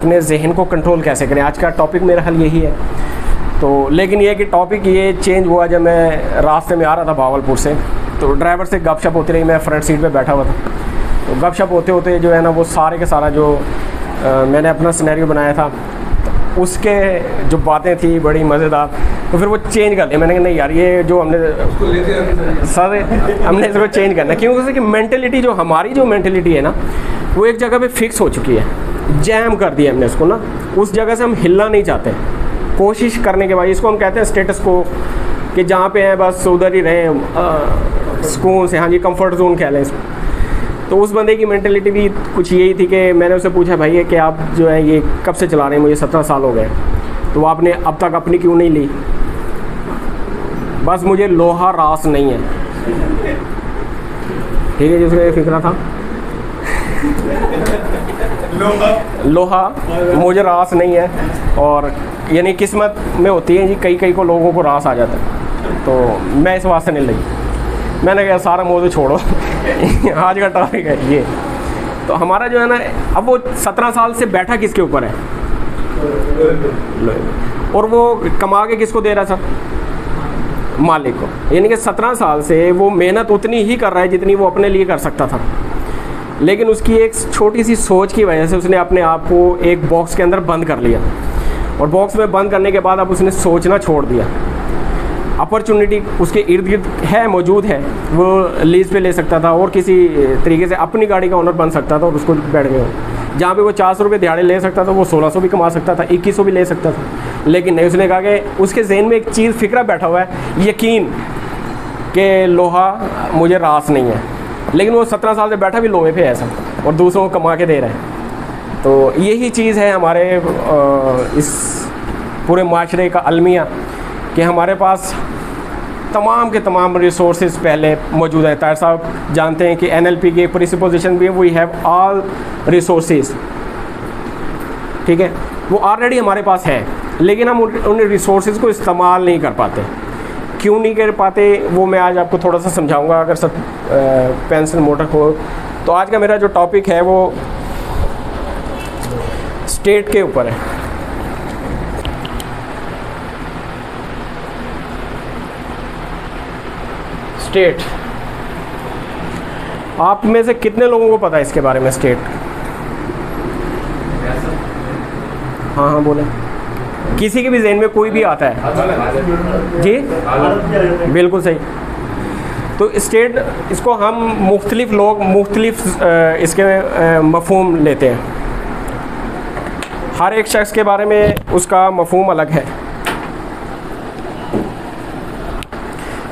अपने जहन को कंट्रोल कैसे करें, आज का टॉपिक मेरा हल यही है। तो लेकिन ये कि टॉपिक ये चेंज हुआ जब मैं रास्ते में आ रहा था भावलपुर से, तो ड्राइवर से गपशप होती रही, मैं फ्रंट सीट पे बैठा हुआ था। तो गपशप होते होते जो है ना वो सारे के सारा जो मैंने अपना सिनेरियो बनाया था तो उसके जो बातें थी बड़ी मज़ेदार, तो फिर वो चेंज कर लिया। मैंने कहा नहीं यार ये जो हमने इसको चेंज करना है, क्योंकि कि मेंटेलिटी जो हमारी जो मेंटेलिटी है ना वो एक जगह पे फिक्स हो चुकी है, जैम कर दिया हमने इसको ना, उस जगह से हम हिलना नहीं चाहते। कोशिश करने के बाद इसको हम कहते हैं स्टेटस को, कि जहाँ पे हैं बस उधर ही रहें सुकून से, हाँ जी कंफर्ट जोन कह लें इसको। तो उस बंदे की मेंटेलिटी भी कुछ यही थी कि मैंने उससे पूछा भाई ये कि आप जो है ये कब से चला रहे हैं, मुझे 17 साल हो गए, तो आपने अब तक अपनी क्यों नहीं ली? बस मुझे लोहा रास नहीं है। ठीक है, जिसका ये फिक्रा था लोहा मुझे रास नहीं है, और यानी किस्मत में होती है जी, कई को लोगों को रास आ जाता है, तो मैं इस वास्ते नहीं लगी। मैंने कहा सारा मौजू छोड़ो आज का टॉपिक है ये। तो हमारा जो है ना, अब वो 17 साल से बैठा किसके ऊपर है, और वो कमा के किसको दे रहा था? मालिक को। यानी कि 17 साल से वो मेहनत उतनी ही कर रहा है जितनी वो अपने लिए कर सकता था, लेकिन उसकी एक छोटी सी सोच की वजह से उसने अपने आप को एक बॉक्स के अंदर बंद कर लिया, और बॉक्स में बंद करने के बाद अब उसने सोचना छोड़ दिया। अपॉर्चुनिटी उसके इर्द गिर्द है, मौजूद है, वो लीज पे ले सकता था और किसी तरीके से अपनी गाड़ी का ओनर बन सकता था, और उसको बैठ गए जहाँ पे वो 400 रुपये दिहाड़ी ले सकता था वो 1600 भी कमा सकता था, 2100 भी ले सकता था। लेकिन नहीं, उसने कहा कि उसके जहन में एक चीज़ फिक्रा बैठा हुआ है, यकीन कि लोहा मुझे रास नहीं है, लेकिन वो 17 साल से बैठा भी लोहे पे ऐसा, और दूसरों को कमा के दे रहा है। तो यही चीज़ है हमारे इस पूरे माशरे का अलमिया, कि हमारे पास तमाम के तमाम रिसोर्सेज पहले मौजूद है। ताहिर साहब जानते हैं कि NLP की एक प्रिसपोजिशन भी है, वी हैव ऑल रिसोर्सेज। ठीक है, वो ऑलरेडी हमारे पास है, लेकिन हम उन रिसोर्सेज को इस्तेमाल नहीं कर पाते। क्यों नहीं कर पाते वो मैं आज आपको थोड़ा सा समझाऊंगा, अगर सब पेंसिल मोटर हो। तो आज का मेरा जो टॉपिक है वो स्टेट के ऊपर है। स्टेट, आप में से कितने लोगों को पता है इसके बारे में? स्टेट, हाँ बोले, किसी के भी जहन में कोई भी आता है जी? बिल्कुल सही। तो स्टेट, इसको हम मुख्तलिफ लोग मुख्तलिफ इसके मफहूम लेते हैं, हर एक शख्स के बारे में उसका मफहूम अलग है।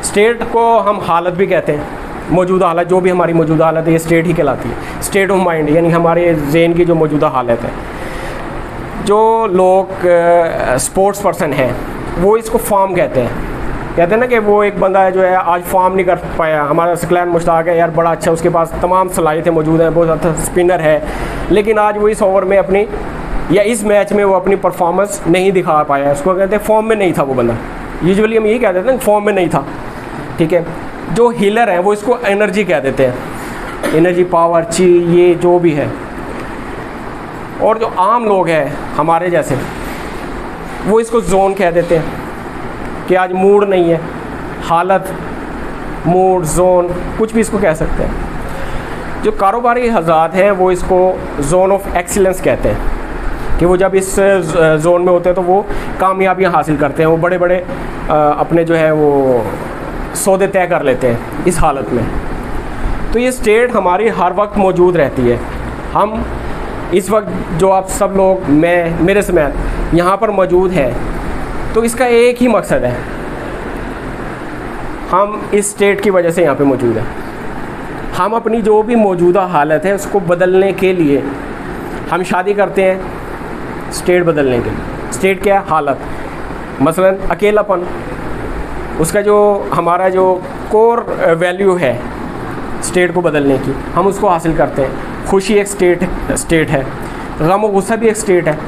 स्टेट को हम हालत भी कहते हैं, मौजूदा हालत, जो भी हमारी मौजूदा हालत है ये स्टेट ही कहलाती है। स्टेट ऑफ माइंड यानी हमारे जहन की जो मौजूदा हालत है। जो लोग स्पोर्ट्स पर्सन हैं वो इसको फॉर्म कहते हैं ना, कि वो एक बंदा है जो है आज फॉर्म नहीं कर पाया। हमारा सकलैन मुश्ताक है यार, बड़ा अच्छा, उसके पास तमाम सलाहियतें मौजूद हैं, बहुत अच्छा स्पिनर है, लेकिन आज वो इस ओवर में अपनी या इस मैच में वो अपनी परफॉर्मेंस नहीं दिखा पाया। उसको कहते हैं फॉर्म में नहीं था वो बंदा। यूजुअली हम यही कह देते हैं फॉर्म में नहीं था। ठीक है, जो हीलर है वो इसको एनर्जी कह देते हैं, एनर्जी, पावर, ची, ये जो भी है। और जो आम लोग हैं हमारे जैसे, वो इसको जोन कह देते हैं, कि आज मूड नहीं है, हालत, मूड, जोन, कुछ भी इसको कह सकते हैं। जो कारोबारी हज़रात हैं वो इसको जोन ऑफ एक्सीलेंस कहते हैं, कि वो जब इस जोन में होते हैं तो वो कामयाबियाँ हासिल करते हैं, वो बड़े बड़े अपने जो है वो सौदे तय कर लेते हैं इस हालत में। तो ये स्टेट हमारी हर वक्त मौजूद रहती है। हम इस वक्त जो आप सब लोग, मैं, मेरे समेत यहाँ पर मौजूद है, तो इसका एक ही मकसद है, हम इस स्टेट की वजह से यहाँ पे मौजूद हैं। हम अपनी जो भी मौजूदा हालत है उसको बदलने के लिए हम शादी करते हैं, स्टेट बदलने के लिए। स्टेट क्या है? हालत। मसलन अकेलापन, उसका जो हमारा जो कोर वैल्यू है स्टेट को बदलने की, हम उसको हासिल करते हैं। खुशी एक स्टेट है, गम और गुस्सा भी एक स्टेट है।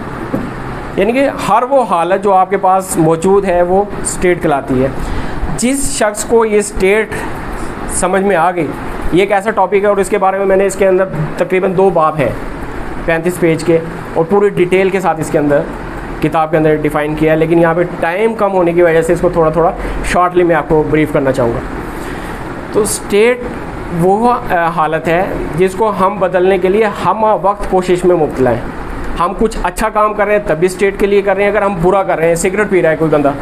यानी कि हर वो हालत जो आपके पास मौजूद है वो स्टेट कहलाती है। जिस शख्स को ये स्टेट समझ में आ गई, ये एक ऐसा टॉपिक है और इसके बारे में मैंने इसके अंदर तकरीबन 2 बाब हैं 35 पेज के, और पूरी डिटेल के साथ इसके अंदर किताब के अंदर डिफ़ाइन किया है, लेकिन यहाँ पे टाइम कम होने की वजह से इसको थोड़ा थोड़ा शॉर्टली मैं आपको ब्रीफ करना चाहूँगा। तो स्टेट वो हालत है जिसको हम बदलने के लिए हम वक्त कोशिश में मुब्तला हैं। हम कुछ अच्छा काम कर रहे हैं तब भी स्टेट के लिए कर रहे हैं, अगर हम बुरा कर रहे हैं, सिगरेट पी रहा है कोई बंदा,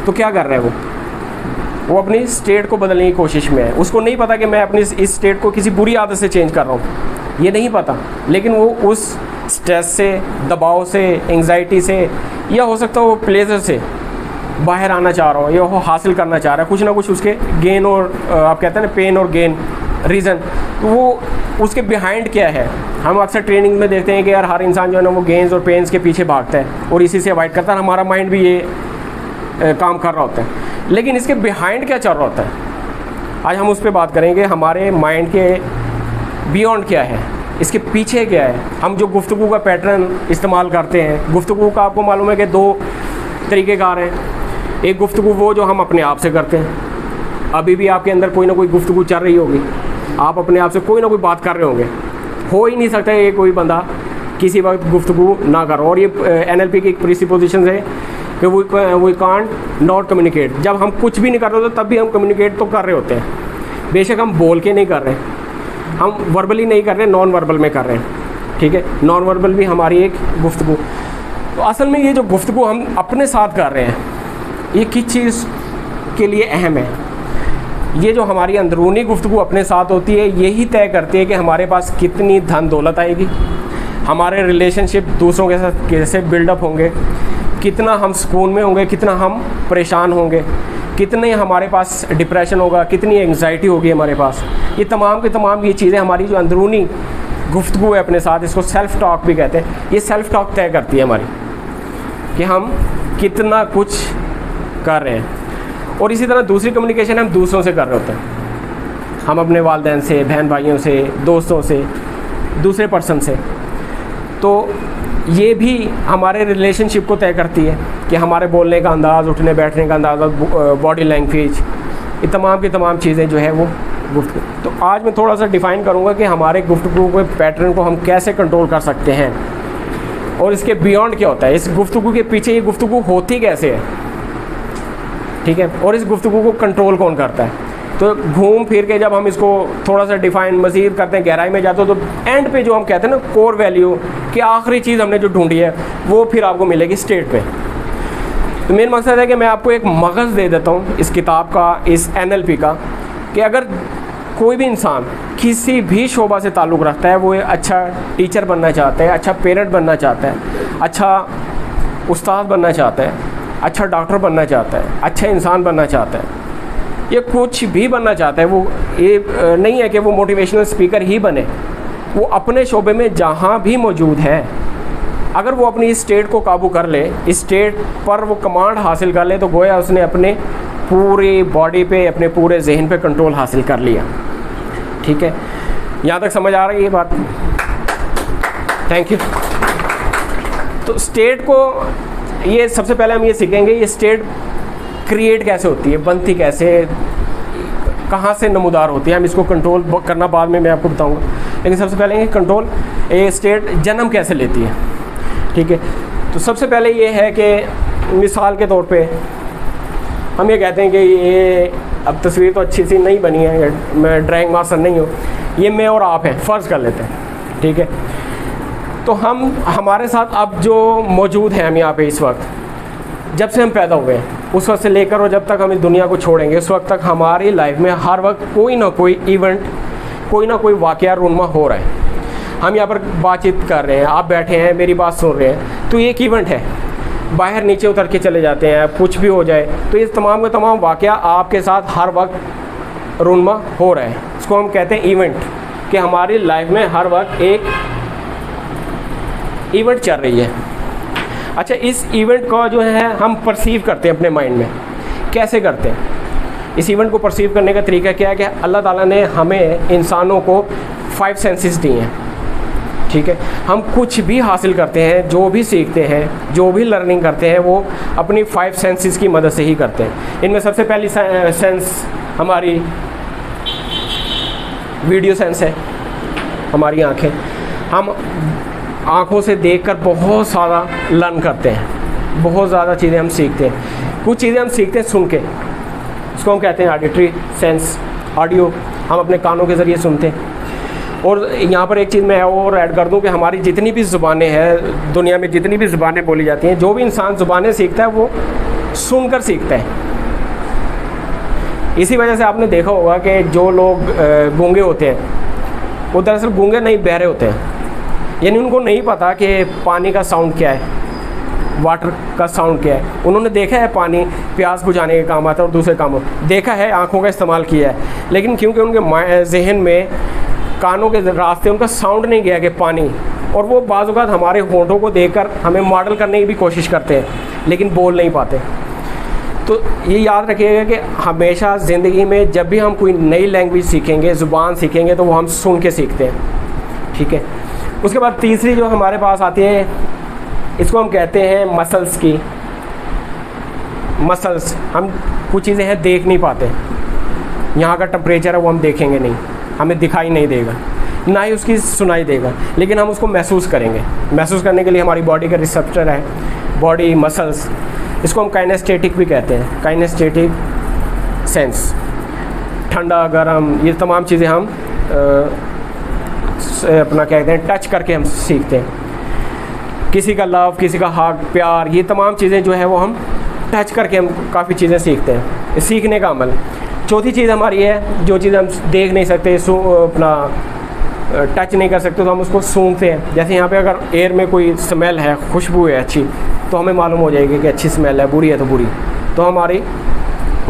तो क्या कर रहा है वो अपनी स्टेट को बदलने की कोशिश में है। उसको नहीं पता कि मैं अपनी इस स्टेट को किसी बुरी आदत से चेंज कर रहा हूँ, ये नहीं पता, लेकिन वो उस स्ट्रेस से, दबाव से, एंग्जाइटी से, या हो सकता है वो प्लेजर से बाहर आना चाह रहा हो, या वो हासिल करना चाह रहा है, कुछ ना कुछ उसके गेन और आप कहते हैं ना पेन और गेन रीज़न, तो वो उसके बिहाइंड क्या है। हम अक्सर ट्रेनिंग में देखते हैं कि यार हर इंसान जो है ना वो गेन्स और पेन्स के पीछे भागता है और इसी से अवॉइड करता है, हमारा माइंड भी ये काम कर रहा होता है, लेकिन इसके बिहाइंड क्या चल रहा होता है, आज हम उस पर बात करेंगे। हमारे माइंड के बियॉन्ड क्या है, इसके पीछे क्या है। हम जो गुफ्तगू का पैटर्न इस्तेमाल करते हैं, गुफ्तगू का आपको मालूम है कि 2 तरीक़ेकार हैं। एक गुफ्तगू वो जो हम अपने आप से करते हैं, अभी भी आपके अंदर कोई ना कोई गुफ्तगू चल रही होगी, आप अपने आप से कोई ना कोई बात कर रहे होंगे, हो ही नहीं सकता ये कोई बंदा किसी वक्त गुफ्तगू ना करो। और ये NLP की एक प्रीसपोजिशन है कि वी कांट नॉट कम्युनिकेट। जब हम कुछ भी नहीं कर रहे होते तब भी हम कम्युनिकेट तो कर रहे होते हैं, बेशक हम बोल के नहीं कर रहे, हम वर्बली नहीं कर रहे, नॉन वर्बल में कर रहे हैं, ठीक है। नॉन वर्बल भी हमारी एक गुफ्तगू। तो असल में ये जो गुफ्तगू हम अपने साथ कर रहे हैं, ये किस चीज़ के लिए अहम है। ये जो हमारी अंदरूनी गुफ्तगू अपने साथ होती है, यही तय करती है कि हमारे पास कितनी धन दौलत आएगी, हमारे रिलेशनशिप दूसरों के साथ कैसे बिल्डअप होंगे, कितना हम सुकून में होंगे, कितना हम परेशान होंगे, कितने हमारे पास डिप्रेशन होगा, कितनी एंग्जाइटी होगी हमारे पास। ये तमाम की तमाम ये चीज़ें हमारी जो अंदरूनी गुफ्तगू है अपने साथ, इसको सेल्फ़ टॉक भी कहते हैं, ये सेल्फ़ टॉक तय करती है हमारी कि हम कितना कुछ कर रहे हैं। और इसी तरह दूसरी कम्युनिकेशन हम दूसरों से कर रहे होते हैं, हम अपने वालिदैन से, बहन भाइयों से, दोस्तों से, दूसरे पर्सन से। तो ये भी हमारे रिलेशनशिप को तय करती है कि हमारे बोलने का अंदाज़, उठने बैठने का अंदाज़, बॉडी लैंग्वेज, ये तमाम की तमाम चीज़ें जो है वो गुफ्तगू। तो आज मैं थोड़ा सा डिफ़ाइन करूँगा कि हमारे गुफ्तगू के पैटर्न को हम कैसे कंट्रोल कर सकते हैं और इसके बियॉन्ड क्या होता है, इस गुफ्तगू के पीछे ये गुफ्तगू होती कैसे है, ठीक है, और इस गुफ्तगू को कंट्रोल कौन करता है। तो घूम फिर के जब हम इसको थोड़ा सा डिफ़ाइन मज़ीद करते हैं, गहराई में जाते हो, तो एंड पे जो हम कहते हैं ना कोर वैल्यू की आखिरी चीज़ हमने जो ढूंढी है वो फिर आपको मिलेगी स्टेट पे। तो मेन मकसद है कि मैं आपको एक मगज़ दे देता हूँ इस किताब का, इस NLP का, कि अगर कोई भी इंसान किसी भी शोबा से ताल्लुक़ रखता है, वो अच्छा टीचर बनना चाहता है, अच्छा पेरेंट बनना चाहता है, अच्छा उस्ताद बनना चाहता है, अच्छा डॉक्टर बनना चाहता है, अच्छा इंसान बनना चाहता है, ये कुछ भी बनना चाहता है, वो ये नहीं है कि वो मोटिवेशनल स्पीकर ही बने, वो अपने शोबे में जहाँ भी मौजूद है, अगर वो अपनी इस स्टेट को काबू कर ले, इस स्टेट पर वो कमांड हासिल कर ले, तो गोया उसने अपने पूरी बॉडी पे, अपने पूरे जहन पे कंट्रोल हासिल कर लिया। ठीक है, यहाँ तक समझ आ रही है ये बात? Thank you. तो स्टेट को, ये सबसे पहले हम ये सीखेंगे ये स्टेट क्रिएट कैसे होती है, बनती कैसे, कहाँ से नमूदार होती है। हम इसको कंट्रोल करना बाद में मैं आपको बताऊंगा, लेकिन सबसे पहले ये कंट्रोल, ये स्टेट जन्म कैसे लेती है। ठीक है, तो सबसे पहले ये है कि मिसाल के तौर पे हम ये कहते हैं कि ये, अब तस्वीर तो अच्छी सी नहीं बनी है, मैं ड्राइंग मास्टर नहीं हूँ, ये मैं और आप हैं, फ़र्ज़ कर लेते हैं। ठीक है, तो हम, हमारे साथ अब जो मौजूद हैं हम यहाँ पे इस वक्त, जब से हम पैदा हुए हैं उस वक्त से लेकर और जब तक हम इस दुनिया को छोड़ेंगे उस वक्त तक हमारी लाइफ में हर वक्त कोई ना कोई इवेंट, कोई ना कोई वाक़या रूनमा हो रहा है। हम यहाँ पर बातचीत कर रहे हैं, आप बैठे हैं मेरी बात सुन रहे हैं, तो ये एक इवेंट है। बाहर नीचे उतर के चले जाते हैं, कुछ भी हो जाए, तो ये तमाम का तमाम वाक़या आपके साथ हर वक्त रूनमा हो रहा है। इसको हम कहते हैं इवेंट, कि हमारी लाइफ में हर वक्त एक इवेंट चल रही है। अच्छा, इस इवेंट को जो है हम परसीव करते हैं अपने माइंड में। कैसे करते हैं? इस इवेंट को परसीव करने का तरीका क्या है कि अल्लाह ताला ने हमें इंसानों को 5 सेंसेस दिए हैं। ठीक है, हम कुछ भी हासिल करते हैं, जो भी सीखते हैं, जो भी लर्निंग करते हैं, वो अपनी 5 सेंसेस की मदद से ही करते हैं। इनमें सबसे पहली सेंस हमारी वीडियो सेंस है, हमारी आँखें। हम आँखों से देखकर बहुत सारा लर्न करते हैं, बहुत ज़्यादा चीज़ें हम सीखते हैं। कुछ चीज़ें हम सीखते हैं सुन के, इसको हम कहते हैं ऑडिटरी सेंस, ऑडियो हम अपने कानों के ज़रिए सुनते हैं। और यहाँ पर एक चीज़ मैं और ऐड कर दूँ कि हमारी जितनी भी ज़ुबानें हैं, दुनिया में जितनी भी ज़ुबानें बोली जाती हैं, जो भी इंसान ज़ुबानें सीखता है वो सुनकर सीखता है। इसी वजह से आपने देखा होगा कि जो लोग गूंगे होते हैं वो दरअसल गूंगे नहीं, बहरे होते हैं। यानी उनको नहीं पता कि पानी का साउंड क्या है, वाटर का साउंड क्या है। उन्होंने देखा है पानी प्यास बुझाने के काम आता है और दूसरे कामों, देखा है, आँखों का इस्तेमाल किया है, लेकिन क्योंकि उनके जहन में कानों के रास्ते उनका साउंड नहीं गया कि पानी, और वो बाज़ औक़ात हमारे होंठों को देखकर हमें मॉडल करने की भी कोशिश करते हैं, लेकिन बोल नहीं पाते। तो ये याद रखिएगा कि हमेशा ज़िंदगी में जब भी हम कोई नई लैंग्वेज सीखेंगे, ज़ुबान सीखेंगे, तो वो हम सुन के सीखते हैं, ठीक है। उसके बाद तीसरी जो हमारे पास आती है, इसको हम कहते हैं मसल्स की। मसल्स, हम कुछ चीज़ें हैं देख नहीं पाते। यहाँ का टेम्परेचर है वो हम देखेंगे नहीं, हमें दिखाई नहीं देगा, ना ही उसकी सुनाई देगा, लेकिन हम उसको महसूस करेंगे। महसूस करने के लिए हमारी बॉडी का रिसेप्टर है, बॉडी मसल्स, इसको हम काइनेस्थेटिक भी कहते हैं, काइनेस्थेटिक सेंस। ठंडा गर्म ये तमाम चीज़ें हम अपना कहते हैं टच करके हम सीखते हैं। किसी का लव, किसी का हक, प्यार, ये तमाम चीज़ें जो है वो हम टच करके हम काफ़ी चीज़ें सीखते हैं, सीखने का अमल। चौथी चीज़ हमारी है, जो चीज़ हम देख नहीं सकते, अपना टच नहीं कर सकते, तो हम उसको सूंघते हैं। जैसे यहाँ पे अगर एयर में कोई स्मेल है, खुशबू है अच्छी, तो हमें मालूम हो जाएगी कि अच्छी स्मेल है, बुरी है तो बुरी, तो हमारी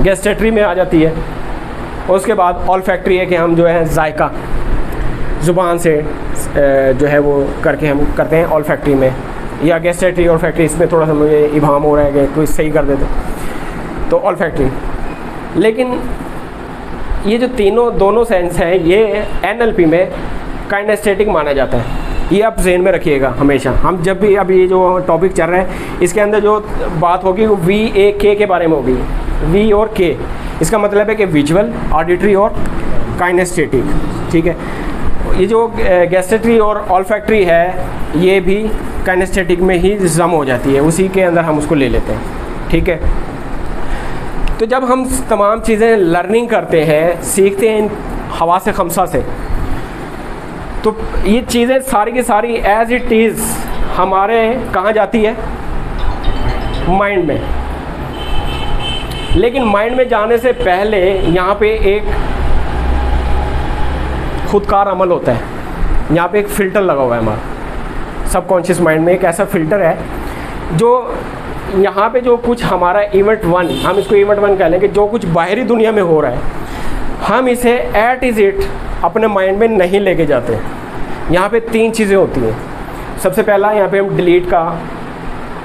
गैस्ट्रेटरी में आ जाती है। और उसके बाद ऑल्फैक्टरी है कि हम जो है जायका ज़ुबान से जो है वो करके हम करते हैं ऑल्फैक्टरी में, या गैस्ट्रेटरी ऑल्फैक्टरी, इसमें थोड़ा सा मुझे इबाम हो रहा है कि कोई सही कर देते, तो ऑल्फैक्टरी। लेकिन ये जो दोनों सेंस हैं, ये NLP में काइनेस्थेटिक माना जाता है। ये आप जहन में रखिएगा हमेशा। हम जब भी अभी ये जो टॉपिक चल रहा है, इसके अंदर जो बात होगी वो VAK के बारे में होगी, V और K। इसका मतलब है कि विजुअल, ऑडिटरी और काइनेस्थेटिक, ठीक है। ये जो गैस्ट्रेटरी और ऑल्फैक्टरी है, ये भी काइनेस्थेटिक में ही जम हो जाती है, उसी के अंदर हम उसको ले लेते हैं, ठीक है। तो जब हम तमाम चीज़ें लर्निंग करते हैं, सीखते हैं हवा से खमसा से, तो ये चीज़ें सारी की सारी एज इट इज़ हमारे कहाँ जाती है, माइंड में। लेकिन माइंड में जाने से पहले यहाँ पे एक खुदकार अमल होता है। यहाँ पे एक फ़िल्टर लगा हुआ है हमारा सबकॉन्शियस माइंड में, एक ऐसा फ़िल्टर है जो यहाँ पे जो कुछ हमारा इवेंट 1, हम इसको इवेंट 1 कह लें कि जो कुछ बाहरी दुनिया में हो रहा है, हम इसे एट इज़ इट अपने माइंड में नहीं लेके जाते। यहाँ पे 3 चीज़ें होती हैं। सबसे पहला, यहाँ पे हम डिलीट का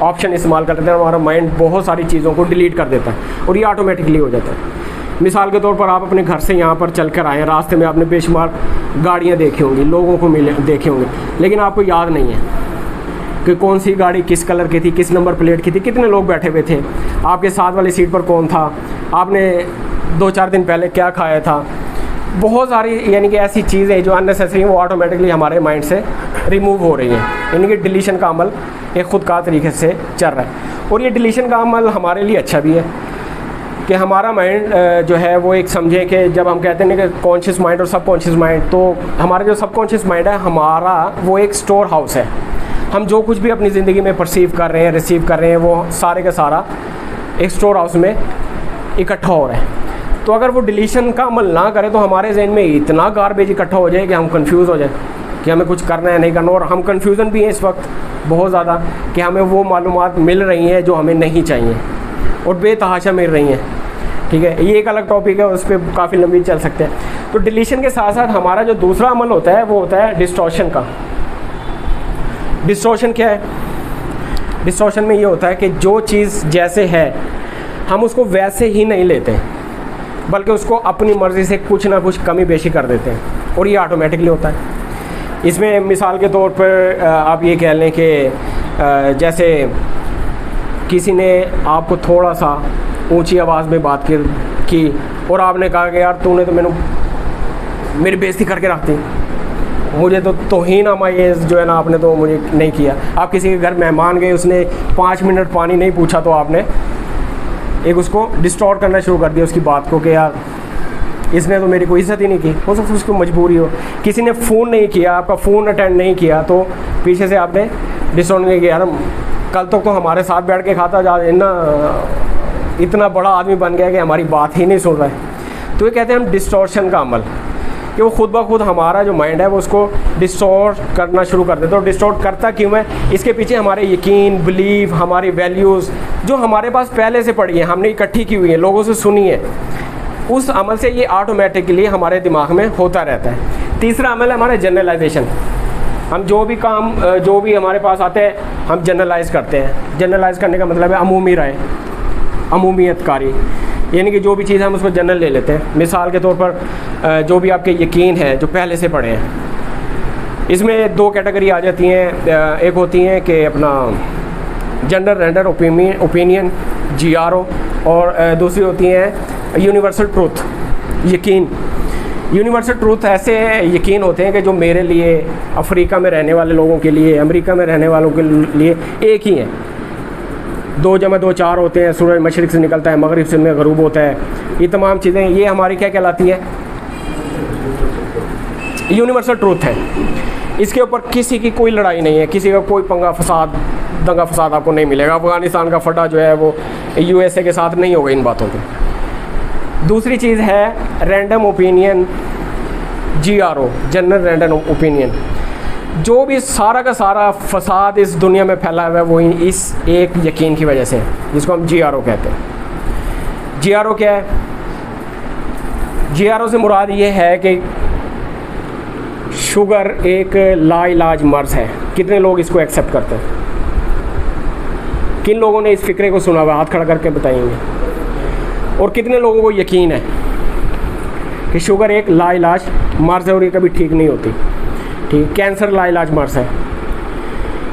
ऑप्शन इस्तेमाल करते हैं, हमारा माइंड बहुत सारी चीज़ों को डिलीट कर देता है और ये ऑटोमेटिकली हो जाता है। मिसाल के तौर पर आप अपने घर से यहाँ पर चल कर आए, रास्ते में आपने बेशुमार गाड़ियाँ देखी होंगी, लोगों को देखे होंगे, लेकिन आपको याद नहीं है कि कौन सी गाड़ी किस कलर की थी, किस नंबर प्लेट की थी, कितने लोग बैठे हुए थे, आपके साथ वाली सीट पर कौन था, आपने 2-4 दिन पहले क्या खाया था। बहुत सारी यानी कि ऐसी चीज़ें जो अननेसेसरी हैं वो ऑटोमेटिकली हमारे माइंड से रिमूव हो रही हैं। यानी कि डिलीशन का अमल एक खुद का तरीके से चल रहा है। और ये डिलीशन का अमल हमारे लिए अच्छा भी है कि हमारा माइंड जो है वो एक समझे कि जब हम कहते हैं कि कॉन्शियस माइंड और सबकॉन्शियस माइंड, तो हमारा जो सबकॉन्शियस माइंड है हमारा वो एक स्टोर हाउस है। हम जो कुछ भी अपनी ज़िंदगी में परसीव कर रहे हैं, रिसीव कर रहे हैं, वो सारे का सारा एक स्टोर हाउस में इकट्ठा हो रहा है। तो अगर वो डिलीशन का अमल ना करें तो हमारे जहन में इतना गार्बेज इकट्ठा हो जाए कि हम कंफ्यूज हो जाए कि हमें कुछ करना है नहीं करना। और हम कंफ्यूजन भी हैं इस वक्त बहुत ज़्यादा कि हमें वो मालूमात मिल रही हैं जो हमें नहीं चाहिए और बेतहाशा मिल रही हैं, ठीक है। ये एक अलग टॉपिक है, उस पर काफ़ी लंबी चल सकते हैं। तो डिलीशन के साथ साथ हमारा जो दूसरा अमल होता है वो होता है डिस्टॉर्शन का। डिस्टॉर्शन क्या है? डिस्टॉर्शन में ये होता है कि जो चीज़ जैसे है हम उसको वैसे ही नहीं लेते, बल्कि उसको अपनी मर्ज़ी से कुछ ना कुछ कमी बेशी कर देते हैं, और ये ऑटोमेटिकली होता है। इसमें मिसाल के तौर पर आप ये कह लें कि जैसे किसी ने आपको थोड़ा सा ऊंची आवाज़ में बात की और आपने कहा कि यार तूने तो मेरी बेइज्जती करके रख दी, मुझे तो तौहीन आमाइश जो है ना, आपने तो मुझे नहीं किया। आप किसी के घर मेहमान गए, उसने 5 मिनट पानी नहीं पूछा तो आपने एक उसको डिस्टॉर्ट करना शुरू कर दिया उसकी बात को, कि यार इसने तो मेरी कोई इज्जत ही नहीं की। हो सकता है उसको मजबूरी हो। किसी ने फ़ोन नहीं किया, आपका फ़ोन अटेंड नहीं किया, तो पीछे से आपने डिस्टॉर्ट नहीं किया, यार कल तक तो हमारे साथ बैठ के खाता जा ना, इतना बड़ा आदमी बन गया कि हमारी बात ही नहीं सुन रहा है। तो ये कहते हैं हम डिस्टॉर्शन का अमल, कि वो खुद ब खुद हमारा जो माइंड है वो उसको डिस्टॉर्ट करना शुरू कर देता है। और डिस्टॉर्ट करता क्यों है? इसके पीछे हमारे यकीन, बिलीव, हमारी वैल्यूज़ जो हमारे पास पहले से पड़ी है, हमने इकट्ठी की हुई है, लोगों से सुनी है, उस अमल से ये ऑटोमेटिकली हमारे दिमाग में होता रहता है। तीसरा अमल है हमारा जनरलाइजेशन। हम जो भी काम जो भी हमारे पास आते हैं हम जनरलाइज करते हैं। जनरलाइज करने का मतलब है अमूमी राय, अमूमियतकारी, यानी कि जो भी चीज़ हम उसको जनरल ले लेते हैं। मिसाल के तौर पर जो भी आपके यकीन है जो पहले से पड़े हैं, इसमें 2 कैटेगरी आ जाती हैं। एक होती हैं कि अपना जनरल रेंडर ओपिनियन GRO, और दूसरी होती हैं यूनिवर्सल ट्रूथ, यकीन। यूनिवर्सल ट्रूथ ऐसे यकीन होते हैं कि जो मेरे लिए, अफ्रीका में रहने वाले लोगों के लिए, अमेरिका में रहने वालों के लिए एक ही है। 2 × 2 4 होते हैं, सूरज मशरिक़ से निकलता है, मगरिब से में गरूब होता है। ये तमाम चीज़ें ये हमारी क्या कहलाती है? यूनिवर्सल ट्रूथ है। इसके ऊपर किसी की कोई लड़ाई नहीं है, किसी का कोई पंगा फसाद, दंगा फसाद आपको नहीं मिलेगा। अफ़गानिस्तान का फटा जो है वो USA के साथ नहीं होगा इन बातों पे। दूसरी चीज़ है random opinion GRO, general random opinion. जो भी सारा का सारा फसाद इस दुनिया में फैला हुआ है वो इस एक यकीन की वजह से है, जिसको हम GRO कहते हैं। GRO क्या है? GRO से मुराद ये है कि शुगर एक लाइलाज मर्ज है। कितने लोग इसको एक्सेप्ट करते हैं? किन लोगों ने इस फिक्रे को सुना हुआ? हाथ खड़ा करके बताएंगे। और कितने लोगों को यकीन है कि शुगर एक लाइलाज मर्ज है और ये कभी ठीक नहीं होती? ठीक, कैंसर लाइलाज मर्ज है।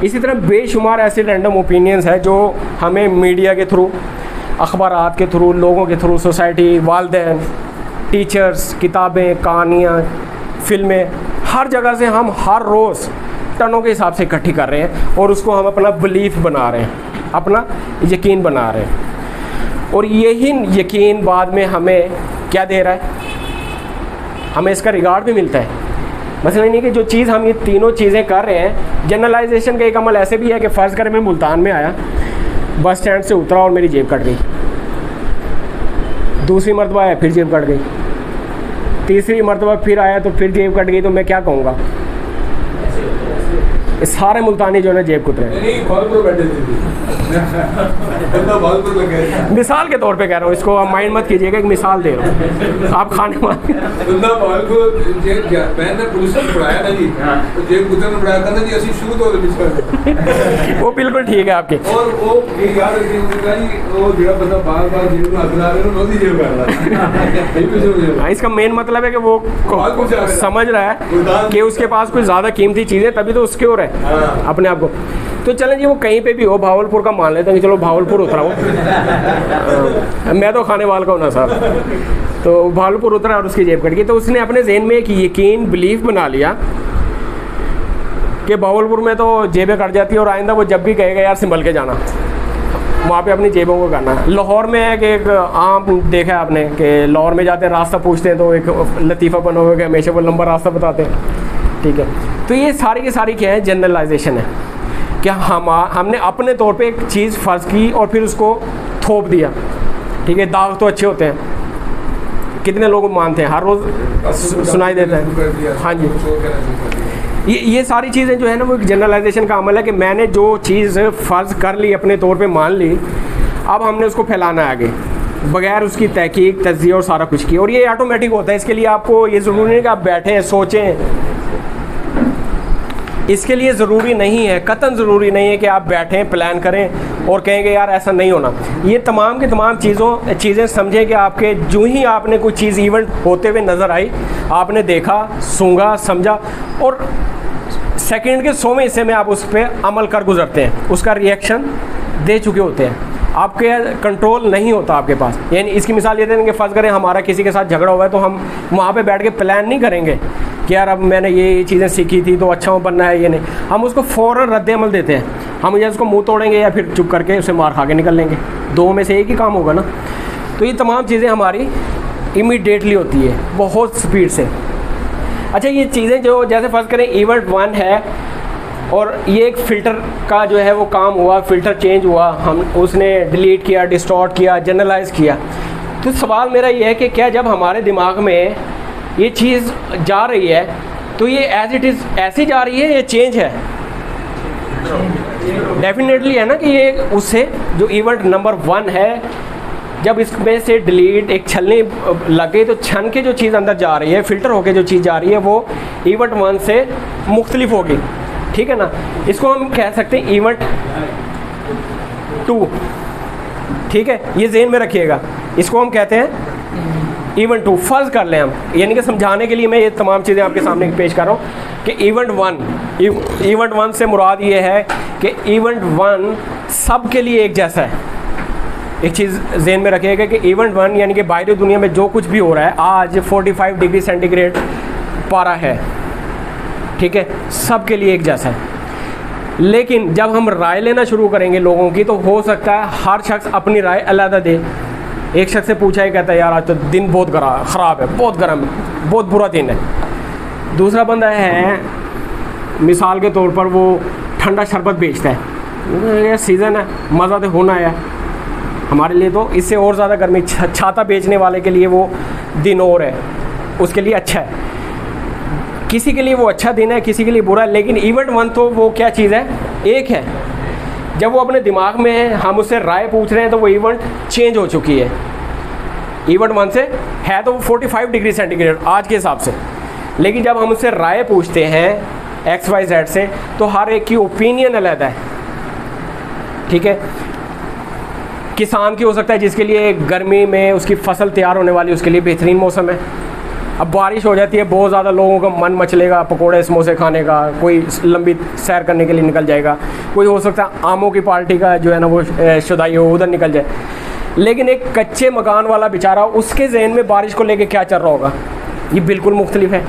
इसी तरह बेशुमार ऐसे रैंडम ओपिनियंस है जो हमें मीडिया के थ्रू, अखबारात के थ्रू, लोगों के थ्रू, सोसाइटी, वालिदैन, टीचर्स, किताबें, कहानियाँ, फिल्में, हर जगह से हम हर रोज़ टनों के हिसाब से इकट्ठी कर रहे हैं और उसको हम अपना बिलीफ बना रहे हैं, अपना यकीन बना रहे हैं। और यही यकीन बाद में हमें क्या दे रहा है? हमें इसका रिगार्ड भी मिलता है। मसला नहीं कि जो चीज़ हम ये तीनों चीज़ें कर रहे हैं। जनरलाइजेशन का एक अमल ऐसे भी है कि फ़र्ज़ करें मैं मुल्तान में आया, बस स्टैंड से उतरा और मेरी जेब कट गई। दूसरी मरतबा आया फिर जेब कट गई। तीसरी मरतबा फिर आया तो फिर जेब कट गई। तो मैं क्या कहूँगा? सारे मुल्तानी जो है ना जेब कुतरे। मिसाल के तौर पे कह रहा हूँ, इसको आप माइंड मत कीजिएगा, एक मिसाल दे रहा हूँ। आप खाने वो बिल्कुल ठीक है आपके। इसका मेन मतलब है कि वो समझ रहा है कि उसके पास कोई ज़्यादा कीमती चीज़ें, तभी तो उसके और है अपने आप को। तो चलें जी, वो कहीं पे भी हो, भावलपुर का मान लेते हैं कि चलो भावलपुर उतरा हूँ, मैं तो खाने वाला का हूँ ना साहब। तो भावलपुर उतरा और उसकी जेब कट गई। तो उसने अपने जहन में एक यकीन, बिलीफ बना लिया कि भावलपुर में तो जेबें कट जाती है और आइंदा वो जब भी कहेगा यार संभल के जाना, वहाँ पे अपनी जेबों को करना है। लाहौर में है कि एक आम देखा है आपने कि लाहौर में जाते हैं, रास्ता पूछते हैं तो एक लतीफ़ा बना हुआ है, हमेशा वो लंबा रास्ता बताते हैं। ठीक है, तो ये सारी की सारी क्या है? जनरलाइजेशन है। क्या हमने अपने तौर पे एक चीज़ फ़र्ज़ की और फिर उसको थोप दिया। ठीक है, दाग तो अच्छे होते हैं, कितने लोग मानते हैं, हर रोज़ सुनाई देता है। हाँ जी, ये सारी चीज़ें जो है ना वो एक जनरलाइजेशन का अमल है कि मैंने जो चीज़ फ़र्ज़ कर ली, अपने तौर पे मान ली, अब हमने उसको फैलाना है आगे बगैर उसकी तहकीक, तज्ज़िया और सारा कुछ की। और ये ऑटोमेटिक होता है। इसके लिए आपको ये ज़रूरी नहीं कि आप बैठें सोचें, इसके लिए ज़रूरी नहीं है, कतन ज़रूरी नहीं है कि आप बैठें प्लान करें और कहेंगे यार ऐसा नहीं होना। ये तमाम की तमाम चीज़ें समझें कि आपके जो ही आपने कोई चीज़ इवेंट होते हुए नज़र आई, आपने देखा, सूंघा, समझा और सेकंड के 100वें हिस्से में आप उस पर अमल कर गुजरते हैं, उसका रिएक्शन दे चुके होते हैं। आपके कंट्रोल नहीं होता आपके पास। यानी इसकी मिसाल ये देंगे कि फ़र्ज़ करें हमारा किसी के साथ झगड़ा हुआ है तो हम वहाँ पे बैठ के प्लान नहीं करेंगे कि यार अब मैंने ये चीज़ें सीखी थी तो अच्छा बनना है, ये नहीं, हम उसको फ़ौरन रद्द अमल देते हैं। हम या उसको मुंह तोड़ेंगे या फिर चुप करके उसे मार खा के निकल लेंगे, दो में से एक ही काम होगा ना। तो ये तमाम चीज़ें हमारी इमीडिएटली होती है, बहुत स्पीड से। अच्छा, ये चीज़ें जो जैसे फर्ज करें इवेंट 1 है और ये एक फ़िल्टर का जो है वो काम हुआ, फ़िल्टर चेंज हुआ, हम उसने डिलीट किया, डिस्टॉर्ट किया, जनरलाइज किया। तो सवाल मेरा ये है कि क्या जब हमारे दिमाग में ये चीज़ जा रही है तो ये एज इट इज़ ऐसी जा रही है, ये चेंज है? डेफिनेटली है ना कि ये उससे जो इवेंट नंबर 1 है, जब इसमें से डिलीट एक छलनी लगे तो छन के जो चीज़ अंदर जा रही है, फ़िल्टर होके जो चीज़ जा रही है वो इवेंट 1 से मुख्तलिफ होगी, ठीक है ना। इसको हम कह सकते हैं इवेंट 2, ठीक है, ये ज़हन में रखिएगा। इसको हम कहते हैं इवेंट 2। फ़र्ज़ कर लें हम, यानी कि समझाने के लिए मैं ये तमाम चीज़ें आपके सामने पेश कर रहा हूँ कि इवेंट 1 से मुराद ये है कि इवेंट 1 सब के लिए एक जैसा है। एक चीज़ ज़हन में रखिएगा कि इवेंट 1 यानी कि बाहरी दुनिया में जो कुछ भी हो रहा है, आज 45 डिग्री सेंटीग्रेड पारा है, ठीक है, सब के लिए एक जैसा है। लेकिन जब हम राय लेना शुरू करेंगे लोगों की, तो हो सकता है हर शख्स अपनी राय अलग दे। एक शख्स से पूछा ही कहता है यार आज तो दिन बहुत ख़राब है, बहुत गर्म है, बहुत बुरा दिन है। दूसरा बंदा है, मिसाल के तौर पर वो ठंडा शरबत बेचता है, ये सीज़न है, मज़ा तो होना है हमारे लिए, तो इससे और ज़्यादा गर्मी। छाता बेचने वाले के लिए वो दिन और है, उसके लिए अच्छा है। किसी के लिए वो अच्छा दिन है, किसी के लिए बुरा है। लेकिन इवेंट 1 तो वो क्या चीज़ है, एक है। जब वो अपने दिमाग में है, हम उससे राय पूछ रहे हैं, तो वो इवेंट चेंज हो चुकी है। इवेंट 1 से है तो 45 डिग्री सेंटीग्रेड आज के हिसाब से, लेकिन जब हम उससे राय पूछते हैं XYZ से, तो हर एक की ओपिनियन अलग है, ठीक है। किसान की हो सकता है जिसके लिए गर्मी में उसकी फसल तैयार होने वाली, उसके लिए बेहतरीन मौसम है। अब बारिश हो जाती है, बहुत ज़्यादा लोगों का मन मचलेगा पकोड़े समोसे खाने का, कोई लंबी सैर करने के लिए निकल जाएगा, कोई हो सकता है आमों की पार्टी का जो है ना वो शुदाई हो, उधर निकल जाए। लेकिन एक कच्चे मकान वाला बेचारा, उसके जहन में बारिश को लेके क्या चल रहा होगा, ये बिल्कुल मुख्तलिफ है,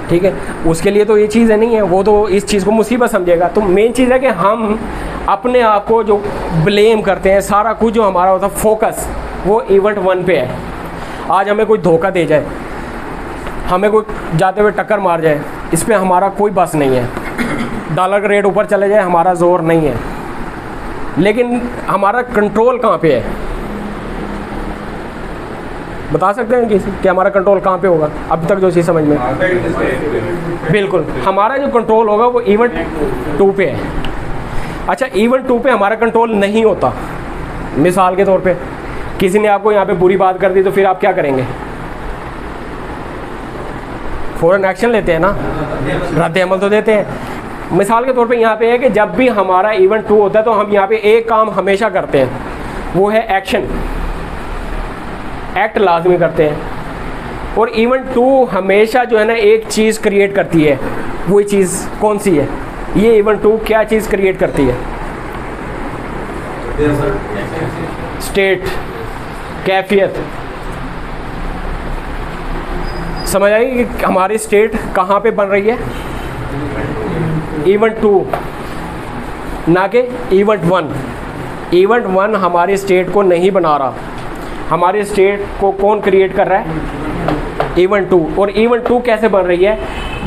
ठीक है। उसके लिए तो ये चीज़ें नहीं है, वो तो इस चीज़ को मुसीबत समझेगा। तो मेन चीज़ है कि हम अपने आप को जो ब्लेम करते हैं, सारा कुछ जो हमारा होता है फोकस, वो इवेंट 1 पे है। आज हमें कोई धोखा दे जाए, हमें कोई जाते हुए टक्कर मार जाए, इस पे हमारा कोई बस नहीं है। डॉलर का रेट ऊपर चले जाए, हमारा ज़ोर नहीं है। लेकिन हमारा कंट्रोल कहाँ पे है, बता सकते हैं कि हमारा कंट्रोल कहाँ पे होगा? अब तक जो चीज़ समझ में, बिल्कुल हमारा जो कंट्रोल होगा वो इवेंट 2 पे है। अच्छा, इवेंट 2 पे हमारा कंट्रोल नहीं होता। मिसाल के तौर पे किसी ने आपको यहाँ पे बुरी बात कर दी, तो फिर आप क्या करेंगे? फ़ौरन एक्शन लेते हैं ना, रद्द अमल तो देते हैं। मिसाल के तौर पे यहाँ पे है कि जब भी हमारा इवेंट 2 होता है, तो हम यहाँ पे एक काम हमेशा करते हैं, वो है एक्शन, एक्ट लाजमी करते हैं। और इवेंट 2 हमेशा जो है ना एक चीज़ क्रिएट करती है। वही चीज़ कौन सी है? ये इवेंट 2 क्या चीज़ क्रिएट करती है? स्टेट, कैफियत। समझ आई कि हमारी स्टेट कहाँ पे बन रही है? इवेंट 2, ना कि इवेंट 1। इवेंट 1 हमारी स्टेट को नहीं बना रहा, हमारी स्टेट को कौन क्रिएट कर रहा है? इवेंट 2। और इवेंट 2 कैसे बन रही है?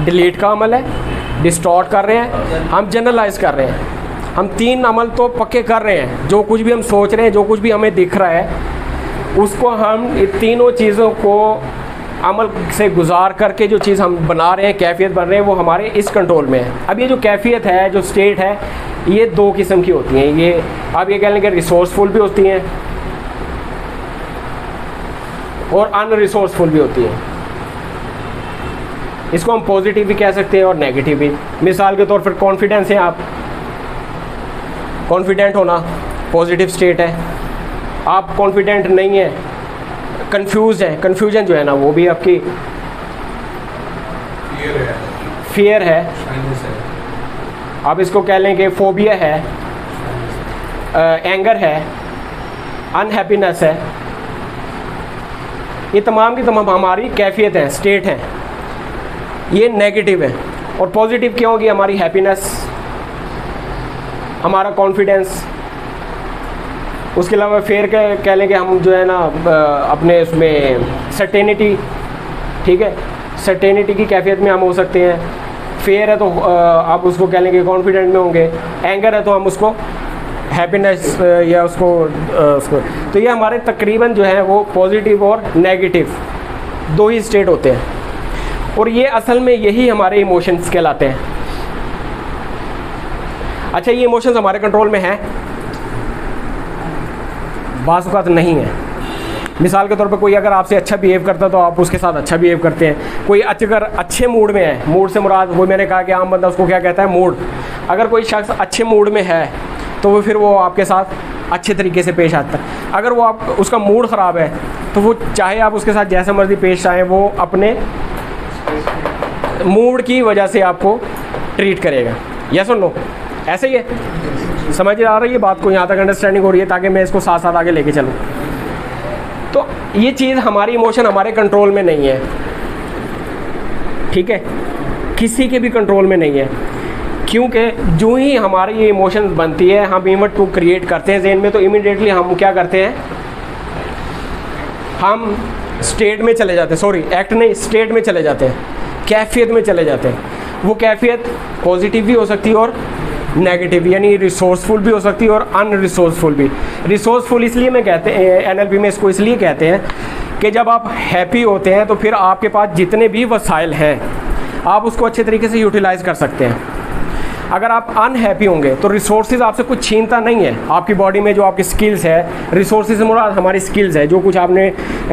डिलीट का अमल है, डिस्टॉर्ट कर रहे हैं, हम जनरलाइज कर रहे हैं। हम 3 अमल तो पक्के कर रहे हैं। जो कुछ भी हम सोच रहे हैं, जो कुछ भी हमें दिख रहा है, उसको हम तीनों चीज़ों को अमल से गुजार करके जो चीज़ हम बना रहे हैं, कैफियत बन रहे हैं, वो हमारे इस कंट्रोल में है। अब ये जो कैफियत है, जो स्टेट है, ये 2 किस्म की होती हैं। ये आप ये कह लें कि रिसोर्सफुल भी होती हैं और अनरिसोर्सफुल भी होती हैं। इसको हम पॉजिटिव भी कह सकते हैं और नेगेटिव भी। मिसाल के तौर पर कॉन्फिडेंस है, आप कॉन्फिडेंट होना पॉजिटिव स्टेट है। आप कॉन्फिडेंट नहीं है, कंफ्यूज है, कन्फ्यूजन जो है ना वो भी आपकी फियर है। आप इसको कह लें कि फोबिया है, एंगर है, अनहैप्पीनेस है। ये तमाम की तमाम हमारी कैफियत हैं, स्टेट हैं। ये नेगेटिव है। और पॉजिटिव क्या होगी? हमारी हैप्पीनेस, हमारा कॉन्फिडेंस। उसके अलावा फिर कह लें कि हम जो है ना अपने उसमें सर्टेनिटी, ठीक है, सर्टेनिटी की कैफियत में हम हो सकते हैं। फेयर है तो आप उसको कह लेंगे कॉन्फिडेंट में होंगे। एंगर है तो हम उसको हैप्पीनेस या उसको तो ये हमारे तकरीबन जो है वो पॉजिटिव और नेगेटिव दो ही स्टेट होते हैं। और ये असल में यही हमारे इमोशंस कहलाते हैं। अच्छा, ये इमोशंस हमारे कंट्रोल में हैं? बाज़ औक़ात नहीं है। मिसाल के तौर पे कोई अगर आपसे अच्छा बिहेव करता है तो आप उसके साथ अच्छा बिहेव करते हैं। कोई अगर अच्छे मूड में है, मूड से मुराद वो मैंने कहा कि आम बंदा उसको क्या कहता है, मूड। अगर कोई शख्स अच्छे मूड में है तो वो फिर वो आपके साथ अच्छे तरीके से पेश आता है। अगर वो आप उसका मूड ख़राब है तो वो चाहे आप उसके साथ जैसे मर्ज़ी पेश आएँ, वो अपने मूड की वजह से आपको ट्रीट करेगा। या सुन लो, ऐसे ही है। समझ आ रही है बात को? यहाँ तक अंडरस्टैंडिंग हो रही है ताकि मैं इसको साथ साथ आगे लेके चलूँ। तो ये चीज़ हमारी इमोशन हमारे कंट्रोल में नहीं है, ठीक है, किसी के भी कंट्रोल में नहीं है। क्योंकि जो ही हमारी ये इमोशन बनती है, हम इवेंट को क्रिएट करते हैं ज़हन में, तो इमीडिएटली हम क्या करते हैं, हम स्टेट में चले जाते हैं, सॉरी एक्ट नहीं, स्टेट में चले जाते हैं, कैफियत में चले जाते हैं। वो कैफियत पॉजिटिव भी हो सकती है और नेगेटिव, यानी रिसोर्सफुल भी हो सकती है और अनरिसोर्सफुल भी। रिसोर्सफुल इसलिए मैं कहते हैं, एनएलपी में इसको इसलिए कहते हैं कि जब आप हैप्पी होते हैं तो फिर आपके पास जितने भी वसाइल हैं आप उसको अच्छे तरीके से यूटिलाइज़ कर सकते हैं। अगर आप अनहैप्पी होंगे तो रिसोर्सेज आपसे कुछ छीनता नहीं है। आपकी बॉडी में जो आपकी स्किल्स है, रिसोर्सेज मुराद हमारी स्किल्स है, जो कुछ आपने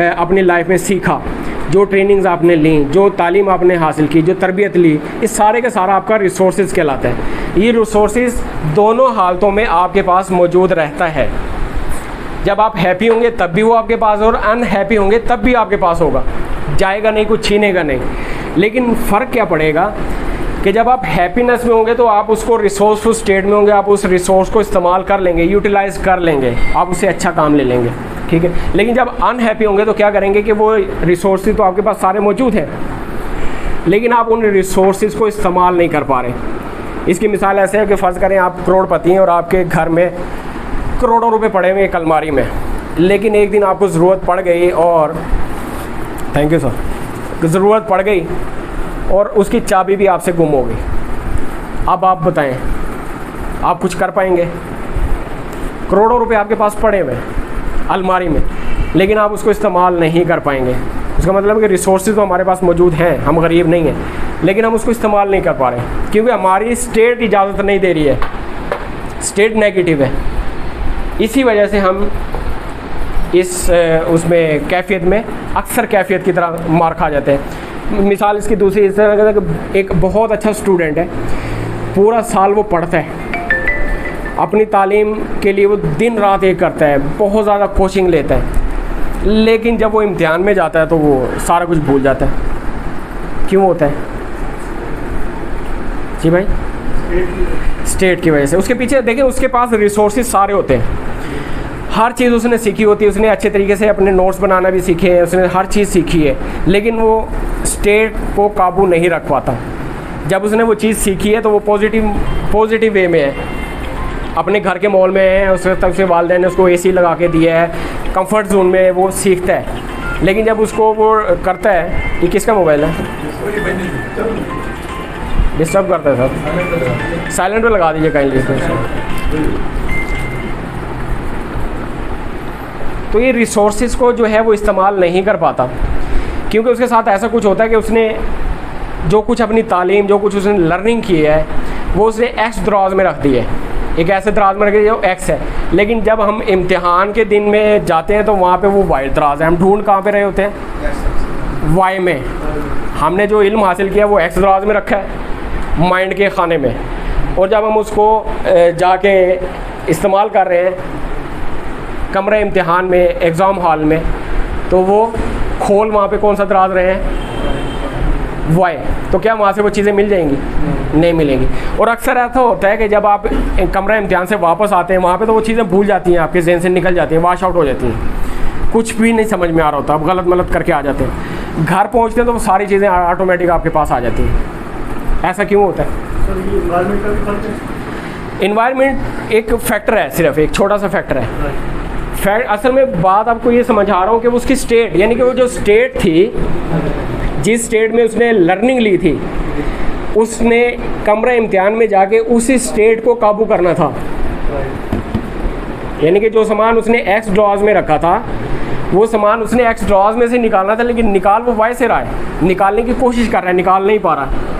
अपनी लाइफ में सीखा, जो ट्रेनिंग्स आपने ली, जो तालीम आपने हासिल की, जो तरबियत ली, इस सारे का सारा आपका रिसोर्सेज कहलाता है। ये रिसोर्सेज दोनों हालतों में आपके पास मौजूद रहता है। जब आप हैप्पी होंगे तब भी वो आपके पास, और अनहैप्पी होंगे तब भी आपके पास होगा, जाएगा नहीं, कुछ छीनेगा नहीं। लेकिन फ़र्क क्या पड़ेगा कि जब आप हैप्पीनेस में होंगे तो आप उसको रिसोर्सफुल स्टेट में होंगे, आप उस रिसोर्स को इस्तेमाल कर लेंगे, यूटिलाइज़ कर लेंगे, आप उससे अच्छा काम ले लेंगे, ठीक है। लेकिन जब अनहैप्पी होंगे तो क्या करेंगे कि वो रिसोर्सेज तो आपके पास सारे मौजूद हैं, लेकिन आप उन रिसोर्सेज को इस्तेमाल नहीं कर पा रहे। इसकी मिसाल ऐसे है कि फ़र्ज़ करें आप करोड़पति हैं और आपके घर में करोड़ों रुपए पड़े हुए एक अलमारी में, लेकिन एक दिन आपको ज़रूरत पड़ गई, और थैंक यू सर, ज़रूरत पड़ गई और उसकी चाबी भी आपसे गुम हो गई। अब आप बताएं, आप कुछ कर पाएंगे? करोड़ों रुपए आपके पास पड़े हुए अलमारी में, लेकिन आप उसको इस्तेमाल नहीं कर पाएंगे। उसका मतलब है कि रिसोर्सेज तो हमारे पास मौजूद हैं, हम गरीब नहीं हैं, लेकिन हम उसको इस्तेमाल नहीं कर पा रहे क्योंकि हमारी स्टेट इजाज़त नहीं दे रही है, स्टेट नेगेटिव है। इसी वजह से हम इस उसमें कैफियत में अक्सर कैफियत की तरह मार खा जाते हैं। मिसाल इसकी दूसरी इस तरह कि एक बहुत अच्छा स्टूडेंट है, पूरा साल वो पढ़ता है, अपनी तालीम के लिए वो दिन रात एक करता है, बहुत ज़्यादा कोचिंग लेता है, लेकिन जब वो इम्तिहान में जाता है तो वो सारा कुछ भूल जाता है। क्यों होता है जी भाई? स्टेट की वजह से। उसके पीछे देखिए, उसके पास रिसोर्सेज सारे होते हैं, हर चीज़ उसने सीखी होती है, उसने अच्छे तरीके से अपने नोट्स बनाना भी सीखे हैं, उसने हर चीज़ सीखी है, लेकिन वो स्टेट को काबू नहीं रख पाता। जब उसने वो चीज़ सीखी है तो वो पॉजिटिव वे में है, अपने घर के माहौल में है, उसके तब से वालिदैन ने उसको एसी लगा के दिया है, कंफर्ट जोन में वो सीखता है। लेकिन जब उसको वो करता है, ये किसका मोबाइल है? डिस्टर्ब करता है सर, साइलेंट पे लगा दीजिए काइंडली। तो ये रिसोर्सेज को जो है वो इस्तेमाल नहीं कर पाता, क्योंकि उसके साथ ऐसा कुछ होता है कि उसने जो कुछ अपनी तालीम, जो कुछ उसने लर्निंग की है, वो उसने एक्स दराज में रख दी है, एक ऐसे दराज में रख दिया जो एक्स है। लेकिन जब हम इम्तिहान के दिन में जाते हैं तो वहाँ पे वो वाई दराज है। हम ढूंढ कहाँ पे रहे होते हैं? वाई में। हमने जो इल्म हासिल किया वो एक्स दराज में रखा है, माइंड के खाने में, और जब हम उसको जाके इस्तेमाल कर रहे हैं कमरे इम्तिहान में, एग्ज़ाम हॉल में, तो वो खोल वहाँ पे कौन सा दराज रहे हैं? वाई। तो क्या वहाँ से वो चीज़ें मिल जाएंगी? नहीं मिलेंगी। और अक्सर ऐसा होता है कि जब आप कमरा इम्तिहान से वापस आते हैं वहाँ पे तो वो चीज़ें भूल जाती हैं, आपके ज़हन से निकल जाती हैं, वॉश आउट हो जाती हैं, कुछ भी नहीं समझ में आ रहा होता, आप गलत मलत करके आ जाते हैं। घर पहुंचते हैं तो वो सारी चीज़ें ऑटोमेटिक आपके पास आ जाती हैं। ऐसा क्यों होता है? सर ये इन्वायरमेंट का भी फर्क है? इन्वायरमेंट एक फैक्टर है, सिर्फ एक छोटा सा फैक्टर है। असल में बात आपको ये समझा रहा हूँ कि उसकी स्टेट, यानी कि वो जो स्टेट थी, जिस स्टेट में उसने लर्निंग ली थी, उसने कमरा इम्तिहान में जाके उसी स्टेट को काबू करना था। यानी कि जो सामान उसने एक्स ड्रॉज में रखा था, वो सामान उसने एक्स ड्रॉज में से निकालना था, लेकिन निकाल वो वाई से रहा है, निकालने की कोशिश कर रहा है, निकाल नहीं पा रहा है।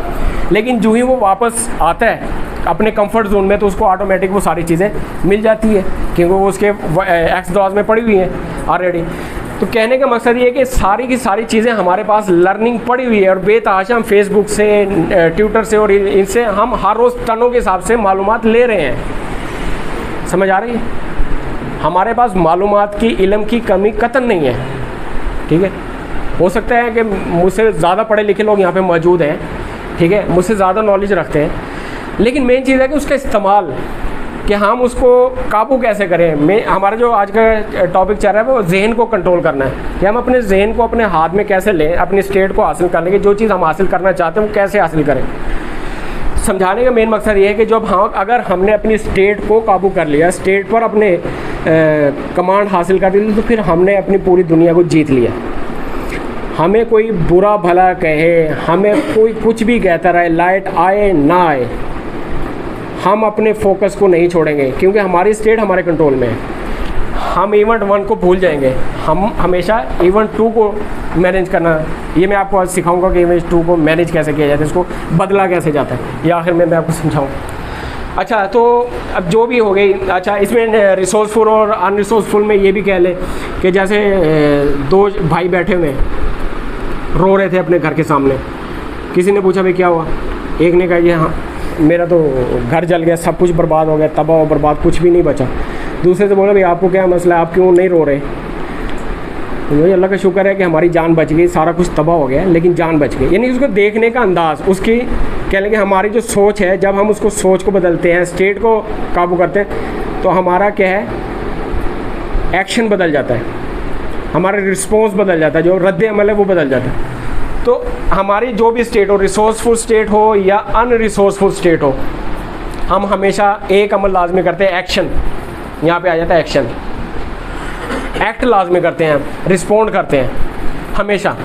लेकिन जो ही वो वापस आता है अपने कंफर्ट जोन में, तो उसको ऑटोमेटिक वो सारी चीज़ें मिल जाती है, क्योंकि वो उसके एक्स ड्रॉज में पड़ी हुई हैं ऑलरेडी। तो कहने का मकसद ये है कि सारी की सारी चीज़ें हमारे पास लर्निंग पड़ी हुई है, और बेतहाशा हम फेसबुक से, ट्विटर से और इनसे हम हर रोज़ टनों के हिसाब से मालूमात ले रहे हैं। समझ आ रही है? हमारे पास मालूमात की, इल्म की कमी कतन नहीं है। ठीक है, हो सकता है कि मुझसे ज़्यादा पढ़े लिखे लोग यहाँ पे मौजूद हैं, ठीक है, मुझसे ज़्यादा नॉलेज रखते हैं, लेकिन मेन चीज़ है कि उसका इस्तेमाल, कि हम उसको काबू कैसे करें। हमारा जो आज का टॉपिक चल रहा है वो जहन को कंट्रोल करना है, कि हम अपने जहन को अपने हाथ में कैसे लें, अपनी स्टेट को हासिल करने की, जो चीज़ हम हासिल करना चाहते हैं वो कैसे हासिल करें। समझाने का मेन मकसद ये है कि जब हम, अगर हमने अपनी स्टेट को काबू कर लिया, स्टेट पर अपने कमांड हासिल कर ली, तो फिर हमने अपनी पूरी दुनिया को जीत लिया। हमें कोई बुरा भला कहे, हमें कोई कुछ भी कहता रहे, लाइट आए ना आए, हम अपने फोकस को नहीं छोड़ेंगे, क्योंकि हमारी स्टेट हमारे कंट्रोल में है। हम इवेंट 1 को भूल जाएंगे, हम हमेशा इवेंट 2 को मैनेज करना, ये मैं आपको आज सिखाऊंगा कि इवेंट 2 को मैनेज कैसे किया जाता है, इसको बदला कैसे जाता है, ये आखिर में मैं आपको समझाऊँ। अच्छा, तो अब जो भी हो गई, अच्छा इसमें रिसोर्सफुल और अनरिसोर्सफुल में ये भी कह लें कि जैसे 2 भाई बैठे हुए रो रहे थे अपने घर के सामने, किसी ने पूछा भाई क्या हुआ, एक ने कहा ये हाँ मेरा तो घर जल गया, सब कुछ बर्बाद हो गया, तबाह और बर्बाद, कुछ भी नहीं बचा। दूसरे से बोला भाई आपको क्या मसला है, आप क्यों नहीं रो रहे? तो मुझे अल्लाह का शुक्र है कि हमारी जान बच गई, सारा कुछ तबाह हो गया लेकिन जान बच गई। यानी उसको देखने का अंदाज़, उसकी कह लें कि हमारी जो सोच है, जब हम उसको सोच को बदलते हैं, स्टेट को काबू करते हैं, तो हमारा क्या है, एक्शन बदल जाता है, हमारा रिस्पॉन्स बदल जाता है, जो रद्द अमल है वो बदल जाता है। तो हमारी जो भी स्टेट हो, रिसोर्सफुल स्टेट हो या अनरिसोर्सफुल स्टेट हो, हम हमेशा एक अमल लाजमी करते हैं, एक्शन। यहाँ पे आ जाता है एक्शन, एक्ट लाजमी करते हैं, रिस्पॉन्ड करते हैं हमेशा।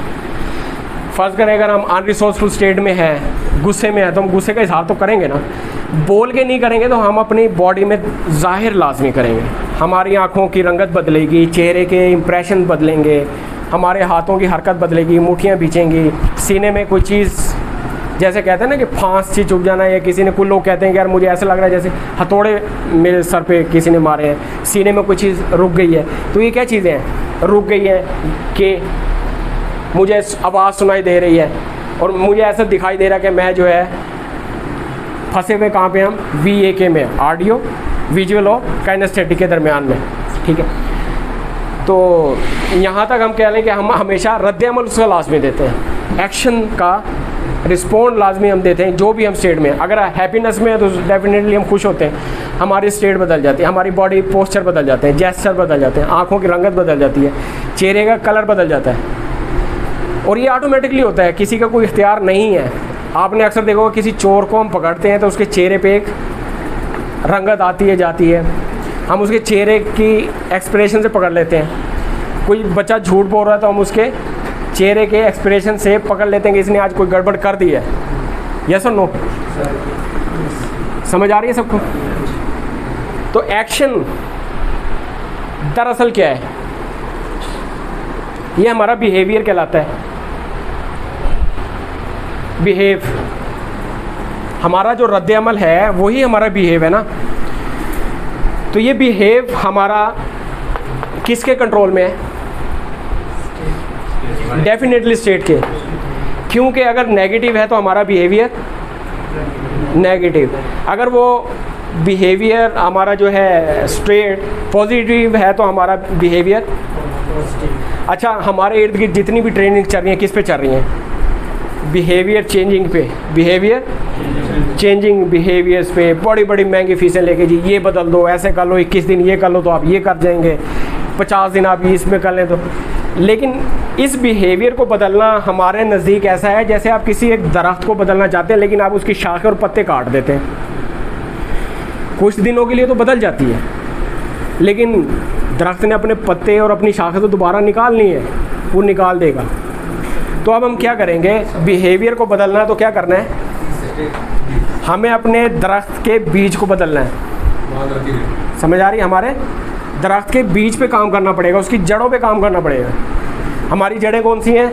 फ़र्ज़ करें अगर हम अनरिसोर्सफुल स्टेट में है, गुस्से में है, तो हम गुस्से का इजहार तो करेंगे ना, बोल के नहीं करेंगे तो हम अपनी बॉडी में ज़ाहिर लाजमी करेंगे। हमारी आँखों की रंगत बदलेगी, चेहरे के इंप्रेशन बदलेंगे, हमारे हाथों की हरकत बदलेगी, मुठियाँ भींचेंगी, सीने में कोई चीज़, जैसे कहते हैं ना कि फांस सी चुभ जाना, या किसी ने, कुछ लोग कहते हैं कि यार मुझे ऐसा लग रहा है जैसे हथौड़े मेरे सर पे किसी ने मारे हैं, सीने में कोई चीज़ रुक गई है। तो ये क्या चीज़ें हैं, रुक गई हैं कि मुझे आवाज़ सुनाई दे रही है और मुझे ऐसा दिखाई दे रहा है कि मैं जो है फंसे हुए कहाँ पे, हम VAK में, ऑडियो विजुअल और काइनेस्थेटिक के दरमियान में। ठीक है, तो यहाँ तक हम कह लें कि हम हमेशा रद्द अमल उसका लाजमी देते हैं, एक्शन का रिस्पॉन्ड लाजमी हम देते हैं। जो भी हम स्टेट में, अगर हैप्पीनेस में है तो डेफिनेटली हम खुश होते हैं, हमारी स्टेट बदल जाती है, हमारी बॉडी पोस्चर बदल जाते हैं, जेस्चर बदल जाते हैं, आँखों की रंगत बदल जाती है, चेहरे का कलर बदल जाता है, और ये ऑटोमेटिकली होता है, किसी का कोई इख्तियार नहीं है। आपने अक्सर देखा होगा किसी चोर को हम पकड़ते हैं तो उसके चेहरे पे एक रंगत आती है जाती है, हम उसके चेहरे की एक्सप्रेशन से पकड़ लेते हैं। कोई बच्चा झूठ बोल रहा है तो हम उसके चेहरे के एक्सप्रेशन से पकड़ लेते हैं कि इसने आज कोई गड़बड़ कर दी है। यस और नो? समझ आ रही है सबको? तो एक्शन दरअसल क्या है, ये हमारा बिहेवियर कहलाता है। बिहेव, हमारा जो रद्द अमल है वही हमारा बिहेव है ना। तो ये बिहेव हमारा किसके कंट्रोल में है? डेफिनेटली स्टेट के, क्योंकि अगर नेगेटिव है तो हमारा बिहेवियर नेगेटिव, अगर वो बिहेवियर हमारा जो है स्टेट पॉजिटिव है तो हमारा बिहेवियर। अच्छा, हमारे इर्द गिर्द जितनी भी ट्रेनिंग चल रही है किस पे चल रही हैं? बिहेवियर चेंजिंग पे, बिहेवियर चेंजिंग बिहेवियर्स पे। बड़ी बड़ी महंगी फीसें लेके जी ये बदल दो, ऐसे कर लो, 21 दिन ये कर लो तो आप ये कर जाएंगे, 50 दिन आप इसमें कर लें तो लेकिन इस बिहेवियर को बदलना हमारे नज़दीक ऐसा है जैसे आप किसी एक दरख्त को बदलना चाहते हैं लेकिन आप उसकी शाखें और पत्ते काट देते हैं। कुछ दिनों के लिए तो बदल जाती है, लेकिन दरख्त ने अपने पत्ते और अपनी शाखें तो दोबारा निकालनी है, वो निकाल देगा। तो अब हम क्या करेंगे, बिहेवियर को बदलना है तो क्या करना है, हमें अपने दरख्त के बीज को बदलना है। समझ आ रही है? हमारे दरख्त के बीज पे काम करना पड़ेगा, उसकी जड़ों पे काम करना पड़ेगा। हमारी जड़ें कौन सी हैं?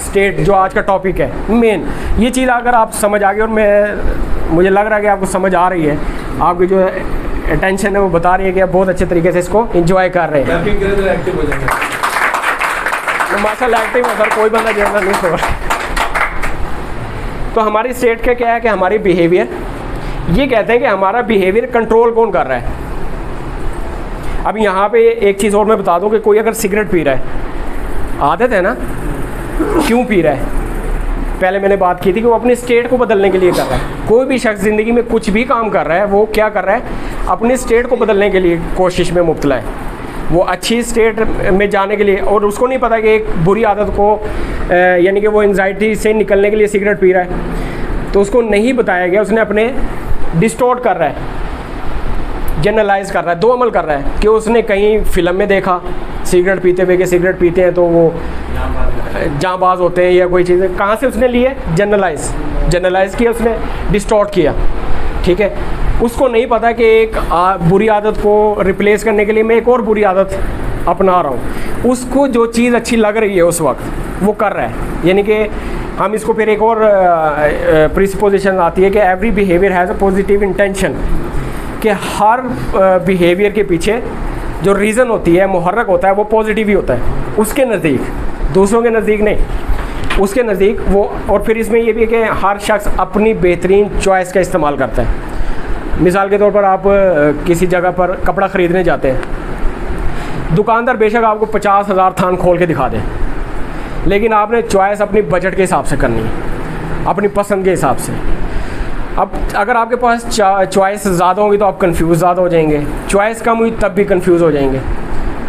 स्टेट, जो आज का टॉपिक है मेन। ये चीज़ अगर आप समझ आ गए, और मुझे लग रहा है कि आपको समझ आ रही है, आपकी जो अटेंशन है वो बता रही है कि आप बहुत अच्छे तरीके से इसको एंजॉय कर रहे हैं। माशाल्लाह एक्टिव है सर, कोई बंदा जैसा नहीं हो रहा। तो हमारी स्टेट का क्या है कि हमारी बिहेवियर, ये कहते हैं कि हमारा बिहेवियर कंट्रोल कौन कर रहा है। अब यहाँ पे एक चीज़ और मैं बता दूँ कि कोई अगर सिगरेट पी रहा है, आदत है ना, क्यों पी रहा है? पहले मैंने बात की थी कि वो अपनी स्टेट को बदलने के लिए कर रहा है। कोई भी शख्स ज़िंदगी में कुछ भी काम कर रहा है, वो क्या कर रहा है, अपनी स्टेट को बदलने के लिए कोशिश में मुब्तला है, वो अच्छी स्टेट में जाने के लिए। और उसको नहीं पता कि एक बुरी आदत को यानी कि वो एंजाइटी से निकलने के लिए सिगरेट पी रहा है, तो उसको नहीं बताया गया। उसने अपने डिस्टॉर्ट कर रहा है, जनरलाइज कर रहा है, दो अमल कर रहा है कि उसने कहीं फ़िल्म में देखा सिगरेट पीते हुए कि सिगरेट पीते हैं तो वो जाँबाज होते हैं या कोई चीज़, कहाँ से उसने लिए, जनरलाइज किया, उसने डिस्टॉर्ट किया। ठीक है, उसको नहीं पता कि एक बुरी आदत को रिप्लेस करने के लिए मैं एक और बुरी आदत अपना रहा हूँ। उसको जो चीज़ अच्छी लग रही है उस वक्त वो कर रहा है। यानी कि हम इसको फिर एक और प्रिसपोजिशन आती है कि every behaviour has a positive intention, कि हर बिहेवियर के पीछे जो रीज़न होती है, मुहर्रक होता है, वो पॉजिटिव ही होता है उसके नज़दीक, दूसरों के नज़दीक नहीं, उसके नज़दीक वो। और फिर इसमें ये भी है कि हर शख्स अपनी बेहतरीन चॉइस का इस्तेमाल करता है। मिसाल के तौर पर आप किसी जगह पर कपड़ा ख़रीदने जाते हैं, दुकानदार बेशक आपको 50,000 थान खोल के दिखा दे, लेकिन आपने चॉइस अपनी बजट के हिसाब से करनी है, अपनी पसंद के हिसाब से। अब अगर आपके पास चॉइस ज़्यादा होगी तो आप कंफ्यूज ज़्यादा हो जाएंगे, चॉइस कम हुई तब भी कंफ्यूज हो जाएंगे,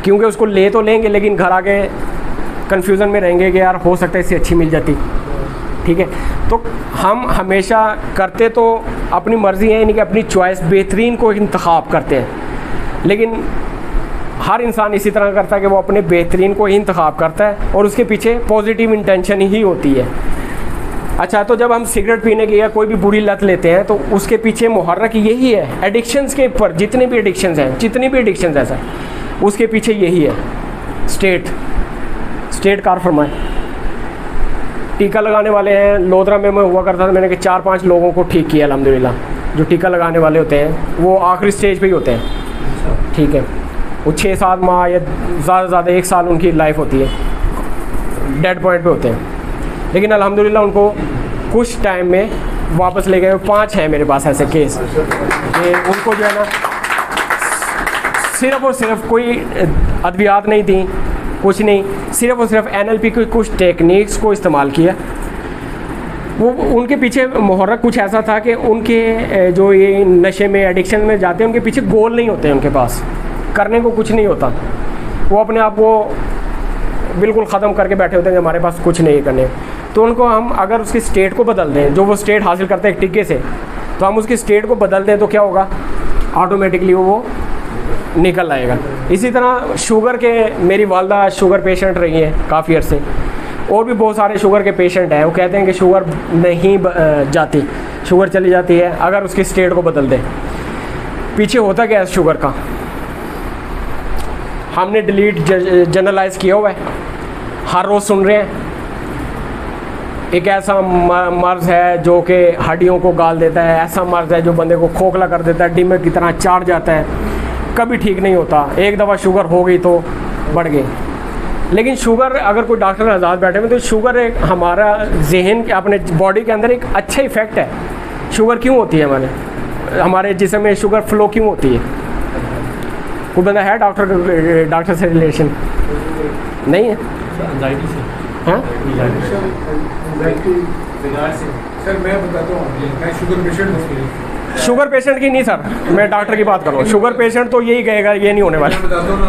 क्योंकि उसको ले तो लेंगे लेकिन घर आके कंफ्यूजन में रहेंगे कि यार हो सकता है इससे अच्छी मिल जाती। ठीक है, तो हम हमेशा करते तो अपनी मर्ज़ी है, यानी कि अपनी चॉइस बेहतरीन को इंतखाब करते हैं, लेकिन हर इंसान इसी तरह करता है कि वो अपने बेहतरीन को ही इंतखाब करता है और उसके पीछे पॉजिटिव इंटेंशन ही होती है। अच्छा, तो जब हम सिगरेट पीने की या कोई भी बुरी लत लेते हैं तो उसके पीछे मुहर्रक यही है। एडिक्शंस के ऊपर जितने भी एडिक्शंस हैं, जितनी भी एडिक्शंस हैं सर, उसके पीछे यही है, स्टेट कार फरमाए। टीका लगाने वाले हैं, लोधरा में मैं हुआ करता था, मैंने कि 4-5 लोगों को ठीक किया अल्हम्दुलिल्लाह। जो टीका लगाने वाले होते हैं वो आखिरी स्टेज पे ही होते हैं। ठीक है, वो 6-7 माह या ज़्यादा से ज़्यादा 1 साल उनकी लाइफ होती है, डेड पॉइंट पे होते हैं, लेकिन अल्हम्दुलिल्लाह उनको कुछ टाइम में वापस ले गए। 5 हैं मेरे पास ऐसे केस कि उनको जो है ना सिर्फ़ और सिर्फ कोई अद्वियात नहीं थी, कुछ नहीं, सिर्फ़ और सिर्फ NLP की कुछ टेक्निक्स को इस्तेमाल किया। वो उनके पीछे मुहर्रक कुछ ऐसा था कि उनके जो ये नशे में एडिक्शन में जाते हैं, उनके पीछे गोल नहीं होते, उनके पास करने को कुछ नहीं होता, वो अपने आप को बिल्कुल ख़त्म करके बैठे होते हैं, हमारे पास कुछ नहीं करने। तो उनको हम अगर उसकी स्टेट को बदल दें, जो वो स्टेट हासिल करते हैं एक टीके से, तो हम उसकी स्टेट को बदल दें तो क्या होगा, ऑटोमेटिकली वो निकल आएगा। इसी तरह शुगर के, मेरी वालदा शुगर पेशेंट रही है काफ़ी अर्से, और भी बहुत सारे शुगर के पेशेंट हैं, वो कहते हैं कि शुगर नहीं जाती, शुगर चली जाती है अगर उसकी स्टेट को बदल दें। पीछे होता क्या है शुगर का, हमने डिलीट जनरलाइज किया हुआ है, हर रोज़ सुन रहे हैं एक ऐसा मर्ज़ है जो कि हड्डियों को गाल देता है, ऐसा मर्ज़ है जो बंदे को खोखला कर देता है, डिमक की तरह चाट जाता है, कभी ठीक नहीं होता, एक दफ़ा शुगर हो गई तो बढ़ गई। लेकिन शुगर, अगर कोई डॉक्टर आज़ाद बैठे हुए, तो शुगर एक हमारा जहन के, अपने बॉडी के अंदर एक अच्छा इफ़ेक्ट है। शुगर क्यों होती है, हमारे जिस्म में शुगर फ्लो क्यों होती है? कोई बंदा है डॉक्टर से रिलेशन नहीं है? हाँ सर मैं बताता हूँ, मैं शुगर पेशेंट हूँ, शुगर पेशेंट की नहीं सर, मैं डॉक्टर की बात कर रहा हूँ। शुगर पेशेंट तो यही कहेगा ये नहीं होने वाला। मैं बताता हूँ ना,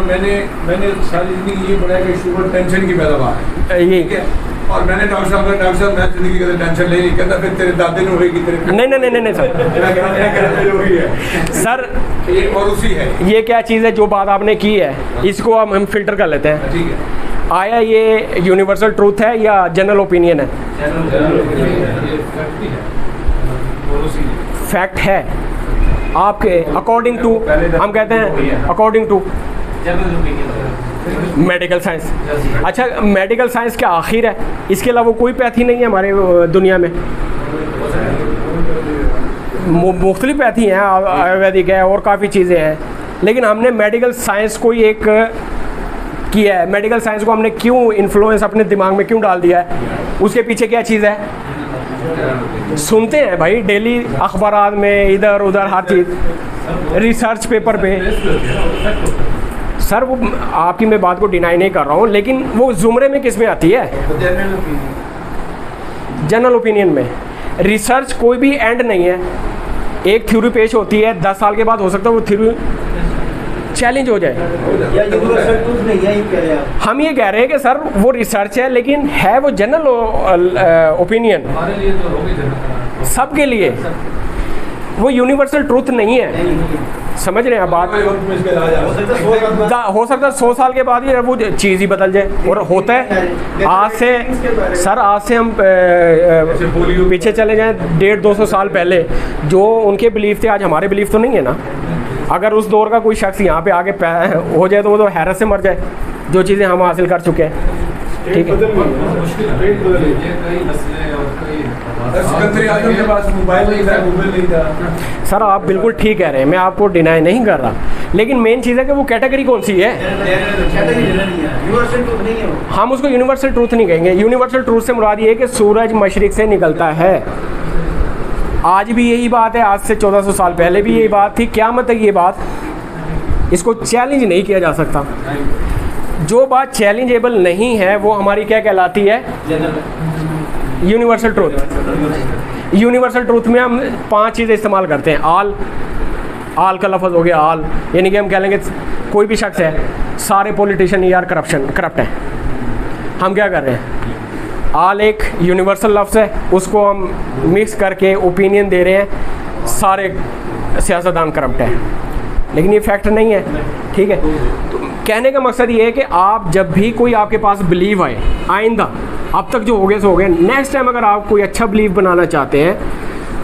मैंने सारी जिंदगी ये पढ़ा कि शुगर टेंशन की पैदावार है, ये ठीक है। और मैंने डॉक्टर साहब मैं जिंदगी का टेंशन ले ली, कहता फिर तेरे दादे ने होगी तेरे। नहीं सर। सर ये और उसी है, ये क्या चीज़ है जो बात आपने की है, इसको हम फिल्टर कर लेते हैं। ठीक है। आया ये यूनिवर्सल ट्रूथ है या जनरल ओपिनियन है? फैक्ट है आपके अकॉर्डिंग टू, हम कहते हैं अकॉर्डिंग टू मेडिकल साइंस। अच्छा, मेडिकल साइंस क्या आखिर है? इसके अलावा कोई पैथी नहीं है हमारे दुनिया में। मुख्तलिफ पैथी हैं, आयुर्वेदिक है और काफ़ी चीज़ें हैं, लेकिन हमने मेडिकल साइंस को ही एक किया है। मेडिकल साइंस को हमने क्यों इन्फ्लुएंस अपने दिमाग में क्यों डाल दिया है? उसके पीछे क्या चीज़ है? सुनते हैं भाई डेली अखबारात में, इधर उधर हर चीज़, रिसर्च पेपर पे। सर वो आपकी मैं बात को डिनाई नहीं कर रहा हूँ, लेकिन वो ज़ुमरे में किस में आती है? जनरल ओपिनियन में। रिसर्च कोई भी एंड नहीं है। एक थ्योरी पेश होती है, 10 साल के बाद हो सकता है वो थ्योरी चैलेंज हो जाए। हम ये कह रहे हैं कि सर वो रिसर्च है, लेकिन है वो जनरल ओपिनियन सबके लिए, वो यूनिवर्सल ट्रूथ नहीं है। समझ रहे हैं आप बात? हो सकता है 100 साल के बाद ही वो चीज़ ही बदल जाए, और होता है। आज से सर, आज से हम पीछे चले जाएं 150-200 साल पहले, जो उनके बिलीफ थे आज हमारे बिलीफ तो नहीं है ना। अगर उस दौर का कोई शख्स यहाँ पे आगे हो जाए तो वो तो हैरत से मर जाए, जो चीज़ें हम हासिल कर चुके हैं। ठीक है। सर आप बिल्कुल ठीक कह रहे हैं, मैं आपको डिनाई नहीं कर रहा, लेकिन मेन चीज़ है कि वो कैटेगरी कौन सी है। हम उसको यूनिवर्सल ट्रूथ नहीं कहेंगे। यूनिवर्सल ट्रूथ से मुराद ये है कि सूरज मशरिक से निकलता है। आज भी यही बात है, आज से 1400 साल पहले भी यही बात थी, क़यामत तक ये बात, इसको चैलेंज नहीं किया जा सकता। जो बात चैलेंजेबल नहीं है वो हमारी क्या कहलाती है? Universal truth. यूनिवर्सल ट्रूथ में हम 5 चीज़ें इस्तेमाल करते हैं। आल का लफ्ज़ हो गया, आल यानी कि हम कह लेंगे कोई भी शख्स है, सारे पॉलिटिशियन यार करप्ट हैं। हम क्या कर रहे हैं? आल एक यूनिवर्सल लफ्ज़ है, उसको हम मिक्स करके ओपिनियन दे रहे हैं सारे सियासतदान करप्ट हैं, लेकिन ये फैक्ट नहीं है। ठीक है, तो कहने का मकसद ये है कि आप जब भी कोई आपके पास बिलीव आए, आइंदा अब तक जो हो गया सो हो गया, नेक्स्ट टाइम अगर आप कोई अच्छा बिलीव बनाना चाहते हैं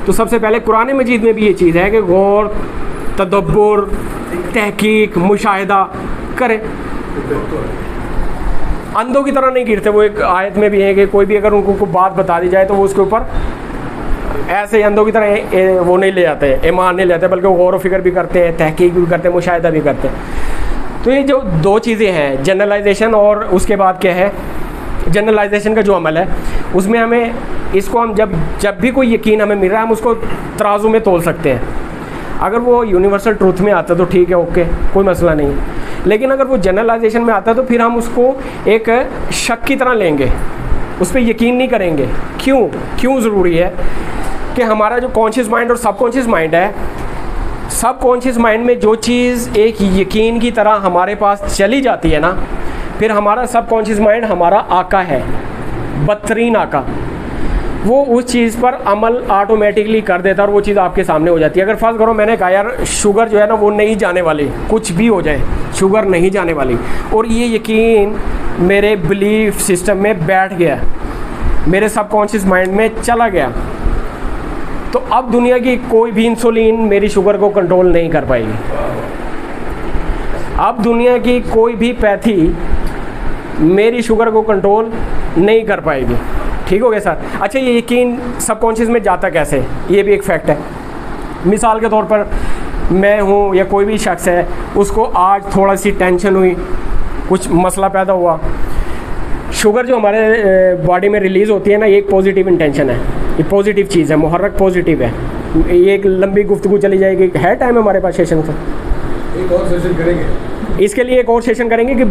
तो सबसे पहले कुरान मजीद में भी ये चीज़ है कि गौर, तदब्बुर, तहकीक, मुशाहिदा करें। अंधों की तरह नहीं गिरते। वो एक आयत में भी है कि कोई भी अगर उनको कोई बात बता दी जाए तो वो उसके ऊपर ऐसे अंधों की तरह वो नहीं ले जाते, ईमान नहीं लेते, बल्कि वो गौर व फिक्र भी करते हैं, तहकीक भी करते हैं, मुशाहिदा भी करते हैं। तो ये जो 2 चीज़ें हैं, जनरलाइजेशन और उसके बाद क्या है, जनरलाइजेशन का जो अमल है, उसमें हमें इसको हम जब भी कोई यकीन हमें मिल रहा है हम उसको तराजू में तोल सकते हैं। अगर वो यूनिवर्सल ट्रूथ में आता है तो ठीक है, ओके, कोई मसला नहीं है। लेकिन अगर वो जनरलाइजेशन में आता है तो फिर हम उसको एक शक की तरह लेंगे, उस पर यकीन नहीं करेंगे। क्यों ज़रूरी है कि हमारा जो कॉन्शियस माइंड और सबकॉन्शियस माइंड है, सबकॉन्शियस माइंड में जो चीज़ एक यकीन की तरह हमारे पास चली जाती है ना, फिर हमारा सबकॉन्शियस माइंड हमारा आका है, बदतरीन आका। वो उस चीज़ पर अमल ऑटोमेटिकली कर देता है और वो चीज़ आपके सामने हो जाती है। अगर फर्ज करो मैंने कहा यार शुगर जो है ना वो नहीं जाने वाली, कुछ भी हो जाए शुगर नहीं जाने वाली, और ये यकीन मेरे बिलीफ सिस्टम में बैठ गया, मेरे सबकॉन्शियस माइंड में चला गया, तो अब दुनिया की कोई भी इंसुलिन मेरी शुगर को कंट्रोल नहीं कर पाएगी। अब दुनिया की कोई भी पैथी मेरी शुगर को कंट्रोल नहीं कर पाएगी। ठीक हो गया सर? अच्छा, ये यकीन सबकॉन्शियस में जाता कैसे, ये भी एक फैक्ट है। मिसाल के तौर पर मैं हूँ या कोई भी शख्स है, उसको आज थोड़ा सी टेंशन हुई, कुछ मसला पैदा हुआ, शुगर जो हमारे बॉडी में रिलीज़ होती है ना, ये एक पॉजिटिव इंटेंशन है, ये पॉजिटिव चीज़ है, मुहर्रक पॉजिटिव है। ये एक लंबी गुफ्तगू चली जाएगी, है टाइम हमारे पास सेशन का? एक और सेशन करेंगे, इसके लिए एक और सेशन करेंगे कि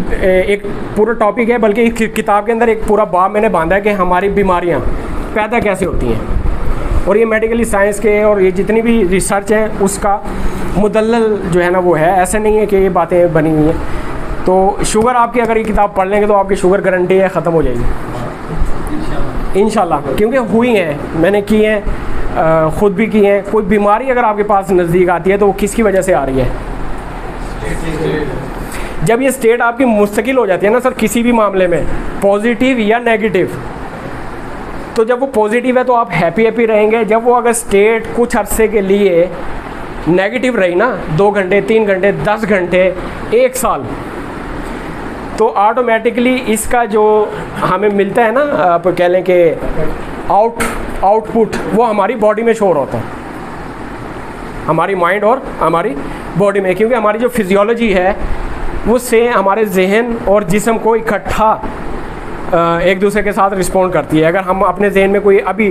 एक पूरा टॉपिक है, बल्कि इस किताब के अंदर एक पूरा बाब मैंने बांधा है कि हमारी बीमारियां पैदा कैसे होती हैं। और ये मेडिकली साइंस के और ये जितनी भी रिसर्च है उसका मुदल्लल जो है ना वो है, ऐसे नहीं है कि ये बातें बनी हुई हैं। तो शुगर आपकी अगर ये किताब पढ़ लेंगे तो आपकी शुगर गारंटी है ख़त्म हो जाएगी इंशाल्लाह, क्योंकि हुई हैं, मैंने की हैं, ख़ुद भी की हैं। कोई बीमारी अगर आपके पास नज़दीक आती है तो वो किसकी वजह से आ रही है? जब ये स्टेट आपकी मुस्तकिल हो जाती है ना सर किसी भी मामले में, पॉजिटिव या नेगेटिव, तो जब वो पॉजिटिव है तो आप हैप्पी रहेंगे। जब वो अगर स्टेट कुछ अरसे के लिए नेगेटिव रही ना, 2 घंटे 3 घंटे 10 घंटे 1 साल, तो ऑटोमेटिकली इसका जो हमें मिलता है ना, आप कह लें कि आउटपुट, वो हमारी बॉडी में शोर होता है, हमारी माइंड और हमारी बॉडी में, क्योंकि हमारी जो फिजियोलॉजी है उससे हमारे जहन और जिस्म को इकट्ठा एक दूसरे के साथ रिस्पॉन्ड करती है। अगर हम अपने जहन में कोई अभी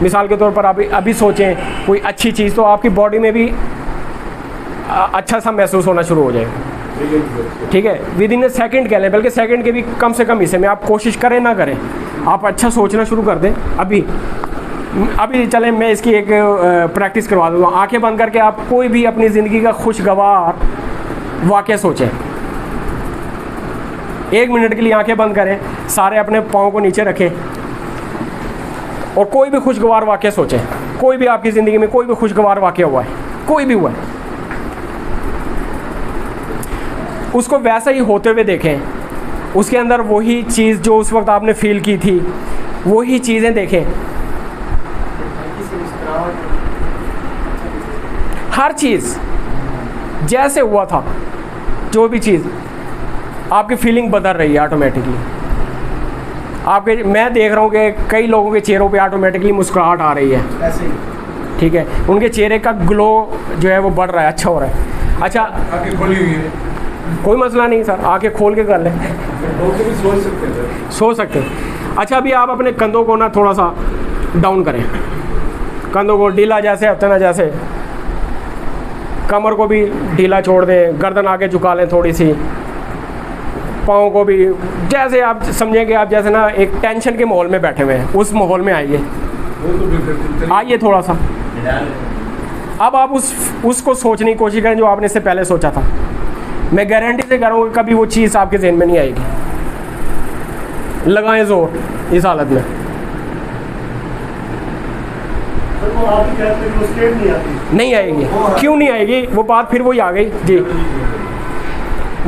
मिसाल के तौर पर अभी सोचें कोई अच्छी चीज़, तो आपकी बॉडी में भी अच्छा सा महसूस होना शुरू हो जाएगा। ठीक है, विद इन ए सेकेंड कह लें, बल्कि सेकंड के भी कम से कम हिस्से में आप कोशिश करें ना करें, आप अच्छा सोचना शुरू कर दें। अभी चलें मैं इसकी एक प्रैक्टिस करवा दूँगा। आंखें बंद करके आप कोई भी अपनी ज़िंदगी का खुशगवार वाक़या सोचें। 1 मिनट के लिए आंखें बंद करें, सारे अपने पाँव को नीचे रखें और कोई भी खुशगवार वाक़या सोचें। कोई भी आपकी ज़िंदगी में कोई भी खुशगवार वाक़या हुआ है, कोई भी हुआ है, उसको वैसा ही होते हुए देखें। उसके अंदर वही चीज़ जो उस वक्त आपने फील की थी, वही चीज़ें देखें। हर चीज़ जैसे हुआ था, जो भी चीज़, आपकी फीलिंग बदल रही है ऑटोमेटिकली। आपके, मैं देख रहा हूँ कि कई लोगों के चेहरों पे ऑटोमेटिकली मुस्कुराहट आ रही है, ठीक है, उनके चेहरे का ग्लो जो है वो बढ़ रहा है, अच्छा हो रहा है। अच्छा, आंखें खोली हुई है, कोई मसला नहीं सर, आंखें खोल के कर लें, सोच सकते हैं। अच्छा, अभी आप अपने कंधों को ना थोड़ा सा डाउन करें, कंधों को ढीला जैसे हफ्ते ना जैसे, कमर को भी ढीला छोड़ दें, गर्दन आगे झुका लें थोड़ी सी, पाँव को भी, जैसे आप समझेंगे आप जैसे ना एक टेंशन के माहौल में बैठे हुए हैं, उस माहौल में आइए, आइए थोड़ा सा। अब आप उसको सोचने की कोशिश करें जो आपने इससे पहले सोचा था। मैं गारंटी से कह रहा हूँ कभी वो चीज़ आपके जहन में नहीं आएगी। लगाएं जोर इस हालत में। वो आप ही कहते हैं कि वो स्टेट नहीं आती, नहीं आएगी, क्यों नहीं आएगी? वो बात फिर वही आ गई जी।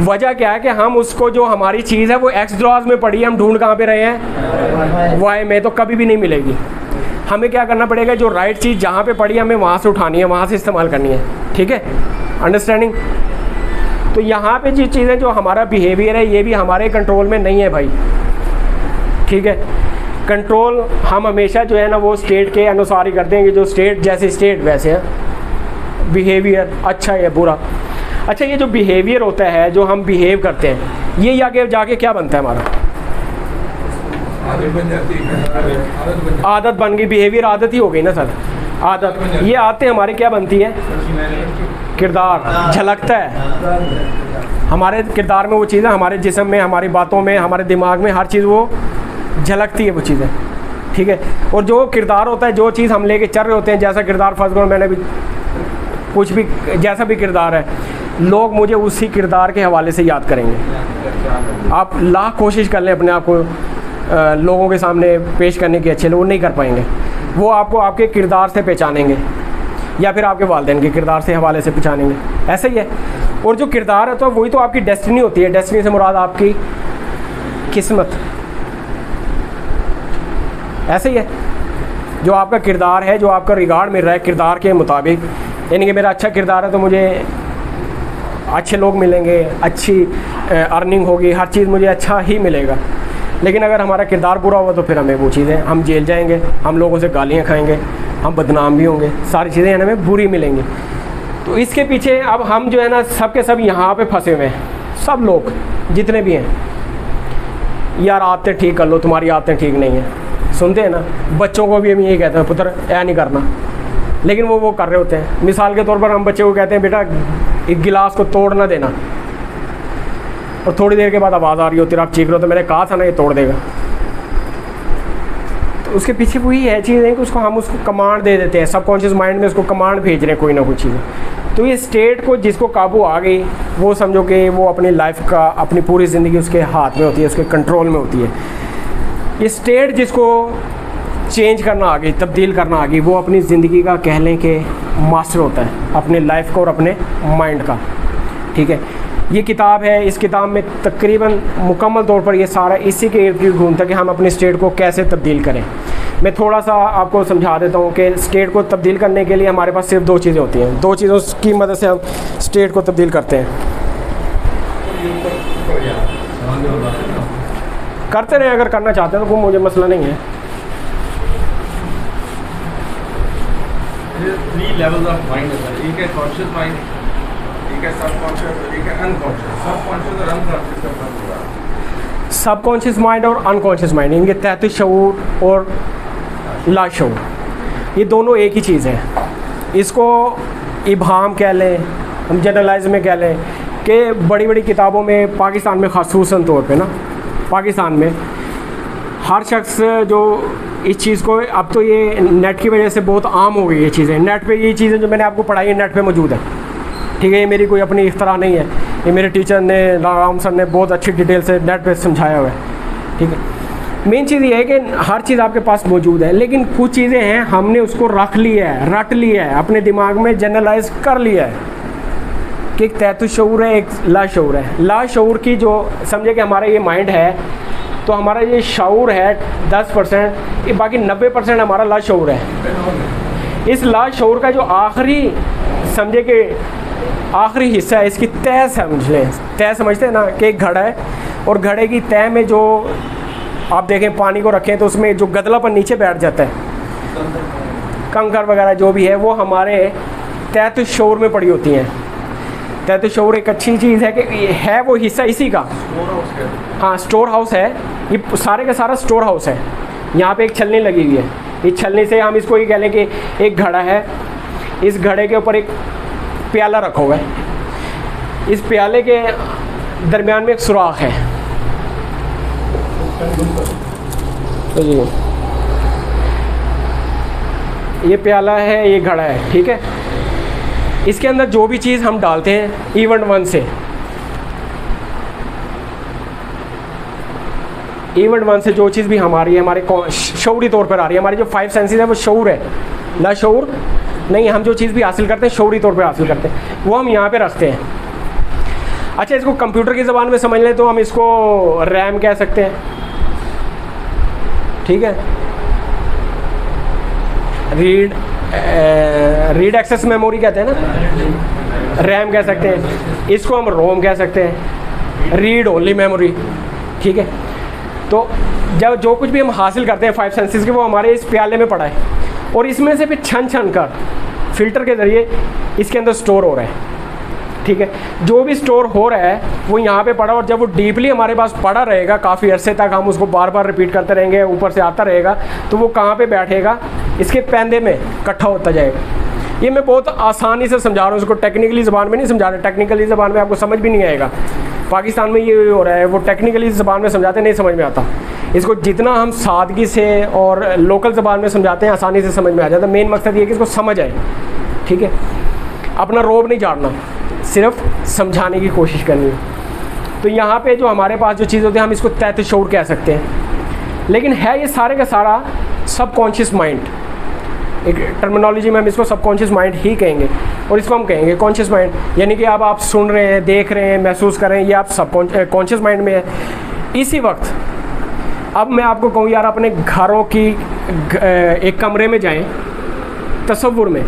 वजह क्या है कि हम उसको, जो हमारी चीज़ है वो एक्स ड्रॉज में पड़ी है, हम ढूंढ कहाँ पे रहे हैं? वाई में, तो कभी भी नहीं मिलेगी। हमें क्या करना पड़ेगा, जो राइट चीज़ जहाँ पे पड़ी है हमें वहाँ से उठानी है, वहाँ से इस्तेमाल करनी है। ठीक है, अंडरस्टैंडिंग? तो यहाँ पे जो चीज़ें, जो हमारा बिहेवियर है, ये भी हमारे कंट्रोल में नहीं है भाई। ठीक है, कंट्रोल हम हमेशा जो है ना वो स्टेट के अनुसार ही करते हैं कि जो स्टेट जैसे स्टेट वैसे है बिहेवियर, अच्छा या बुरा। अच्छा, ये जो बिहेवियर होता है, जो हम बिहेव करते हैं, ये आगे जाके क्या बनता है? हमारा आदत बन जाती है, आदत बन गई। बिहेवियर आदत ही हो गई ना सर, आदत। ये आदतें हमारी क्या बनती है? किरदार झलकता है हमारे किरदार में, वो चीज़ें हमारे जिस्म में, हमारी बातों में, हमारे दिमाग में, हर चीज़ वो झलकती है वो चीज़ें। ठीक है, और जो किरदार होता है, जो चीज़ हम लेके चल रहे होते हैं, जैसा किरदार फर्ज करो मैंने भी कुछ भी, जैसा भी किरदार है, लोग मुझे उसी किरदार के हवाले से याद करेंगे। आप लाख कोशिश कर लें अपने आप को लोगों के सामने पेश करने की, अच्छे लोग नहीं कर पाएंगे। वो आपको आपके किरदार से पहचानेंगे या फिर आपके वालिदैन के किरदार से हवाले से पहचानेंगे। ऐसा ही है। और जो किरदार है तो वही तो आपकी डेस्टिनी होती है। डेस्टिनी से मुराद आपकी किस्मत। ऐसे ही है, जो आपका किरदार है, जो आपका रिगार्ड मिल रहा है किरदार के मुताबिक, यानी कि मेरा अच्छा किरदार है तो मुझे अच्छे लोग मिलेंगे, अच्छी अर्निंग होगी, हर चीज़ मुझे अच्छा ही मिलेगा। लेकिन अगर हमारा किरदार बुरा हुआ तो फिर हमें वो चीज़ें, हम जेल जाएंगे, हम लोगों से गालियाँ खाएंगे, हम बदनाम भी होंगे, सारी चीज़ें हमें बुरी मिलेंगी। तो इसके पीछे अब हम जो है ना सब के सब यहाँ पे फंसे हुए हैं, सब लोग जितने भी हैं। यार आदतें ठीक कर लो, तुम्हारी आदतें ठीक नहीं हैं, सुनते हैं ना। बच्चों को भी हम यही कहते हैं, पुत्र ऐ नहीं करना, लेकिन वो कर रहे होते हैं। मिसाल के तौर पर हम बच्चे को कहते हैं बेटा एक गिलास को तोड़ ना देना, और थोड़ी देर के बाद आवाज़ आ रही होती है, आप चीख रहे हो, तो मैंने कहा था ना ये तोड़ देगा। तो उसके पीछे वही है चीज़ है कि उसको कमांड दे देते हैं, सबकॉन्शियस माइंड में उसको कमांड भेज रहे हैं कोई ना कोई चीज़ें। तो ये स्टेट को जिसको काबू आ गई वो समझो कि वो अपनी लाइफ का, अपनी पूरी ज़िंदगी उसके हाथ में होती है, उसके कंट्रोल में होती है। ये स्टेट जिसको चेंज करना आ गई, तब्दील करना आ गई, वो अपनी ज़िंदगी का कह लें कि मास्टर होता है, अपने लाइफ का और अपने माइंड का। ठीक है, ये किताब है, इस किताब में तकरीबन मुकम्मल तौर पर ये सारा इसी के इर्द गिर्द घूमता है कि हम अपने स्टेट को कैसे तब्दील करें। मैं थोड़ा सा आपको समझा देता हूँ कि स्टेट को तब्दील करने के लिए हमारे पास सिर्फ 2 चीज़ें होती हैं, 2 चीज़ों की मदद से हम स्टेट को तब्दील करते हैं। करते रहें, अगर करना चाहते हैं तो वो मुझे मसला नहीं है। 3 लेवल्स ऑफ माइंड है सर, एक है कॉन्शियस माइंड, एक है सबकॉन्शियस, एक है अनकॉन्शियस। सबकॉन्शियस और अनकॉन्शियस का फर्क होगा। सबकॉन्शियस माइंड और अनकॉन्शियस माइंड, इनके तहत शऊर और लाशऊर, ये दोनों एक ही चीज़ है। इसको इबाहम कह लें, हम जनरलाइज में कह लें कि बड़ी बड़ी किताबों में, पाकिस्तान में ख़ासूसन तौर पे ना, पाकिस्तान में हर शख्स जो इस चीज़ को, अब तो ये नेट की वजह से बहुत आम हो गई ये चीज़ें, नेट पे ये चीज़ें जो मैंने आपको पढ़ाई है नेट पे मौजूद है। ठीक है, ये मेरी कोई अपनी इख्तरा नहीं है, ये मेरे टीचर ने, राम सर ने बहुत अच्छी डिटेल से नेट पे समझाया हुआ है। ठीक है, मेन चीज़ ये है कि हर चीज़ आपके पास मौजूद है, लेकिन कुछ चीज़ें हैं हमने उसको रख लिया है, रट लिया है, अपने दिमाग में जनरलाइज कर लिया है कि एक तहत शऊर है, एक लाशऊर है। लाशऊर की जो समझे कि हमारा ये माइंड है, तो हमारा ये शऊर है 10%, ये बाकी 90% हमारा लाशऊर है। इस लाशऊर का जो आखिरी समझे कि आखिरी हिस्सा है, इसकी तह समझ लें, तह समझते हैं ना कि एक घड़ा है और घड़े की तह में जो आप देखें पानी को रखें तो उसमें जो गदलापन नीचे बैठ जाता है, कंकर वगैरह जो भी है, वो हमारे तहत शऊर में पड़ी होती हैं। तहत शऊर एक अच्छी चीज़ है कि है वो हिस्सा इसी का, हाँ स्टोर हाउस है, ये सारे का सारा स्टोर हाउस है। यहाँ पे एक छलनी लगी हुई है, इस छलनी से हम इसको ये कह लें कि एक घड़ा है, इस घड़े के ऊपर एक प्याला रखा हुआ है, इस प्याले के दरमियान में एक सुराख है। तो जी ये प्याला है, ये घड़ा है, ठीक है। इसके अंदर जो भी चीज़ हम डालते हैं इवेंट 1 से, इवेंट 1 से जो चीज़ भी हमारी है, हमारे शऊरी तौर पर आ रही है, हमारी जो 5 सेंसेस है वो शऊर है, लाशऊर नहीं। हम जो चीज़ भी हासिल करते हैं शऊरी तौर पे हासिल करते हैं, वो हम यहाँ पे रखते हैं। अच्छा, इसको कंप्यूटर की ज़बान में समझ लें तो हम इसको रैम कह सकते हैं, ठीक है। रीड एक्सेस मेमोरी कहते हैं ना, रैम कह सकते हैं, इसको हम रोम कह सकते हैं, रीड ओनली मेमोरी, ठीक है। तो जब जो कुछ भी हम हासिल करते हैं 5 सेंसेस के, वो हमारे इस प्याले में पड़ा है और इसमें से फिर छन छन कर फिल्टर के ज़रिए इसके अंदर स्टोर हो रहा है, ठीक है। जो भी स्टोर हो रहा है वो यहाँ पे पड़ा, और जब वो डीपली हमारे पास पड़ा रहेगा काफ़ी अरसे तक, हम उसको बार बार रिपीट करते रहेंगे, ऊपर से आता रहेगा, तो वो कहाँ पे बैठेगा, इसके पैंदे में इकट्ठा होता जाएगा। ये मैं बहुत आसानी से समझा रहा हूँ, इसको टेक्निकली ज़बान में नहीं समझा रहा, टेक्निकली ज़बान में आपको समझ भी नहीं आएगा। पाकिस्तान में ये हो रहा है, वो टेक्निकली ज़बान में समझाते नहीं समझ में आता। इसको जितना हम सादगी से और लोकल ज़बान में समझाते हैं आसानी से समझ में आ जाता है। मेन मकसद ये है कि इसको समझ आए, ठीक है। अपना रोब नहीं झाड़ना, सिर्फ समझाने की कोशिश करनी है। तो यहाँ पे जो हमारे पास जो चीज़ होती है हम इसको तहत शऊर कह सकते हैं, लेकिन है ये सारे का सारा सबकॉन्शियस माइंड। एक टर्मिनोलॉजी में हम इसको सबकॉन्शियस माइंड ही कहेंगे, और इसको हम कहेंगे कॉन्शियस माइंड, यानी कि अब आप सुन रहे हैं, देख रहे हैं, महसूस कर रहे हैं, ये आप कॉन्शियस माइंड में है। इसी वक्त अब मैं आपको कहूँ यार, अपने घरों की एक कमरे में जाएं तसव्वुर में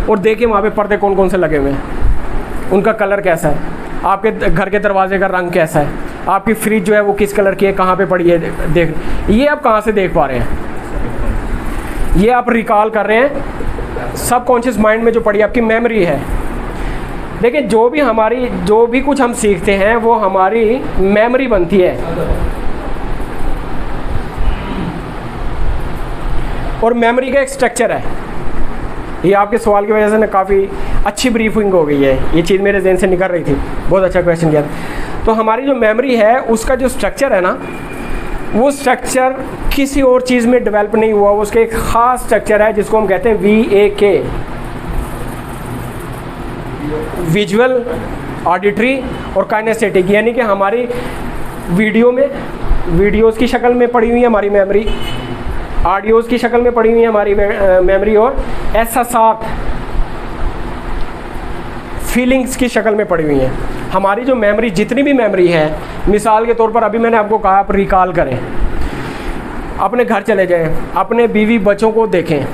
और देखें वहाँ पे पर्दे कौन कौन से लगे हुए हैं, उनका कलर कैसा है, आपके घर के दरवाजे का रंग कैसा है, आपकी फ्रिज जो है वो किस कलर की है, कहाँ पे पड़ी है, देख। ये आप कहाँ से देख पा रहे हैं, ये आप रिकॉल कर रहे हैं सबकॉन्शियस माइंड में जो पड़ी आपकी मेमोरी है। देखिए जो भी कुछ हम सीखते हैं वो हमारी मेमोरी बनती है, और मेमोरी का एक स्ट्रक्चर है। ये आपके सवाल की वजह से ना काफ़ी अच्छी ब्रीफिंग हो गई है, ये चीज़ मेरे जहन से निकल रही थी, बहुत अच्छा क्वेश्चन किया। तो हमारी जो मेमोरी है उसका जो स्ट्रक्चर है ना, वो स्ट्रक्चर किसी और चीज़ में डेवलप नहीं हुआ, उसके एक ख़ास स्ट्रक्चर है जिसको हम कहते हैं VAK, विजुअल, ऑडिटरी और काइनेस्थेटिक। यानी कि हमारी वीडियोज़ की शक्ल में पड़ी हुई है हमारी मेमोरी, ऑडियोज़ की शक्ल में पड़ी हुई है हमारी मेमोरी, और ऐसा साथ फीलिंग्स की शक्ल में पड़ी हुई है। हमारी जो मेमोरी, जितनी भी मेमोरी है, मिसाल के तौर पर अभी मैंने आपको कहा आप रिकॉल करें, अपने घर चले जाएं, अपने बीवी बच्चों को देखें,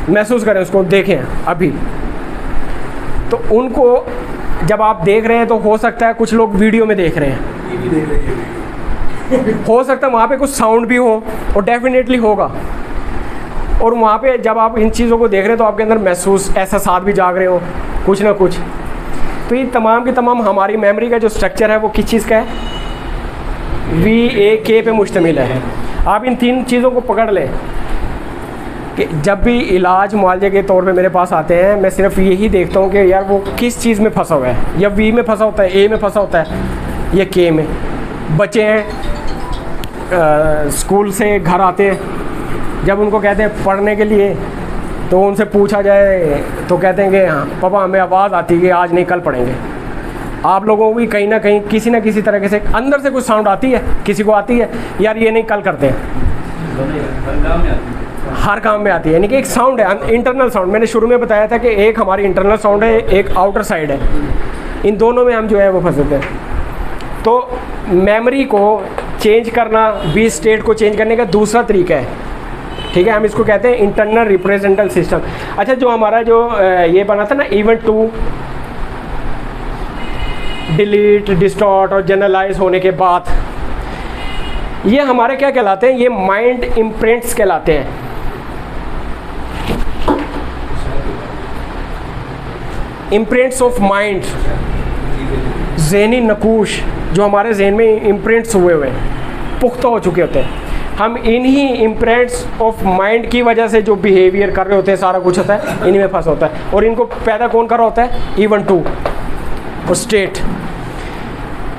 महसूस करें, उसको देखें अभी, तो उनको जब आप देख रहे हैं तो हो सकता है कुछ लोग वीडियो में देख रहे हैं, टीवी देख रही है, हो सकता है वहाँ पे कुछ साउंड भी हो, और डेफिनेटली होगा, और वहाँ पे जब आप इन चीज़ों को देख रहे हैं तो आपके अंदर महसूस एहसास भी जाग रहे हो कुछ ना कुछ। तो ये तमाम की तमाम हमारी मेमोरी का जो स्ट्रक्चर है वो किस चीज़ का है, VAK पे मुश्तमिल है। आप इन 3 चीज़ों को पकड़ लें कि जब भी इलाज मुआवजे के तौर पे मेरे पास आते हैं, मैं सिर्फ यही देखता हूँ कि यार वो किस चीज़ में फंसा हुआ है, या V में फंसा होता है, A में फंसा होता है, या K में। बच्चे हैं, स्कूल से घर आते हैं, जब उनको कहते हैं पढ़ने के लिए, तो उनसे पूछा जाए तो कहते हैं कि हाँ पापा हमें आवाज़ आती है कि आज नहीं कल पढ़ेंगे। आप लोगों को भी कहीं ना कहीं किसी ना किसी तरीके से अंदर से कुछ साउंड आती है, किसी को आती है यार ये नहीं कल करते हैं, हर काम में आती है। यानी कि एक साउंड है, इंटरनल साउंड। मैंने शुरू में बताया था कि एक हमारी इंटरनल साउंड है, एक आउटर साइड है, इन दोनों में हम जो है वो फंसते हैं। तो मेमोरी को चेंज करना, B स्टेट को चेंज करने का दूसरा तरीका है, ठीक है, हम इसको कहते हैं इंटरनल रिप्रेजेंटेशन सिस्टम। अच्छा, जो हमारा जो ये बना था ना इवेंट 2, डिलीट, डिस्टॉर्ट और जनरलाइज होने के बाद, ये हमारे क्या कहलाते हैं, ये माइंड इम्प्रिंट्स कहलाते हैं। इम्प्रिंट्स ऑफ माइंड, ज़हनी नकूश जो हमारे जहन में इम्प्रिंट्स हुए हुए पुख्ता हो चुके होते हैं, हम इन्हीं इम्प्रिंट्स ऑफ माइंड की वजह से जो बिहेवियर कर रहे होते हैं, सारा कुछ होता है इन्हीं में फंसा होता है। और इनको पैदा कौन कर रहा होता है, इवेंट 2 और स्टेट।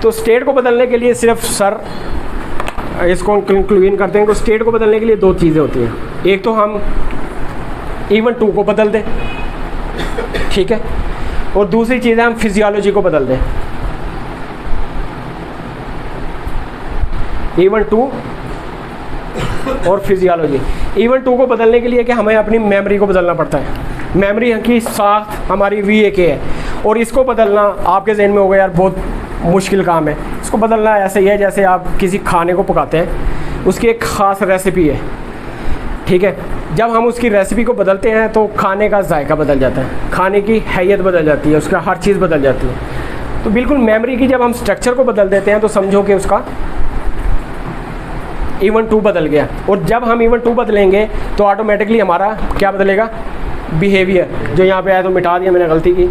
तो स्टेट को बदलने के लिए सिर्फ सर इसको कंक्लूजन करते हैं, तो स्टेट को बदलने के लिए 2 चीज़ें होती हैं। एक तो हम इवेंट 2 को बदल दें, ठीक है, और दूसरी चीज़ है हम फिजियोलॉजी को बदल दें। इवेंट 2 और फिजियोलॉजी। इवेंट 2 को बदलने के लिए कि हमें अपनी मेमोरी को बदलना पड़ता है। मेमोरी की साख्त हमारी VAK है, और इसको बदलना आपके जहन में होगा यार बहुत मुश्किल काम है। इसको बदलना ऐसे ही है जैसे आप किसी खाने को पकाते हैं, उसकी एक ख़ास रेसिपी है, ठीक है। जब हम उसकी रेसिपी को बदलते हैं तो खाने का जायका बदल जाता है, खाने की हैयत बदल जाती है, उसका हर चीज़ बदल जाती है। तो बिल्कुल मेमोरी की जब हम स्ट्रक्चर को बदल देते हैं तो समझो कि उसका इवेंट 2 बदल गया। और जब हम इवेंट 2 बदलेंगे तो ऑटोमेटिकली हमारा क्या बदलेगा, बिहेवियर। जो यहाँ पे आया तो मिटा दिया मैंने, गलती की।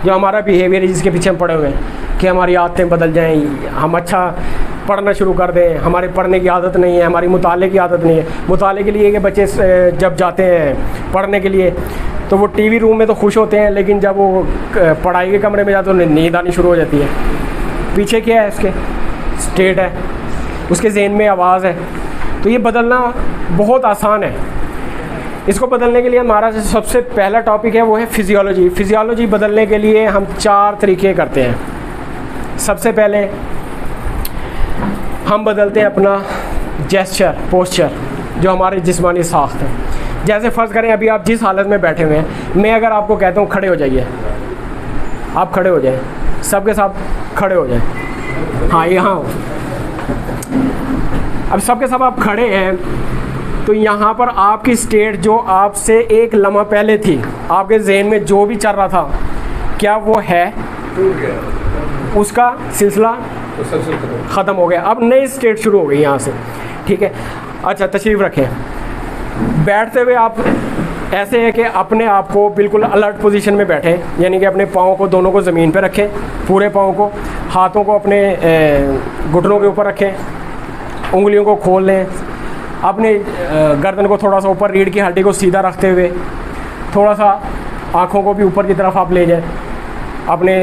जो हमारा बिहेवियर है जिसके पीछे हम पड़े हुए हैं कि हमारी आदतें बदल जाएं, हम अच्छा पढ़ना शुरू कर दें, हमारे पढ़ने की आदत नहीं है, हमारी मुताले की आदत नहीं है। मुताले के लिए कि बच्चे जब जाते हैं पढ़ने के लिए तो वो टीवी रूम में तो खुश होते हैं, लेकिन जब वो पढ़ाई के कमरे में जाते हैं तो नींद आनी शुरू हो जाती है। पीछे क्या है, इसके स्टेट है, उसके ज़हन में आवाज़ है। तो ये बदलना बहुत आसान है। इसको बदलने के लिए हमारा सबसे पहला टॉपिक है वो है फिजियोलॉजी। फिजियोलॉजी बदलने के लिए हम 4 तरीके करते हैं। सबसे पहले हम बदलते हैं अपना जेस्चर, पोस्चर, जो हमारे जिस्मानी साख्त है। जैसे फ़र्ज़ करें अभी आप जिस हालत में बैठे हुए हैं, मैं अगर आपको कहता हूँ खड़े हो जाइए, आप खड़े हो जाए, सबके साथ खड़े हो जाए। हाँ, यहाँ अब सबके सब आप खड़े हैं तो यहाँ पर आपकी स्टेट जो आपसे एक लम्हा पहले थी, आपके जहन में जो भी चल रहा था, क्या वो है, उसका सिलसिला ख़त्म हो गया। अब नई स्टेट शुरू हो गई यहाँ से, ठीक है। अच्छा, तशरीफ़ रखें। बैठते हुए आप ऐसे है कि अपने आप को बिल्कुल अलर्ट पोजीशन में बैठें, यानी कि अपने पाँव को दोनों को ज़मीन पे रखें, पूरे पाँव को, हाथों को अपने घुटनों के ऊपर रखें, उंगलियों को खोल लें, अपने गर्दन को थोड़ा सा ऊपर, रीढ़ की हड्डी को सीधा रखते हुए थोड़ा सा आँखों को भी ऊपर की तरफ आप ले जाएं। अपने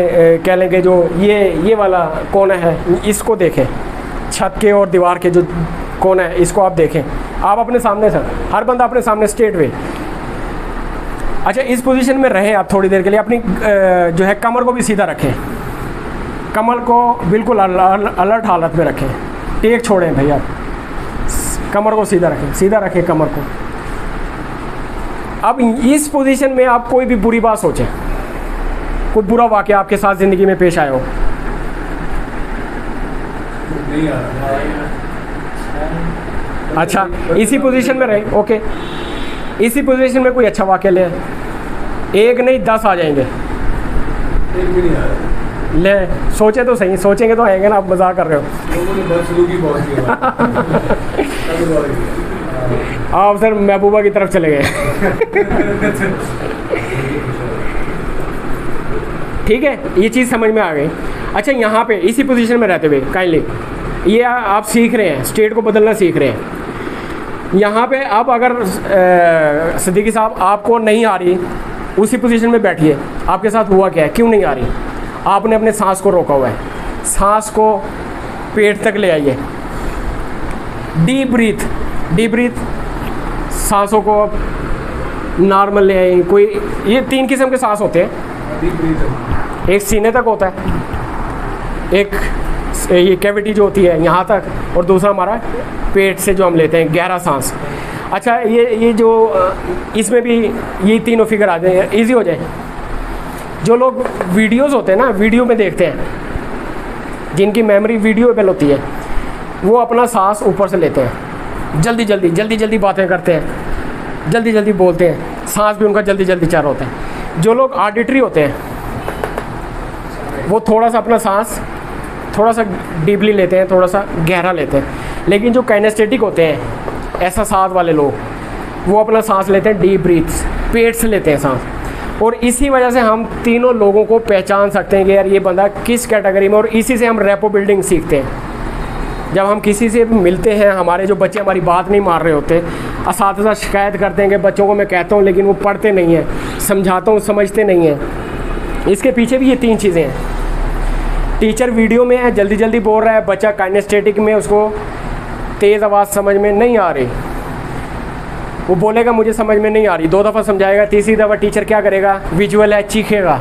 कह लें कि जो ये वाला कोना है इसको देखें, छत के और दीवार के जो कोना है इसको आप देखें, आप अपने सामने सर, हर बंदा अपने सामने स्ट्रेट वे। अच्छा, इस पोजीशन में रहें आप थोड़ी देर के लिए, अपनी जो है कमर को भी सीधा रखें, कमर को बिल्कुल अलर्ट हालत में रखें, टेक छोड़ें भैया, कमर को सीधा रखें कमर को। अब इस पोजीशन में आप कोई भी बुरी बात सोचें, कोई बुरा वाक़या आपके साथ ज़िंदगी में पेश आया हो, नहीं आ रहा। अच्छा इसी पोजीशन में रहें, ओके, इसी पोजीशन में कोई अच्छा वाक़या ले, एक नहीं 10 आ जाएंगे, एक भी नहीं आ रहा। ले सोचे तो सही, सोचेंगे तो आएंगे ना, आप मजाक कर रहे हो। लोगों ने बदसलूकी बहुत की आप सर महबूबा की तरफ चले गए। ठीक है, ये चीज़ समझ में आ गई। अच्छा, यहाँ पे इसी पोजीशन में रहते हुए काइंडली, ये आप सीख रहे हैं, स्टेट को बदलना सीख रहे हैं। यहाँ पे आप अगर सिद्दीकी साहब आपको नहीं आ रही, उसी पोजीशन में बैठिए, आपके साथ हुआ क्या है, क्यों नहीं आ रही? आपने अपने सांस को रोका हुआ है, सांस को पेट तक ले आइए, डीप ब्रीथ, सांसों को नॉर्मल ले आइए। कोई ये 3 किस्म के सांस होते हैं, एक सीने तक होता है, एक ये कैविटी जो होती है यहाँ तक, और दूसरा हमारा पेट से जो हम लेते हैं गहरा सांस। अच्छा, ये जो इसमें भी ये तीनों फिगर आ जाए, इजी हो जाए। जो लोग वीडियोस होते हैं ना, वीडियो में देखते हैं, जिनकी मेमोरी वीडियोबल होती है, वो अपना सांस ऊपर से लेते हैं, जल्दी बातें करते हैं, जल्दी बोलते हैं, सांस भी उनका जल्दी चल होता है। जो लोग ऑडिटरी होते हैं, वो थोड़ा सा अपना सांस थोड़ा सा डीपली लेते हैं, थोड़ा सा गहरा लेते हैं। लेकिन जो काइनेस्थेटिक होते हैं, ऐसा सांस वाले लोग, वो अपना सांस लेते हैं डीप ब्रीथ, पेट से लेते हैं सांस। और इसी वजह से हम तीनों लोगों को पहचान सकते हैं कि यार ये बंदा किस कैटेगरी में, और इसी से हम रेपो बिल्डिंग सीखते हैं। जब हम किसी से मिलते हैं, हमारे जो बच्चे हमारी बात नहीं मान रहे होते, असातिज़ा शिकायत करते हैं कि बच्चों को मैं कहता हूँ लेकिन वो पढ़ते नहीं हैं, समझाता हूँ समझते नहीं हैं, इसके पीछे भी ये 3 चीज़ें हैं। टीचर वीडियो में है, जल्दी बोल रहा है, बच्चा काइनेस्थेटिक में उसको तेज़ आवाज़ समझ में नहीं आ रही, वो बोलेगा मुझे समझ में नहीं आ रही, 2 दफ़ा समझाएगा, तीसरी दफ़ा टीचर क्या करेगा, विजुअल है, चीखेगा,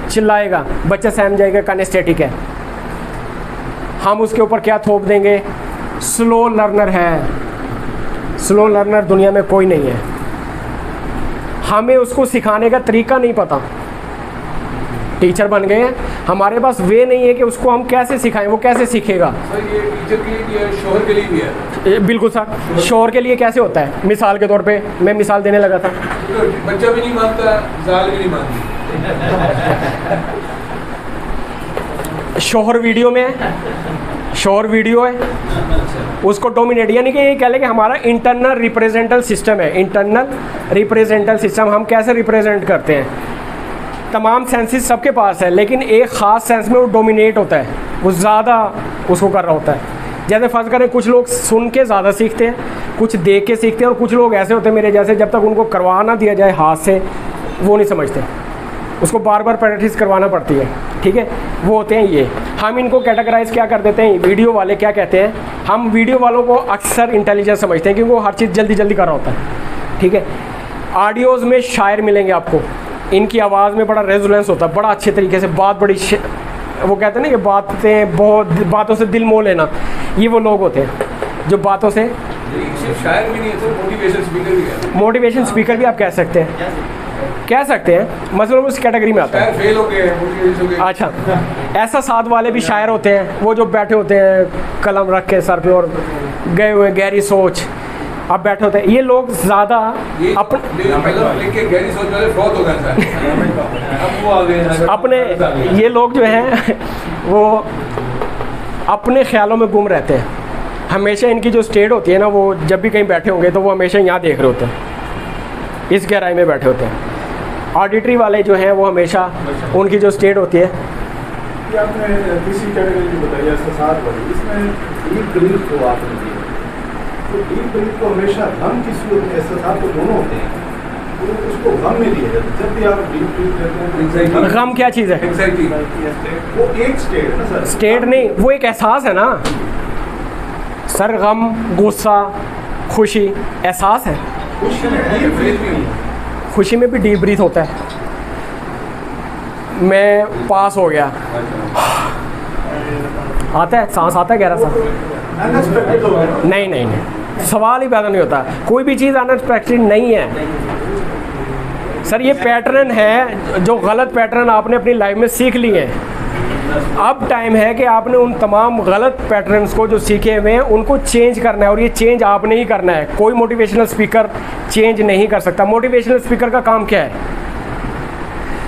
चिल्लाएगा, बच्चा सहम जाएगा, काइनेस्थेटिक है। हम उसके ऊपर क्या थोप देंगे, स्लो लर्नर है। स्लो लर्नर दुनिया में कोई नहीं है, हमें उसको सिखाने का तरीका नहीं पता। टीचर बन गए हैं, हमारे पास वे नहीं है कि उसको हम कैसे सिखाएं, वो कैसे सीखेगा। सर ये टीचर के लिए भी है, शोहर के लिए भी है। बिल्कुल सर, शोहर के लिए कैसे होता है, मिसाल के तौर पे मैं मिसाल देने लगा था, बच्चा भी नहीं मानता, जाल भी नहीं मानती। शोहर वीडियो में है, शोहर वीडियो है, उसको डोमिनेट, यानी कि ये कह लें कि हमारा इंटरनल रिप्रेजेंटल सिस्टम है। इंटरनल रिप्रेजेंटल सिस्टम हम कैसे रिप्रेजेंट करते हैं, तमाम सेंसेस सबके पास है, लेकिन एक ख़ास सेंस में वो डोमिनेट होता है, वो ज़्यादा उसको कर रहा होता है। जैसे फ़र्ज़ करें, कुछ लोग सुन के ज़्यादा सीखते हैं, कुछ देख के सीखते हैं, और कुछ लोग ऐसे होते हैं मेरे जैसे, जब तक उनको करवा ना दिया जाए हाथ से, वो नहीं समझते, उसको बार बार प्रैक्टिस करवाना पड़ती है। ठीक है, वो होते हैं ये। हम इनको कैटेगराइज क्या कर देते हैं, वीडियो वाले क्या कहते हैं, हम वीडियो वालों को अक्सर इंटेलिजेंस समझते हैं, क्योंकि वो हर चीज़ जल्दी कर रहा होता है। ठीक है, ऑडियोज़ में शायर मिलेंगे आपको, इनकी आवाज़ में बड़ा रेजोलेंस होता है, बड़ा अच्छे तरीके से बात, बड़ी वो कहते हैं ना कि बातें, बहुत बातों से दिल मोह लेना, ये वो लोग होते हैं जो बातों से। शायर भी नहीं है, मोटिवेशन स्पीकर भी है। मोटिवेशन स्पीकर भी आप कह सकते हैं, मतलब उस कैटेगरी में आता है। फेल हो गए, मोटिवेशन हो गए। अच्छा, ऐसा साथ वाले भी शायर होते हैं, वो जो बैठे होते हैं कलम रख के सर पे और गए हुए गहरी सोच, अब बैठे होते हैं। ये लोग ज़्यादा अपने ये लोग जो हैं वो अपने ख्यालों में गुम रहते हैं। हमेशा इनकी जो स्टेट होती है ना, वो जब भी कहीं बैठे होंगे तो वो हमेशा यहाँ देख रहे होते हैं, इस गहराई में बैठे होते हैं। ऑडिटरी वाले जो हैं वो हमेशा उनकी जो स्टेट होती है, आपने तीसरी कैटेगरी की बताई, साथ वाली, इसमें डीप ब्रीथ को आपने दिया, तो डीप ब्रीथ को हमेशा गम की सूरत में एहसास तो दोनों होते हैं, तो उसको गम में दिया जाता है। जब भी आप डीप ब्रीथ लेते हैं, गम क्या चीज़ है, वो एक स्टेट है ना सर, स्टेट नहीं, वो एक एहसास है ना, सर गम, गुस्सा, खुशी, एहसास है। खुशी में भी डीप ब्रीथ होता है। मैं पास हो गया, आता है सांस, आता है गहरा सांस। नहीं नहीं नहीं, सवाल ही पैदा नहीं होता। कोई भी चीज़ अनएक्सपेक्टेड नहीं है सर। ये पैटर्न है, जो गलत पैटर्न आपने अपनी लाइफ में सीख लिए हैं। अब टाइम है कि आपने उन तमाम गलत पैटर्न्स को जो सीखे हुए हैं उनको चेंज करना है, और ये चेंज आपने ही करना है। कोई मोटिवेशनल स्पीकर चेंज नहीं कर सकता। मोटिवेशनल स्पीकर का काम क्या है?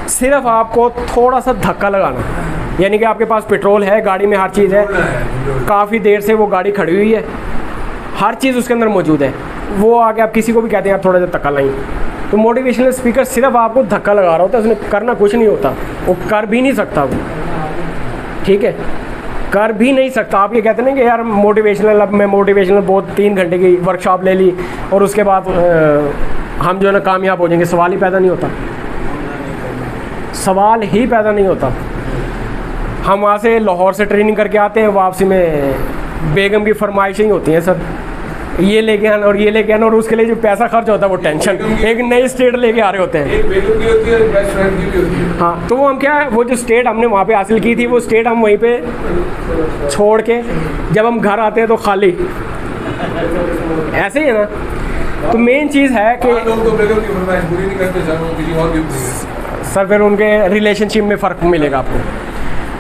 सिर्फ आपको थोड़ा सा धक्का लगाना, यानी कि आपके पास पेट्रोल है, गाड़ी में हर चीज़ है, काफ़ी देर से वो गाड़ी खड़ी हुई है, हर चीज़ उसके अंदर मौजूद है। वो आके आप किसी को भी कहते हैं आप थोड़ा सा धक्का लाएं, तो मोटिवेशनल स्पीकर सिर्फ आपको धक्का लगा रहा होता है, उसने करना कुछ नहीं होता। वो कर भी नहीं सकता वो, ठीक है, कर भी नहीं सकता। आप ये कहते हैं कि यार मोटिवेशनल, अब मैं मोटिवेशनल बहुत 3 घंटे की वर्कशॉप ले ली और उसके बाद हम जो है ना कामयाब हो जाएंगे। सवाल ही पैदा नहीं होता, सवाल ही पैदा नहीं होता। हम वहाँ से लाहौर से ट्रेनिंग करके आते हैं, वापसी में बेगम की फरमाइशें ही होती हैं सर, ये लेके आना और ये लेके आना, और उसके लिए जो पैसा खर्च होता है वो टेंशन। एक नई स्टेट लेके आ रहे होते हैं। एक बेगम की होती है, एक बेस्ट फ्रेंड की भी होती है। हाँ, तो वो हम क्या है, वो जो स्टेट हमने वहाँ पे हासिल की थी, वो स्टेट हम वहीं पे छोड़ के जब हम घर आते हैं तो खाली, ऐसे ही है ना। तो मेन चीज़ है कि लोग तो बेगम की फरमाइश पूरी नहीं करते सर, वो किसी और की सर फिर उनके रिलेशनशिप में फ़र्क मिलेगा आपको,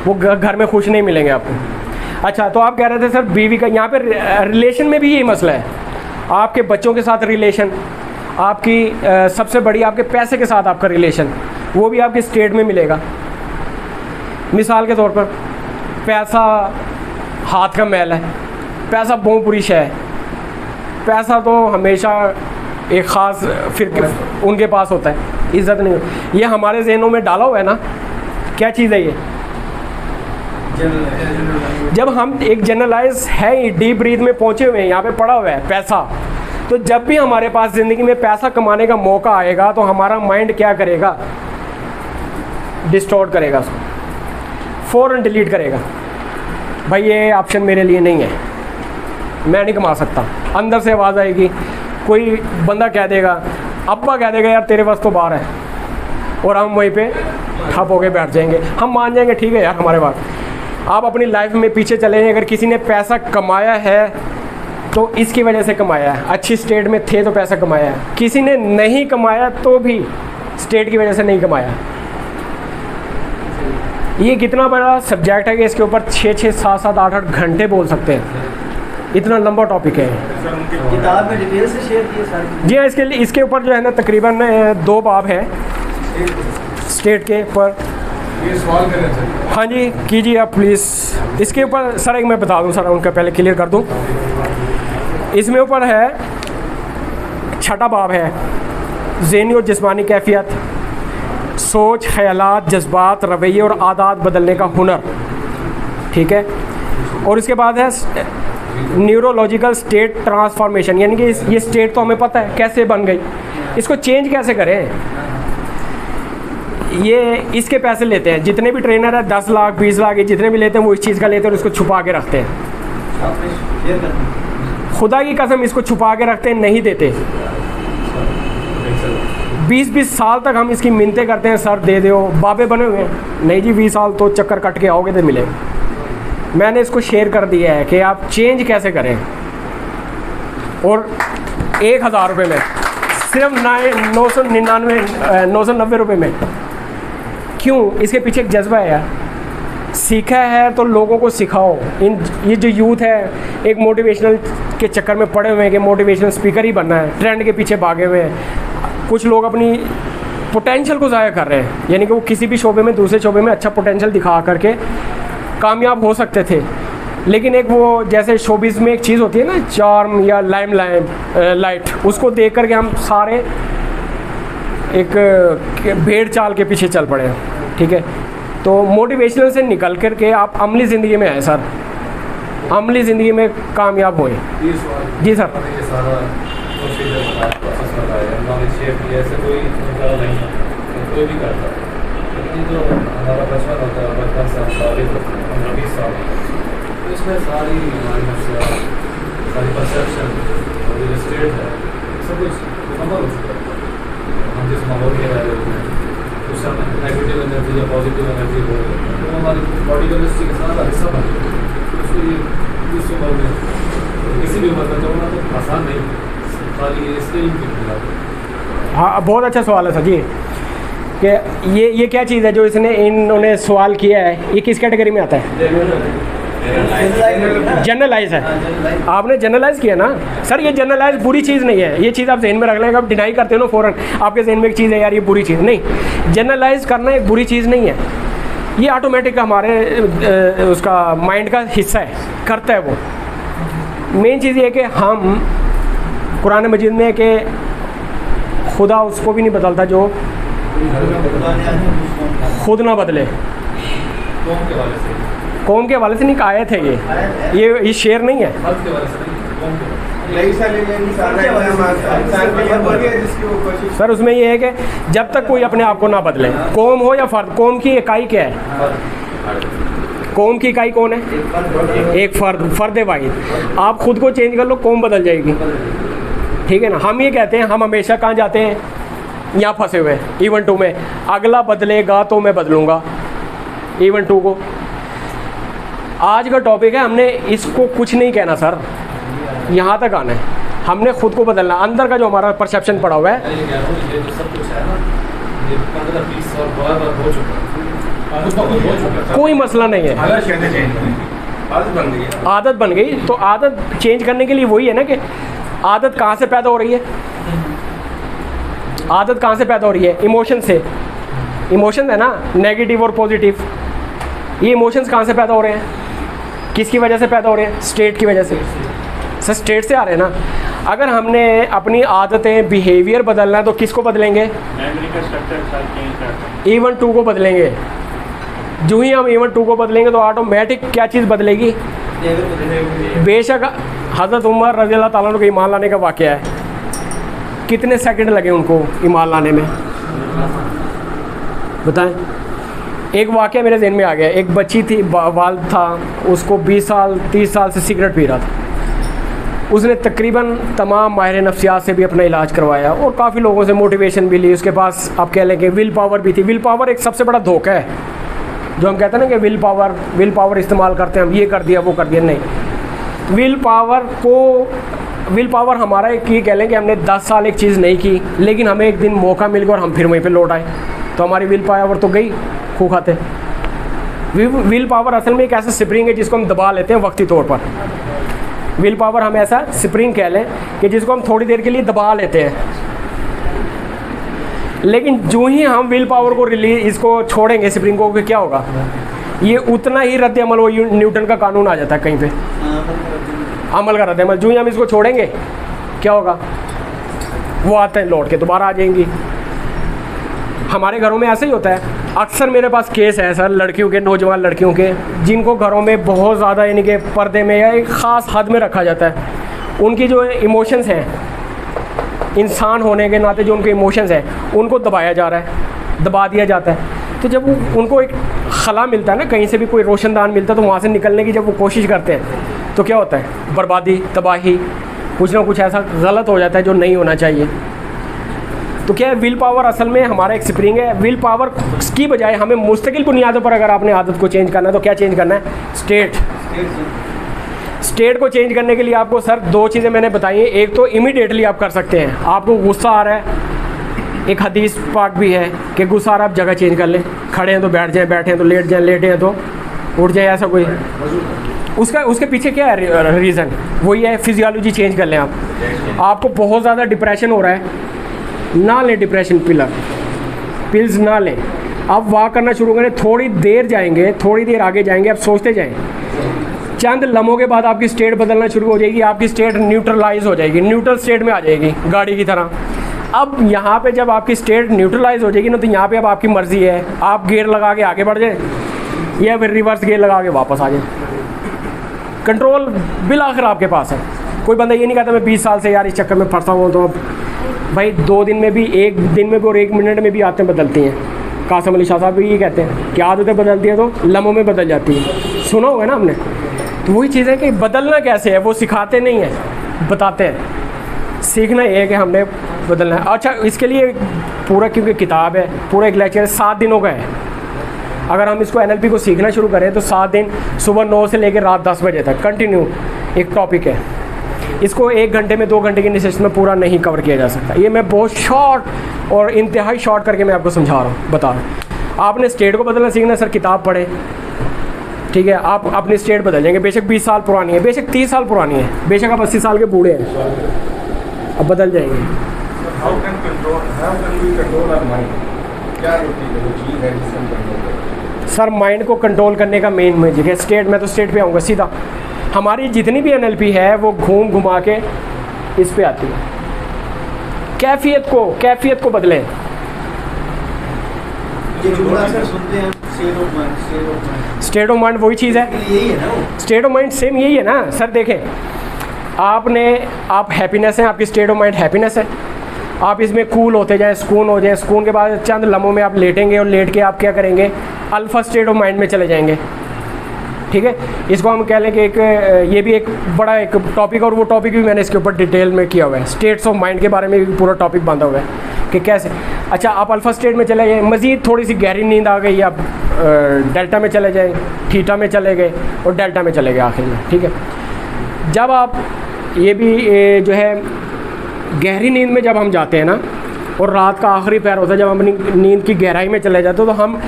वो घर में खुश नहीं मिलेंगे आपको। अच्छा, तो आप कह रहे थे सर बीवी का, यहाँ पे रिलेशन में भी यही मसला है। आपके बच्चों के साथ रिलेशन, आपकी सबसे बड़ी आपके पैसे के साथ आपका रिलेशन, वो भी आपके स्टेट में मिलेगा। मिसाल के तौर पर पैसा हाथ का मैल है, पैसा बहुत बुरी शय है। पैसा तो हमेशा एक ख़ास फिर उनके पास होता है, इज़्ज़त नहीं। ये हमारे जहनों में डाला हुआ है ना, क्या चीज़ है ये? जब हम एक जनरलाइज है, डीप ब्रीथ में पहुंचे हुए हैं, यहाँ पे पड़ा हुआ है पैसा, तो जब भी हमारे पास ज़िंदगी में पैसा कमाने का मौका आएगा तो हमारा माइंड क्या करेगा? डिस्टॉर्ट करेगा उसको, फ़ौरन डिलीट करेगा। भाई ये ऑप्शन मेरे लिए नहीं है, मैं नहीं कमा सकता। अंदर से आवाज़ आएगी, कोई बंदा कह देगा, अब्बा कह देगा यार तेरे पास तो बाहर है, और हम वहीं पे ठप होके बैठ जाएंगे। हम मान जाएंगे ठीक है यार हमारे पास। आप अपनी लाइफ में पीछे चले, अगर किसी ने पैसा कमाया है तो इसकी वजह से कमाया है, अच्छी स्टेट में थे तो पैसा कमाया है। किसी ने नहीं कमाया तो भी स्टेट की वजह से नहीं कमाया। ये कितना बड़ा सब्जेक्ट है कि इसके ऊपर 6-6, 7-7, 8-8 घंटे बोल सकते हैं, इतना लंबा टॉपिक है। किताब में डिटेल से शेयर किए सर? जी हाँ, इसके ऊपर जो है ना तकरीबन 2 बाब हैं स्टेट के ऊपर। ये सवाल करें सर। हाँ जी कीजिए आप प्लीज़। इसके ऊपर सर एक मैं बता दूं सर, उनका पहले क्लियर कर दूं। इसमें ऊपर है 6ठा बाब है, ज़हनी और जिस्मानी कैफियत, सोच, ख्यालात, जज्बात, रवैये और आदत बदलने का हुनर, ठीक है। और इसके बाद है न्यूरोलॉजिकल स्टेट ट्रांसफॉर्मेशन, यानी कि ये स्टेट तो हमें पता है कैसे बन गई, इसको चेंज कैसे करें। ये इसके पैसे लेते हैं, जितने भी ट्रेनर है 10 लाख 20 लाख ये जितने भी लेते हैं वो इस चीज़ का लेते हैं और इसको छुपा के रखते हैं। खुदा की कसम इसको छुपा के रखते हैं, नहीं देते। 20-20 साल तक हम इसकी मिन्नतें करते हैं, सर दे दो, बाबे बने हुए हैं। नहीं जी 20 साल तो चक्कर कट के आओगे तो मिले। मैंने इसको शेयर कर दिया है कि आप चेंज कैसे करें, और 1000 रुपये में, सिर्फ 990 रुपये में। क्यों? इसके पीछे एक जज्बा है यार, सीखा है तो लोगों को सिखाओ। ये जो यूथ है एक मोटिवेशनल के चक्कर में पड़े हुए हैं कि मोटिवेशनल स्पीकर ही बनना है, ट्रेंड के पीछे भागे हुए हैं। कुछ लोग अपनी पोटेंशियल को ज़ाया कर रहे हैं, यानी कि वो किसी भी शोबे में दूसरे शोबे में अच्छा पोटेंशियल दिखा करके कामयाब हो सकते थे, लेकिन एक वो जैसे शोबिज़ में एक चीज़ होती है ना, चार्म या लाइट, उसको देख करके हम सारे एक भेड़ चाल के पीछे चल पड़े हैं, ठीक है। तो मोटिवेशनल से निकल करके आप अमली ज़िंदगी में आए सर, अमली ज़िंदगी में कामयाब हुए। जी सर। ये सारा प्रोसीजर ऐसे कोई कोई भी करता है, लेकिन जो हमारा बचपन होता है, बचपन से हम 20 साल, तो इसमें सारी हमारी नफ्सियात सारी परसेप्शन और जो स्टेट है सब कुछ मुकम्मल हो चुका है। हम जिस माहौल में रह रहे हैं उससे हमें नेगेटिव एनर्जी या पॉजिटिव एनर्जी हो तो हमारी बॉडी केमिस्ट्री के साथ हिस्सा बन गई। उसको ये इस उम्र में किसी भी उम्र में जोड़ना तो आसान नहीं, खाली स्किल की मिला। हाँ, बहुत अच्छा सवाल है सर जी कि ये क्या चीज़ है जो इन्होंने सवाल किया है, ये किस कैटेगरी में आता है? जनरलाइज है। आपने जनरलाइज किया ना सर, ये जनरलाइज बुरी चीज़ नहीं है। ये चीज़ आप जहन में रख लें, आप डिनाई करते हो ना फ़ौरन आपके जहन में एक चीज़ है यार ये बुरी चीज़ नहीं। जनरलाइज करना एक बुरी चीज़ नहीं है, ये ऑटोमेटिक हमारे उसका माइंड का हिस्सा है, करता है वो। मेन चीज़ ये है कि हम कुरान मजीद में कि खुदा उसको भी नहीं बदलता जो खुद ना बदले। कौम के हवाले से नहीं, आयत है ये शेर नहीं है। सर उसमें ये है कि जब तक कोई अपने आप को ना बदले, कौम हो या फर्द, कौम की इकाई क्या है? कौम की इकाई कौन है? एक फर्द वाहिद। आप खुद को चेंज कर लो, कौम बदल जाएगी। ठीक है ना। हम ये कहते हैं, हम हमेशा कहाँ जाते हैं? यहाँ फंसे हुए इवन 2 में, अगला बदलेगा तो मैं बदलूँगा इवन 2 को। आज का टॉपिक है, हमने इसको कुछ नहीं कहना सर, यहाँ तक आना है, हमने खुद को बदलना। अंदर का जो हमारा परसेप्शन पड़ा हुआ है, कोई मसला नहीं है। आदत बन गई तो आदत चेंज करने के लिए वही है ना कि आदत कहाँ से पैदा हो रही है? आदत कहाँ से पैदा हो रही है? इमोशन से। इमोशन है ना, नेगेटिव और पॉजिटिव। ये इमोशंस कहाँ से पैदा हो रहे हैं? किसकी वजह से पैदा हो रहे हैं? स्टेट की वजह से। सर स्टेट से आ रहे हैं ना। अगर हमने अपनी आदतें, बिहेवियर बदलना है तो किसको बदलेंगे? इवन 2 को बदलेंगे। जो ही हम इवन 2 को बदलेंगे तो ऑटोमेटिक क्या चीज़ बदलेगी? बेशक हज़रत उमर रज़ी अल्लाह ताला अन्हु को ईमान लाने का वाक़या है, कितने सेकंड लगे उनको ईमान लाने में बताएं? एक वाक़या मेरे ज़हन में आ गया। एक बच्ची थी, वालिद था, उसको 20 साल 30 साल से सिगरेट पी रहा था। उसने तकरीबन तमाम माहिर नफ्सियात से भी अपना इलाज करवाया और काफ़ी लोगों से मोटिवेशन भी ली। उसके पास आप कह लें कि विल पावर भी थी। विल पावर एक सबसे बड़ा धोखा है, जो हम कहते हैं ना कि विल पावर इस्तेमाल करते हैं हम, ये कर दिया वो कर दिया। नहीं, विल पावर हमारा एक ये कह लें कि हमने 10 साल एक चीज़ नहीं की, लेकिन हमें एक दिन मौका मिल गया और हम फिर वहीं पे लौट आए, तो हमारी विल पावर तो गई खो खाते। विल पावर असल में एक ऐसा स्प्रिंग है जिसको हम दबा लेते हैं वक्ती तौर पर। विल पावर हम ऐसा स्प्रिंग कह लें कि जिसको हम थोड़ी देर के लिए दबा लेते हैं, लेकिन जो ही हम विल पावर को इसको छोड़ेंगे स्प्रिंग को, क्या होगा? ये उतना ही रद्द अमल, वो न्यूटन का कानून आ जाता है कहीं पे, अमल का रद्द अमल। जो ही हम इसको छोड़ेंगे क्या होगा? वो आते हैं लौट के दोबारा आ जाएंगी। हमारे घरों में ऐसा ही होता है। अक्सर मेरे पास केस है सर लड़कियों के, नौजवान लड़कियों के, जिनको घरों में बहुत ज़्यादा यानी कि पर्दे में या एक ख़ास हद में रखा जाता है। उनकी जो इमोशंस हैं, इंसान होने के नाते जो उनके इमोशंस हैं, उनको दबाया जा रहा है, दबा दिया जाता है। तो जब उनको एक खला मिलता है ना, कहीं से भी कोई रोशनदान मिलता है, तो वहाँ से निकलने की जब वो कोशिश करते हैं तो क्या होता है? बर्बादी, तबाही, कुछ ना कुछ ऐसा गलत हो जाता है जो नहीं होना चाहिए। तो क्या है, विल पावर असल में हमारा एक स्प्रिंग है। विल पावर की बजाय हमें मुस्तकिल बुनियादों पर अगर आपने आदत को चेंज करना है तो क्या चेंज करना है? स्टेट को चेंज करने के लिए आपको सर 2 चीज़ें मैंने बताई हैं। एक तो इमीडिएटली आप कर सकते हैं, आपको गुस्सा आ रहा है, एक हदीस पाक भी है कि गुस्सा आ रहा है आप जगह चेंज कर लें, खड़े हैं तो बैठ जाएं, बैठे हैं तो लेट जाएं, लेटे हैं तो उठ जाए, ऐसा कोई उसके पीछे क्या है रीज़न? वही है फिजियोलॉजी चेंज कर लें आप। आपको बहुत ज़्यादा डिप्रेशन हो रहा है, ना लें डिप्रेशन पिल्स ना लें, आप वॉक करना शुरू करें, थोड़ी देर जाएंगे, थोड़ी देर आगे जाएंगे, आप सोचते जाएं, चंद लम्हों के बाद आपकी स्टेट बदलना शुरू हो जाएगी, आपकी स्टेट न्यूट्रलाइज हो जाएगी, न्यूट्रल स्टेट में आ जाएगी गाड़ी की तरह। अब यहाँ पे जब आपकी स्टेट न्यूट्रलाइज हो जाएगी ना, तो यहाँ पे अब आपकी मर्ज़ी है, आप गियर लगा के आगे बढ़ जाए या फिर रिवर्स गियर लगा के वापस आ जाए। कंट्रोल बिल आखिर आपके पास है। कोई बंदा ये नहीं कहता मैं 20 साल से यार इस चक्कर में फंसा हुआ, तो भाई 2 दिन में भी, 1 दिन में भी और 1 मिनट में भी आदतें बदलती हैं। कासिम अली शाह साहब भी ये कहते हैं कि आदतें बदलती हैं तो लम्हों में बदल जाती हैं। सुना होगा ना हमने। तो वही चीज़ है कि बदलना कैसे है, वो सिखाते नहीं हैं, बताते हैं। सीखना ये है कि हमने बदलना है। अच्छा, इसके लिए पूरा, क्योंकि किताब है, पूरा एक लेक्चर 7 दिनों का है। अगर हम इसको NLP को सीखना शुरू करें तो 7 दिन, सुबह 9 से लेकर रात 10 बजे तक कंटिन्यू एक टॉपिक है। इसको 1 घंटे में, 2 घंटे की सेशन में पूरा नहीं कवर किया जा सकता। ये मैं बहुत शॉर्ट और इंतहाई शॉर्ट करके मैं आपको समझा रहा हूँ, बता रहा हूँ। आपने स्टेट को बदलना सीखना, सर किताब पढ़ें, ठीक है, आप अपनी स्टेट बदल जाएंगे। बेशक 20 साल पुरानी है, बेशक 30 साल पुरानी है, बेशक आप 80 साल के बूढ़े हैं, अब बदल जाएंगे। How can we control our mind? क्या होती है वो चीज़ है जिससे हम कंट्रोल करते हैं? सर माइंड को कंट्रोल करने का मेन मैजिक है स्टेट। में तो स्टेट पे आऊँगा सीधा। हमारी जितनी भी NLP है वो घूम घुमा के इस पे आती है। कैफियत को बदलें। ये जो अक्सर सुनते हैं state of mind, state of mind वही चीज़ है, यही है ना वो। स्टेट ऑफ माइंड सेम यही है ना सर। देखें, आप हैप्पीनेस हैं, आपकी स्टेट ऑफ माइंड हैप्पीनेस है। आप इसमें कूल होते जाएं, सुकून हो जाए, सुकून के बाद चंद लम्हों में आप लेटेंगे और लेट के आप क्या करेंगे, अल्फ़ा स्टेट ऑफ माइंड में चले जाएंगे, ठीक है। इसको हम कह लें कि एक ये भी एक बड़ा एक टॉपिक, और वो टॉपिक भी मैंने इसके ऊपर डिटेल में किया हुआ है। स्टेट्स ऑफ माइंड के बारे में भी पूरा टॉपिक बांधा हुआ है कि कैसे। अच्छा, आप अल्फ़ा स्टेट में चले गए, मज़ीद थोड़ी सी गहरी नींद आ गई, आप डेल्टा में चले जाए, थीटा में चले गए और डेल्टा में चले गए आखिर में, ठीक है। जब आप ये भी जो है गहरी नींद में जब हम जाते हैं ना, और रात का आखिरी पैर होता है, जब हम अपनी नींद की गहराई में चले जाते हैं, तो हम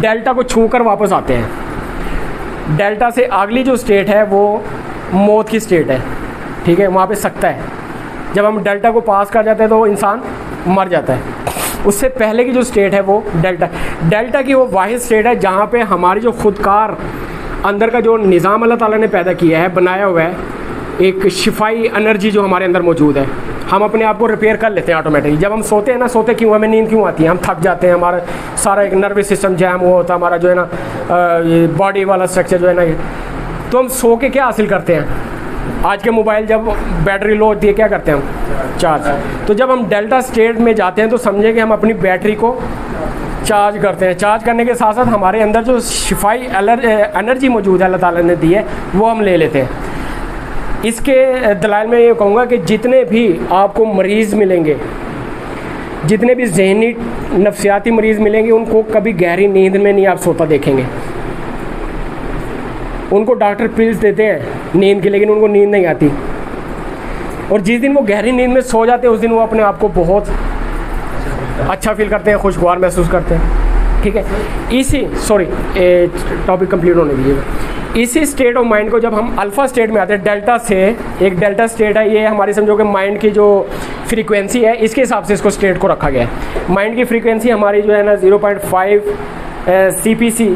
डेल्टा को छू कर वापस आते हैं। डेल्टा से अगली जो स्टेट है वो मौत की स्टेट है, ठीक है, वहाँ पे सकता है। जब हम डेल्टा को पास कर जाते हैं तो इंसान मर जाता है। उससे पहले की जो स्टेट है वो डेल्टा की वो वाहिद स्टेट है जहाँ पे हमारी जो खुदकार अंदर का जो निज़ाम अल्लाह ताला ने पैदा किया है, बनाया हुआ है, एक शिफाई एनर्जी जो हमारे अंदर मौजूद है, हम अपने आप को रिपेयर कर लेते हैं ऑटोमेटिकली। जब हम सोते हैं ना, सोते क्यों, हमें नींद क्यों आती है, हम थक जाते हैं, हमारा सारा एक नर्वस सिस्टम जैम हुआ होता है, हमारा जो है ना बॉडी वाला स्ट्रक्चर जो है ना, तो हम सो के क्या हासिल करते हैं। आज के मोबाइल जब बैटरी लो होती है क्या करते हैं हम, चार्ज। तो जब हम डेल्टा स्टेट में जाते हैं तो समझे कि हम अपनी बैटरी को चार्ज करते हैं। चार्ज करने के साथ साथ हमारे अंदर जो शिफाई एनर्जी मौजूद है अल्लाह ताला ने दी है वो हम ले लेते हैं। इसके दलाइल में ये कहूँगा कि जितने भी आपको मरीज़ मिलेंगे, जितने भी ज़हनी नफ्सियाती मरीज़ मिलेंगे, उनको कभी गहरी नींद में नहीं आप सोता देखेंगे। उनको डॉक्टर पिल्स देते हैं नींद की, लेकिन उनको नींद नहीं आती। और जिस दिन वो गहरी नींद में सो जाते हैं उस दिन वो अपने आप को बहुत अच्छा फील करते हैं, खुशगवार महसूस करते हैं, ठीक है। इसी टॉपिक कंप्लीट होने दीजिएगा। इसी स्टेट ऑफ माइंड को जब हम अल्फ़ा स्टेट में आते हैं, डेल्टा से, एक डेल्टा स्टेट है, ये हमारी समझो कि माइंड की जो फ्रीक्वेंसी है इसके हिसाब से इसको स्टेट को रखा गया है। माइंड की फ्रीक्वेंसी हमारी जो है ना 0.5 CPC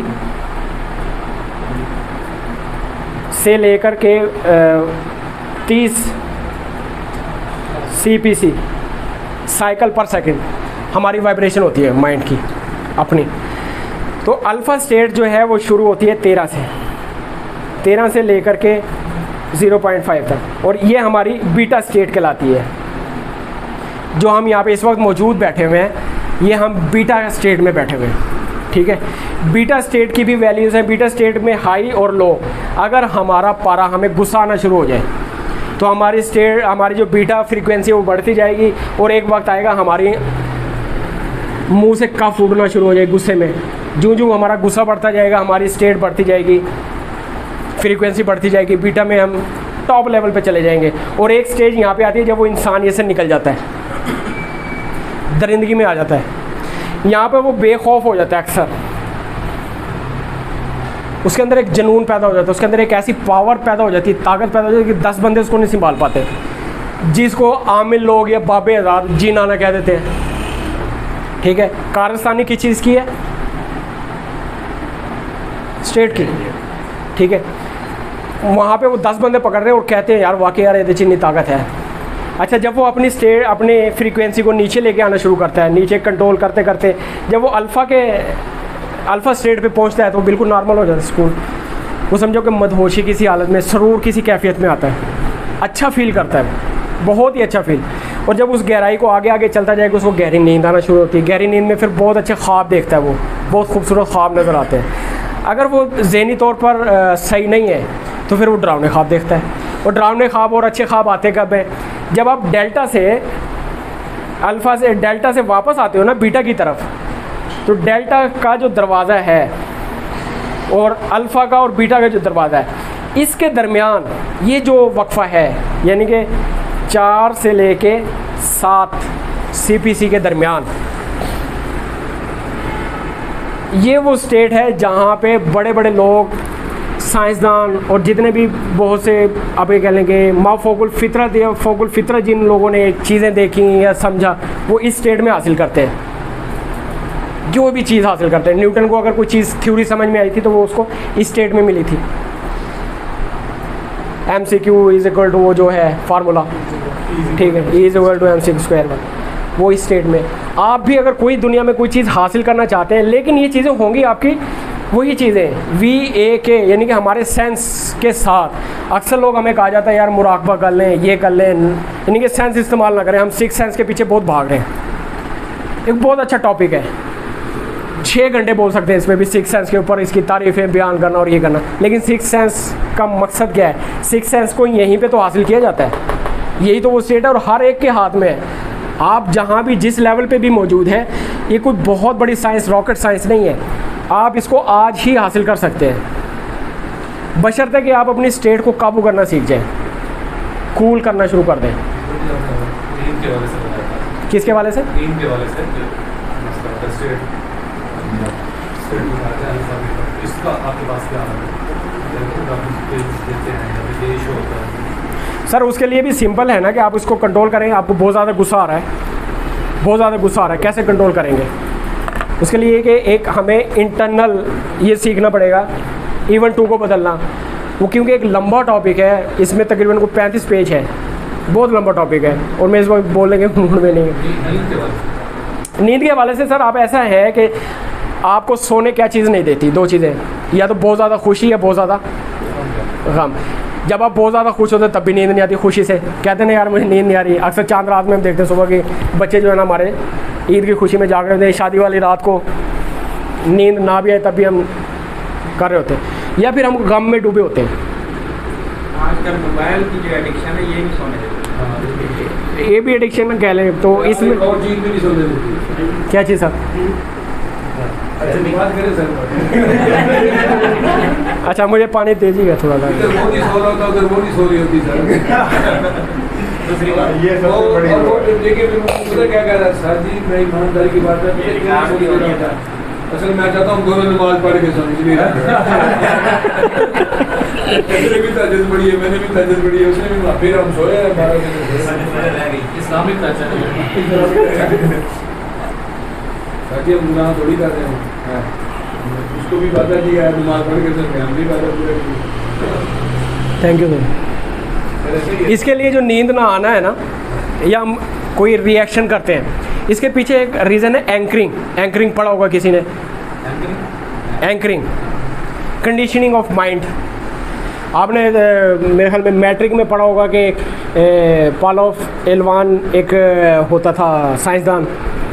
से लेकर के 30 CPC साइकिल पर सेकंड हमारी वाइब्रेशन होती है माइंड की अपनी। तो अल्फ़ा स्टेट जो है वो शुरू होती है 13 से लेकर के 0.5 तक, और ये हमारी बीटा स्टेट कहलाती है। जो हम यहाँ पे इस वक्त मौजूद बैठे हुए हैं, ये हम बीटा स्टेट में बैठे हुए हैं, ठीक है। बीटा स्टेट की भी वैल्यूज़ हैं। बीटा स्टेट में हाई और लो, अगर हमारा पारा, हमें गुस्सा आना शुरू हो जाए तो हमारी स्टेट, हमारी जो बीटा फ्रीक्वेंसी है वो बढ़ती जाएगी, और एक वक्त आएगा हमारी मुंह से कफ उड़ना शुरू हो जाएगी गुस्से में। जो हमारा गुस्सा बढ़ता जाएगा हमारी स्टेट बढ़ती जाएगी, फ्रीक्वेंसी बढ़ती जाएगी, बीटा में हम टॉप लेवल पे चले जाएंगे। और एक स्टेज यहाँ पे आती है जब वो इंसान ये से निकल जाता है, दरिंदगी में आ जाता है। यहाँ पे वो बेखौफ हो जाता है अक्सर, उसके अंदर एक जुनून पैदा हो जाता है, उसके अंदर एक ऐसी पावर पैदा हो जाती है, ताकत पैदा हो जाती है कि 10 बंदे उसको नहीं संभाल पाते, जिसको आमिल लोग या बाबे हज़ार जी नाना कह देते हैं, ठीक है। कारस्तानी किस चीज़ की है, स्टेट की, ठीक है। वहाँ पे वो 10 बंदे पकड़ रहे हैं और कहते हैं यार वाकई यार ये इतनी ताकत है। अच्छा, जब वो अपनी स्टेट, अपने फ्रीक्वेंसी को नीचे लेके आना शुरू करता है, नीचे कंट्रोल करते करते जब वो अल्फ़ा स्टेट पे पहुंचता है तो बिल्कुल नॉर्मल हो जाता है स्कूल। वो समझो कि मदहोशी किसी हालत में, सरूर किसी कैफियत में आता है, अच्छा फील करता है, बहुत ही अच्छा फील। और जब उस गहराई को आगे आगे चलता जाएगा उसको गहरी नींद आना शुरू होती है। गहरी नींद में फिर बहुत अच्छे ख्वाब देखता है, वो बहुत खूबसूरत ख्वाब नज़र आते हैं। अगर वो ज़हनी तौर पर सही नहीं है तो फिर वो डरावने ख्वाब देखता है। और डरावने ख्वाब और अच्छे ख्वाब आते कब हैं? जब आप डेल्टा से वापस आते हो ना बीटा की तरफ, तो डेल्टा का जो दरवाज़ा है और अल्फ़ा का और बीटा का जो दरवाज़ा है, इसके दरमियान ये जो वक्फ़ा है, यानी कि 4 से लेके 7 CPC के दरमियान, ये वो स्टेट है जहाँ पे बड़े बड़े लोग, साइंसदान और जितने भी बहुत से आप ये कह लेंगे माफोकुल फितरत या फोकुल फितरत जिन लोगों ने चीज़ें देखी या समझा, वो इस स्टेट में हासिल करते हैं। जो भी चीज़ हासिल करते हैं, न्यूटन को अगर कोई चीज़ थ्योरी समझ में आई थी तो वो उसको इस स्टेट में मिली थी। MCQ इज इक्वल टू वो जो है फार्मूला, ठीक है, E is equal to MC², वो इस स्टेट में। आप भी अगर कोई दुनिया में कोई चीज़ हासिल करना चाहते हैं, लेकिन ये चीज़ें होंगी आपकी वही चीज़ें VAK यानी कि हमारे सेंस के साथ। अक्सर लोग हमें कहा जाता है यार मुराकबा कर लें, ये कर लें, यानी कि सेंस इस्तेमाल ना करें। हम 6 सेंस के पीछे बहुत भाग रहे हैं। एक बहुत अच्छा टॉपिक है, 6 घंटे बोल सकते हैं इसमें भी, 6 सेंस के ऊपर इसकी तारीफ़ें बयान करना और ये करना। लेकिन 6 सेंस का मकसद क्या है? 6 सेंस को यहीं पे तो हासिल किया जाता है, यही तो वो स्टेट है और हर एक के हाथ में है। आप जहाँ भी जिस लेवल पे भी मौजूद है, ये कोई बहुत बड़ी साइंस, रॉकेट साइंस नहीं है। आप इसको आज ही हासिल कर सकते हैं, बशर्ते कि आप अपनी स्टेट को काबू करना सीख जाएं, कूल करना शुरू कर दें। नींद के वाले से बताया, किसके वाले से? नींद के वाले से, इसका आपके पास क्या देते हैं, इशू होता है? सर उसके लिए भी सिंपल है ना कि आप उसको कंट्रोल करें। आपको बहुत ज़्यादा गुस्सा आ रहा है, बहुत ज़्यादा गुस्सा आ रहा है, कैसे कंट्रोल करेंगे? उसके लिए कि एक हमें इंटरनल ये सीखना पड़ेगा, इवन 2 को बदलना। वो क्योंकि एक लंबा टॉपिक है, इसमें तकरीबन को 35 पेज है, बहुत लंबा टॉपिक है और मैं इस वक्त बोलने के मूड में नहीं हूँ। नींद के हवाले से सर आप ऐसा है कि आपको सोने क्या चीज़ नहीं देती? 2 चीज़ें, या तो बहुत ज़्यादा खुशी या बहुत ज़्यादा गम। जब आप बहुत ज़्यादा खुश होते हैं तब भी नींद नहीं आती, खुशी से कहते हैं यार मुझे नींद नहीं आ रही। अक्सर चांद रात में हम देखते हैं सुबह के बच्चे जो है ना हमारे ईद की खुशी में जाग रहे होते हैं, शादी वाली रात को नींद ना भी आए तब भी हम कर रहे होते हैं, या फिर हम गम में डूबे होते हैं। आजकल मोबाइल की जो एडिक्शन है ये भी सोने देती है, ये भी एडिक्शन कह लें तो इसमें और चीज भी नहीं सोने देती। क्या चीज़ सर? अच्छा बात करें सर, अच्छा मुझे पानी तेजी है थोड़ा सा। इधर वो नहीं सो रहा होता, उधर वो नहीं सो रही होती सर। दूसरी बात ये और सबसे बड़ी और वो बात। देखिए फिर मुझे क्या कह रहा है सर जी, मैं ईमानदारी की बात है, असल मैं चाहता हूँ दोनों नमाज पढ़ के सोने, इसलिए मैंने भी ताजद पढ़ी है, मैंने भी ताजद पढ़ी है, उसने भी, फिर हम सोए 12 बजे। इस्लामिक टच है, ताकि हम गुनाह थोड़ी कर रहे हैं, उसको भी पता जी है नमाज पढ़ के सोते, हम भी पता पूरा की। Thank you sir. इसके लिए जो नींद ना आना है ना, या हम कोई रिएक्शन करते हैं, इसके पीछे एक रीज़न है एंकरिंग। एंकरिंग पढ़ा होगा किसी ने? Anchoring, conditioning of mind. आपने मेरे ख्याल में मैट्रिक में पढ़ा होगा कि पालोफ एलवान एक होता था साइंसदान,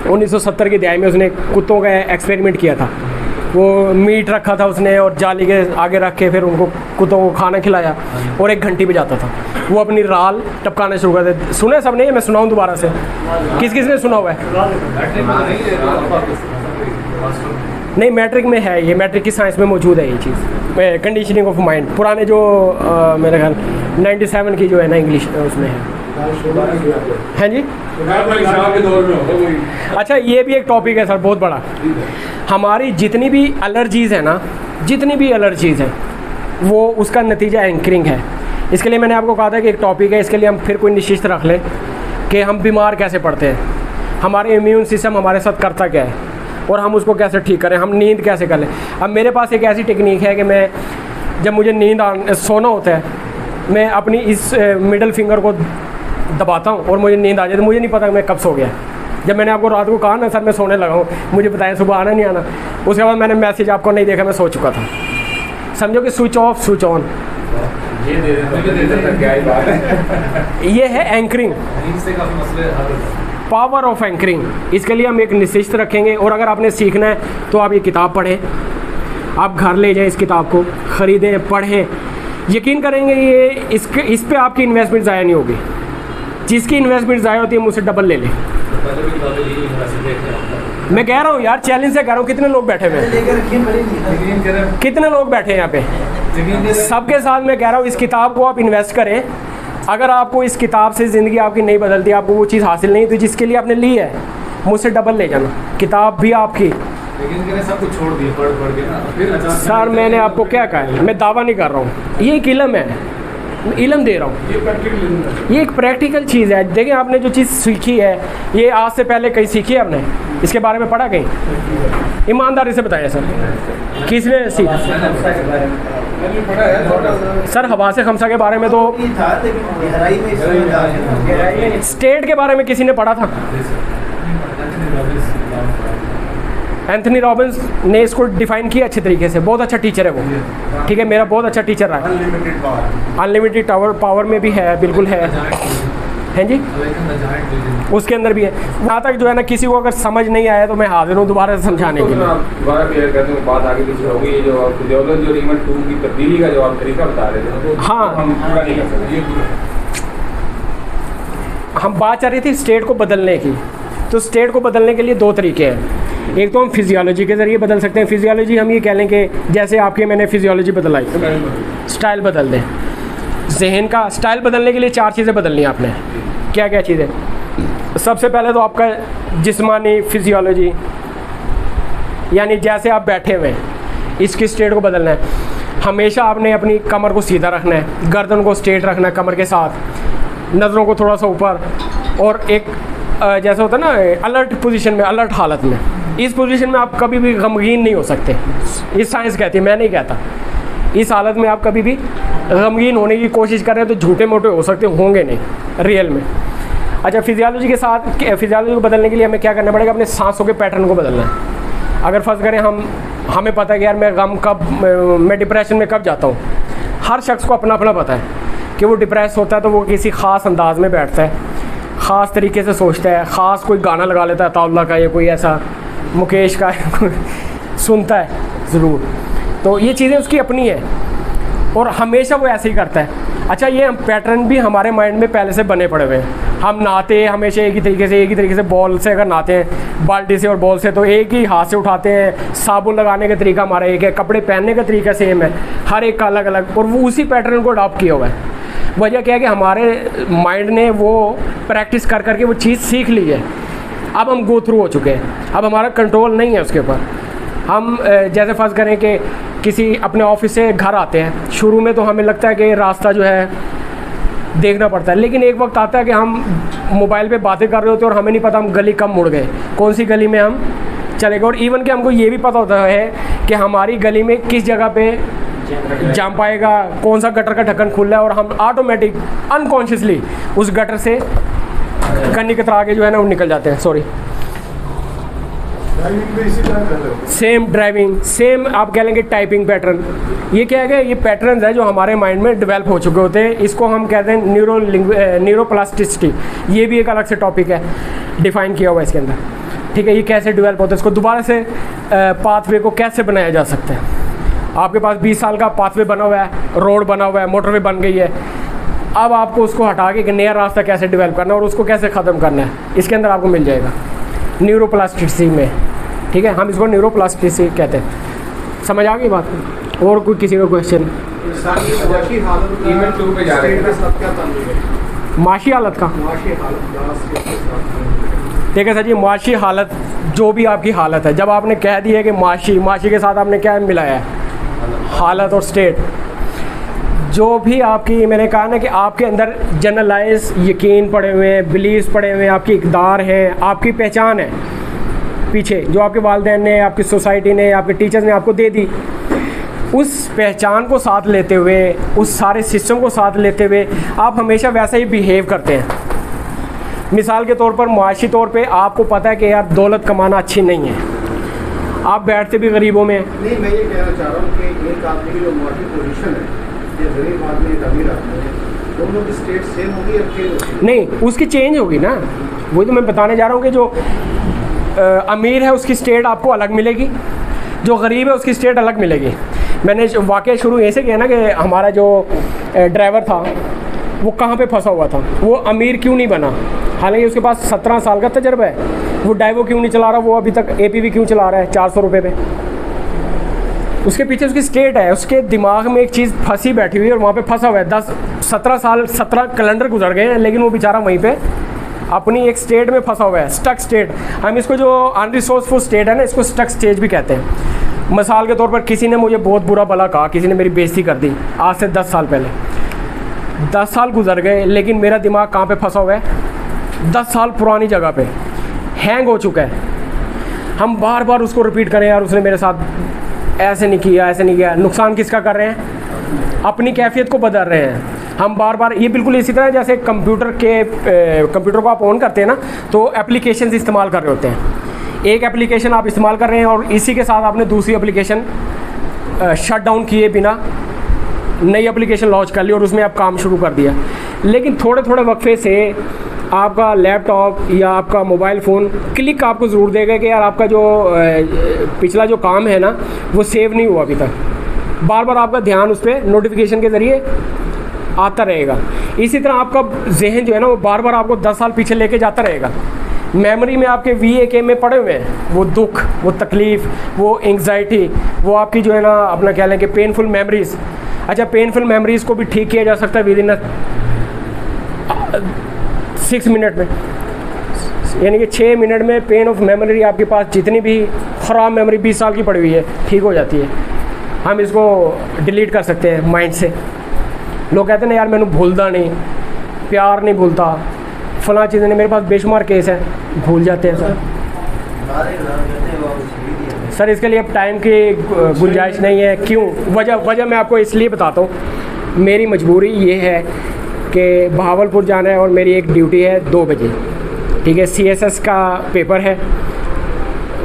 1970 की दहाई में उसने कुत्तों का एक्सपेरिमेंट किया था। वो मीट रखा था उसने और जाली के आगे रख के फिर उनको कुत्तों को खाना खिलाया और 1 घंटी पे जाता था, वो अपनी राल टपकाना शुरू कर देते। सुने सब नहीं है, मैं सुनाऊँ दोबारा से? किस किस ने सुना हुआ है? नहीं मैट्रिक में है ये, मैट्रिक की साइंस में मौजूद है ये चीज़, कंडीशनिंग ऑफ माइंड। पुराने जो मेरे ख्याल 97 की जो है ना इंग्लिश उसमें है। हैं जी? के दौर में होगा कोई। अच्छा ये भी एक टॉपिक है सर बहुत बड़ा। हमारी जितनी भी एलर्जीज़ है ना, जितनी भी एलर्जीज़ हैं, वो उसका नतीजा एंकरिंग है। इसके लिए मैंने आपको कहा था कि एक टॉपिक है, इसके लिए हम फिर कोई निश्चित रख लें कि हम बीमार कैसे पड़ते हैं, हमारे इम्यून सिस्टम हमारे साथ करता क्या है और हम उसको कैसे ठीक करें, हम नींद कैसे कर लें। अब मेरे पास एक ऐसी टेक्निक है कि मैं जब मुझे सोना होता है, मैं अपनी इस मिडल फिंगर को दबाता हूँ और मुझे नींद आ जाती है। मुझे नहीं पता मैं कब सो गया। जब मैंने आपको रात को कहा ना सर मैं सोने लगा हूँ, मुझे बताया सुबह आना नहीं आना, उसके बाद मैंने मैसेज आपको नहीं देखा, मैं सो चुका था। समझो कि स्विच ऑफ स्विच ऑन, ये दे देता क्या ही बात है। ये है एंकरिंग, से काफ़ी मसले हल हो जाते हैं। Power of anchoring. इसके लिए हम एक निश्चित रखेंगे और अगर आपने सीखना है तो आप ये किताब पढ़ें, आप घर ले जाएं, इस किताब को ख़रीदें, पढ़ें। यकीन करेंगे ये इस पे आपकी इन्वेस्टमेंट ज़ाया नहीं होगी। जिसकी इन्वेस्टमेंट ज़ाया होती है मुझसे डबल ले ले। मैं कह रहा हूँ यार, चैलेंज से कह रहा हूँ, कितने लोग बैठे हुए हैं, कितने लोग बैठे हैं यहाँ पे, सबके साथ मैं कह रहा हूँ इस किताब को आप इन्वेस्ट करें। अगर आपको इस किताब से ज़िंदगी आपकी नहीं बदलती, आपको वो चीज़ हासिल नहीं, तो जिसके लिए आपने ली है मुझसे डबल ले जाना, किताब भी आपकी। लेकिन सब कुछ छोड़ दिए पढ़ के ना, फिर सर मैंने आपको क्या कहा है, मैं दावा नहीं कर रहा हूँ, ये एक इल्म है, इल्म दे रहा हूँ, ये एक प्रैक्टिकल चीज़ है। देखिए आपने जो चीज़ सीखी है ये आज से पहले कहीं सीखी है आपने, इसके बारे में पढ़ा कहीं, ईमानदारी से बताया सर, किसने सीखा? सर हवा से खमसा के बारे में तो स्टेट के बारे में किसी ने पढ़ा था? एंथनी रॉबिन्स ने इसको डिफाइन किया अच्छे तरीके से, बहुत अच्छा टीचर है वो, ठीक है, मेरा बहुत अच्छा टीचर रहा है। अनलिमिटेड पावर में भी है, बिल्कुल है, हैं जी, उसके अंदर भी है। यहाँ तक जो है ना, किसी को अगर समझ नहीं आया तो मैं हाजिर हूँ दोबारा से समझाने के लिए। दोबारा क्लियर करते हैं, बात आगे पीछे होगी। ये जो फिजियोलॉजी और रीमन 2 की तब्दीली का जो आप तरीका बता रहे थे, हाँ हम पूरा नहीं कर सकते। हम बात कर रही थी स्टेट को बदलने की, तो स्टेट को बदलने के लिए दो तरीके हैं। एक तो हम फिजियोलॉजी के ज़रिए बदल सकते हैं। फिजियोलॉजी हम ये कह लें कि जैसे आपकी मैंने फिजियोलॉजी बदलाई, स्टाइल बदल दें, जहन का स्टाइल बदलने के लिए 4 चीज़ें बदलनी आपने। क्या क्या चीज़ें? सबसे पहले तो आपका जिस्मानी फिजियोलॉजी, यानी जैसे आप बैठे हुए हैं इसकी स्टेट को बदलना है। हमेशा आपने अपनी कमर को सीधा रखना है, गर्दन को स्ट्रेट रखना है कमर के साथ, नज़रों को थोड़ा सा ऊपर, और एक जैसा होता है ना अलर्ट पोजीशन में, अलर्ट हालत में। इस पोजीशन में आप कभी भी गमगीन नहीं हो सकते, इस साइंस कहती है, मैं नहीं कहता। इस हालत में आप कभी भी गमगीन होने की कोशिश कर रहे हैं तो झूठे मोटे हो सकते, होंगे नहीं रियल में। अच्छा, फिजियोलॉजी के साथ, फिजियोलॉजी को बदलने के लिए हमें क्या करना पड़ेगा? अपने सांसों के पैटर्न को बदलना है। अगर फर्ज करें हमें पता है कि यार मैं डिप्रेशन में कब जाता हूँ, हर शख्स को अपना अपना पता है कि वो डिप्रेस होता है तो वो किसी ख़ास अंदाज में बैठता है, ख़ास तरीके से सोचता है, ख़ास कोई गाना लगा लेता है ताउला का या कोई ऐसा मुकेश का सुनता है ज़रूर। तो ये चीज़ें उसकी अपनी है और हमेशा वो ऐसे ही करता है। अच्छा, ये पैटर्न भी हमारे माइंड में पहले से बने पड़े हुए हैं। हम नहाते हैं हमेशा एक ही तरीके से बॉल से, अगर नहाते हैं बाल्टी से और बॉल से तो एक ही हाथ से उठाते हैं। साबुन लगाने का तरीका हमारा एक है, कपड़े पहनने का तरीका सेम है, हर एक का अलग अलग, और वो उसी पैटर्न को अडॉप्ट किया हुआ है। वजह क्या है कि हमारे माइंड ने वो प्रैक्टिस कर करके वो चीज़ सीख ली है। अब हम गो थ्रू हो चुके हैं, अब हमारा कंट्रोल नहीं है उसके ऊपर। हम जैसे फर्ज करें कि किसी अपने ऑफिस से घर आते हैं, शुरू में तो हमें लगता है कि रास्ता जो है देखना पड़ता है, लेकिन एक वक्त आता है कि हम मोबाइल पे बातें कर रहे होते हैं और हमें नहीं पता हम गली कब मुड़ गए, कौन सी गली में हम चले गए। और इवन कि हमको ये भी पता होता है कि हमारी गली में किस जगह पे जंप आएगा, कौन सा गटर का ढक्कन खुल रहा है, और हम ऑटोमेटिक अनकॉन्शियसली उस गटर से कन्नी कतरा के जो है ना वो निकल जाते हैं। सॉरी, सेम ड्राइविंग, सेम आप कह लेंगे टाइपिंग पैटर्न। ये क्या है? ये पैटर्न्स है जो हमारे माइंड में डेवलप हो चुके होते हैं। इसको हम कहते हैं न्यूरोप्लास्टिसिटी। ये भी एक अलग से टॉपिक है, डिफाइन किया हुआ है इसके अंदर, ठीक है। ये कैसे डेवलप होता है, इसको दोबारा से पाथवे को कैसे बनाया जा सकता है। आपके पास 20 साल का पाथवे बना हुआ है, रोड बना हुआ है, मोटरवे बन गई है, अब आपको उसको हटा के एक नया रास्ता कैसे डेवलप करना है और उसको कैसे ख़त्म करना है, इसके अंदर आपको मिल जाएगा न्यूरोप्लास्टिसिटी में, ठीक है। हम इसको न्यूरोप्लास्टिसिटी कहते हैं। समझ आ गई बात? और कोई किसी का क्वेश्चन? माशी हालत का ठीक है सर जी। माशी हालत, जो भी आपकी हालत है, जब आपने कह दिया कि माशी के साथ आपने क्या मिलाया है? हालत और स्टेट। जो भी आपकी, मैंने कहा ना कि आपके अंदर जनरलाइज यकीन पड़े हुए हैं, बिलीव्स पड़े हुए हैं, आपकी इक़दार है, आपकी पहचान है पीछे, जो आपके वालिदैन ने, आपकी सोसाइटी ने, आपके टीचर्स ने आपको दे दी। उस पहचान को साथ लेते हुए, उस सारे सिस्टम को साथ लेते हुए आप हमेशा वैसा ही बिहेव करते हैं। मिसाल के तौर पर, मुआशी तौर पे आपको पता है कि यार दौलत कमाना अच्छी नहीं है, आप बैठते भी गरीबों में। नहीं, मैं ये कहना चाह रहा हूँ कि एक आदमी की जो मुआशी पोजीशन है, ये गरीब आदमी, एक अमीर आदमी है, दोनों की स्टेट सेम होगी या चेंज होगी? नहीं, उसकी चेंज होगी ना। वही तो मैं बताने जा रहा हूँ कि जो अमीर है उसकी स्टेट आपको अलग मिलेगी, जो गरीब है उसकी स्टेट अलग मिलेगी। मैंने वाक़या शुरू ऐसे किया ना कि हमारा जो ड्राइवर था वो कहाँ पे फंसा हुआ था, वो अमीर क्यों नहीं बना, हालांकि उसके पास 17 साल का तजर्बा है, वो डाइवो क्यों नहीं चला रहा, वो अभी तक APV क्यों चला रहा है 400 रुपये पे। उसके पीछे उसकी स्टेट है, उसके दिमाग में एक चीज़ फंसी बैठी हुई है और वहाँ पे फंसा हुआ है। 17 साल 17 कैलेंडर गुजर गए हैं, लेकिन वो बेचारा वहीं पे अपनी एक स्टेट में फंसा हुआ है, स्टक स्टेट। हम इसको जो अनरिसोर्सफुल स्टेट है ना, इसको स्टक स्टेज भी कहते हैं। मिसाल के तौर पर किसी ने मुझे बहुत बुरा भला कहा, किसी ने मेरी बेइज्जती कर दी आज से 10 साल पहले, 10 साल गुजर गए, लेकिन मेरा दिमाग कहाँ पे फंसा हुआ है, 10 साल पुरानी जगह पे हैंग हो चुका है। हम बार बार उसको रिपीट करें, यार उसने मेरे साथ ऐसे नहीं किया, ऐसे नहीं किया, नुकसान किसका कर रहे हैं, अपनी कैफियत को बदल रहे हैं हम बार बार। ये बिल्कुल इसी तरह जैसे कंप्यूटर को आप ऑन करते हैं ना, तो एप्लीकेशन इस्तेमाल कर रहे होते हैं। एक एप्लीकेशन आप इस्तेमाल कर रहे हैं और इसी के साथ आपने दूसरी एप्लीकेशन शट डाउन किए बिना नई एप्लीकेशन लॉन्च कर ली और उसमें आप काम शुरू कर दिया। लेकिन थोड़े थोड़े वक्फे से आपका लैपटॉप या आपका मोबाइल फ़ोन क्लिक आपको ज़रूर देगा कि यार आपका जो पिछला जो काम है ना वो सेव नहीं हुआ अभी तक। बार बार आपका ध्यान उस पर नोटिफिकेशन के ज़रिए आता रहेगा। इसी तरह आपका जहन जो है ना वो बार बार आपको 10 साल पीछे लेके जाता रहेगा। मेमोरी में आपके VAK में पड़े हुए हैं वो दुख, वो तकलीफ़, वो एंग्जाइटी, वो आपकी जो है ना अपना क्या लें कि पेनफुल मेमोरीज़। अच्छा, पेनफुल मेमोरीज़ को भी ठीक किया जा सकता है विद इन 6 मिनट में, यानी कि 6 मिनट में पेन ऑफ मेमोरी आपके पास जितनी भी ख़राब मेमोरी 20 साल की पड़ी हुई है ठीक हो जाती है। हम इसको डिलीट कर सकते हैं माइंड से। लोग कहते हैं ना यार मैंने भूलता नहीं, प्यार नहीं भूलता, फलां चीज़ें नहीं, मेरे पास बेशुमार केस है, भूल जाते हैं सर। इसके लिए अब टाइम की गुंजाइश नहीं है। क्यों? वजह मैं आपको इसलिए बताता हूँ। मेरी मजबूरी ये है कि बहावलपुर जाना है और मेरी एक ड्यूटी है 2 बजे, ठीक है। CSS का पेपर है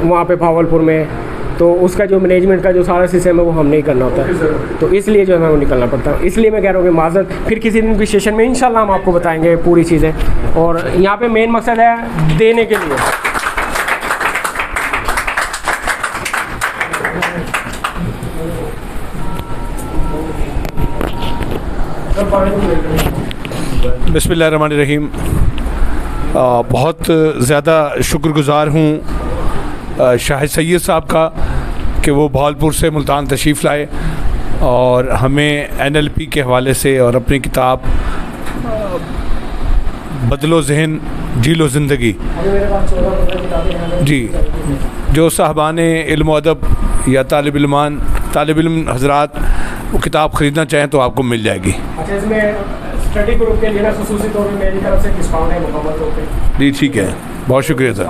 वहाँ पे बहावलपुर में, तो उसका जो मैनेजमेंट का जो सारा सिस्टम है वो हम नहीं करना होता है, तो इसलिए जो है वो निकलना पड़ता है। इसलिए मैं कह रहा हूँ कि माज़रत, फिर किसी दिन की सेशन में इंशाल्लाह हम आपको बताएंगे पूरी चीज़ें। और यहाँ पे मेन मकसद है देने के लिए। बिस्मिल्लाहिर्रहमानिर्रहीम। बहुत ज़्यादा शुक्रगुज़ार हूँ शाहिद सैयद साहब का कि वो बहावलपुर से मुल्तान तशरीफ़ लाए और हमें NLP के हवाले से और अपनी किताब बदलो ज़हन जी लो ज़िंदगी जी, जो साहबान इल्म अदब या तालिब इल्म हज़रात वो किताब ख़रीदना चाहें तो आपको मिल जाएगी। अच्छा, इसमें स्टडी ग्रुप के लिए ना ख़ुसूसी तौर पे मेरी तरफ से डिस्काउंट है मुकम्मल तौर पे। जी ठीक है, बहुत शुक्रिया सर।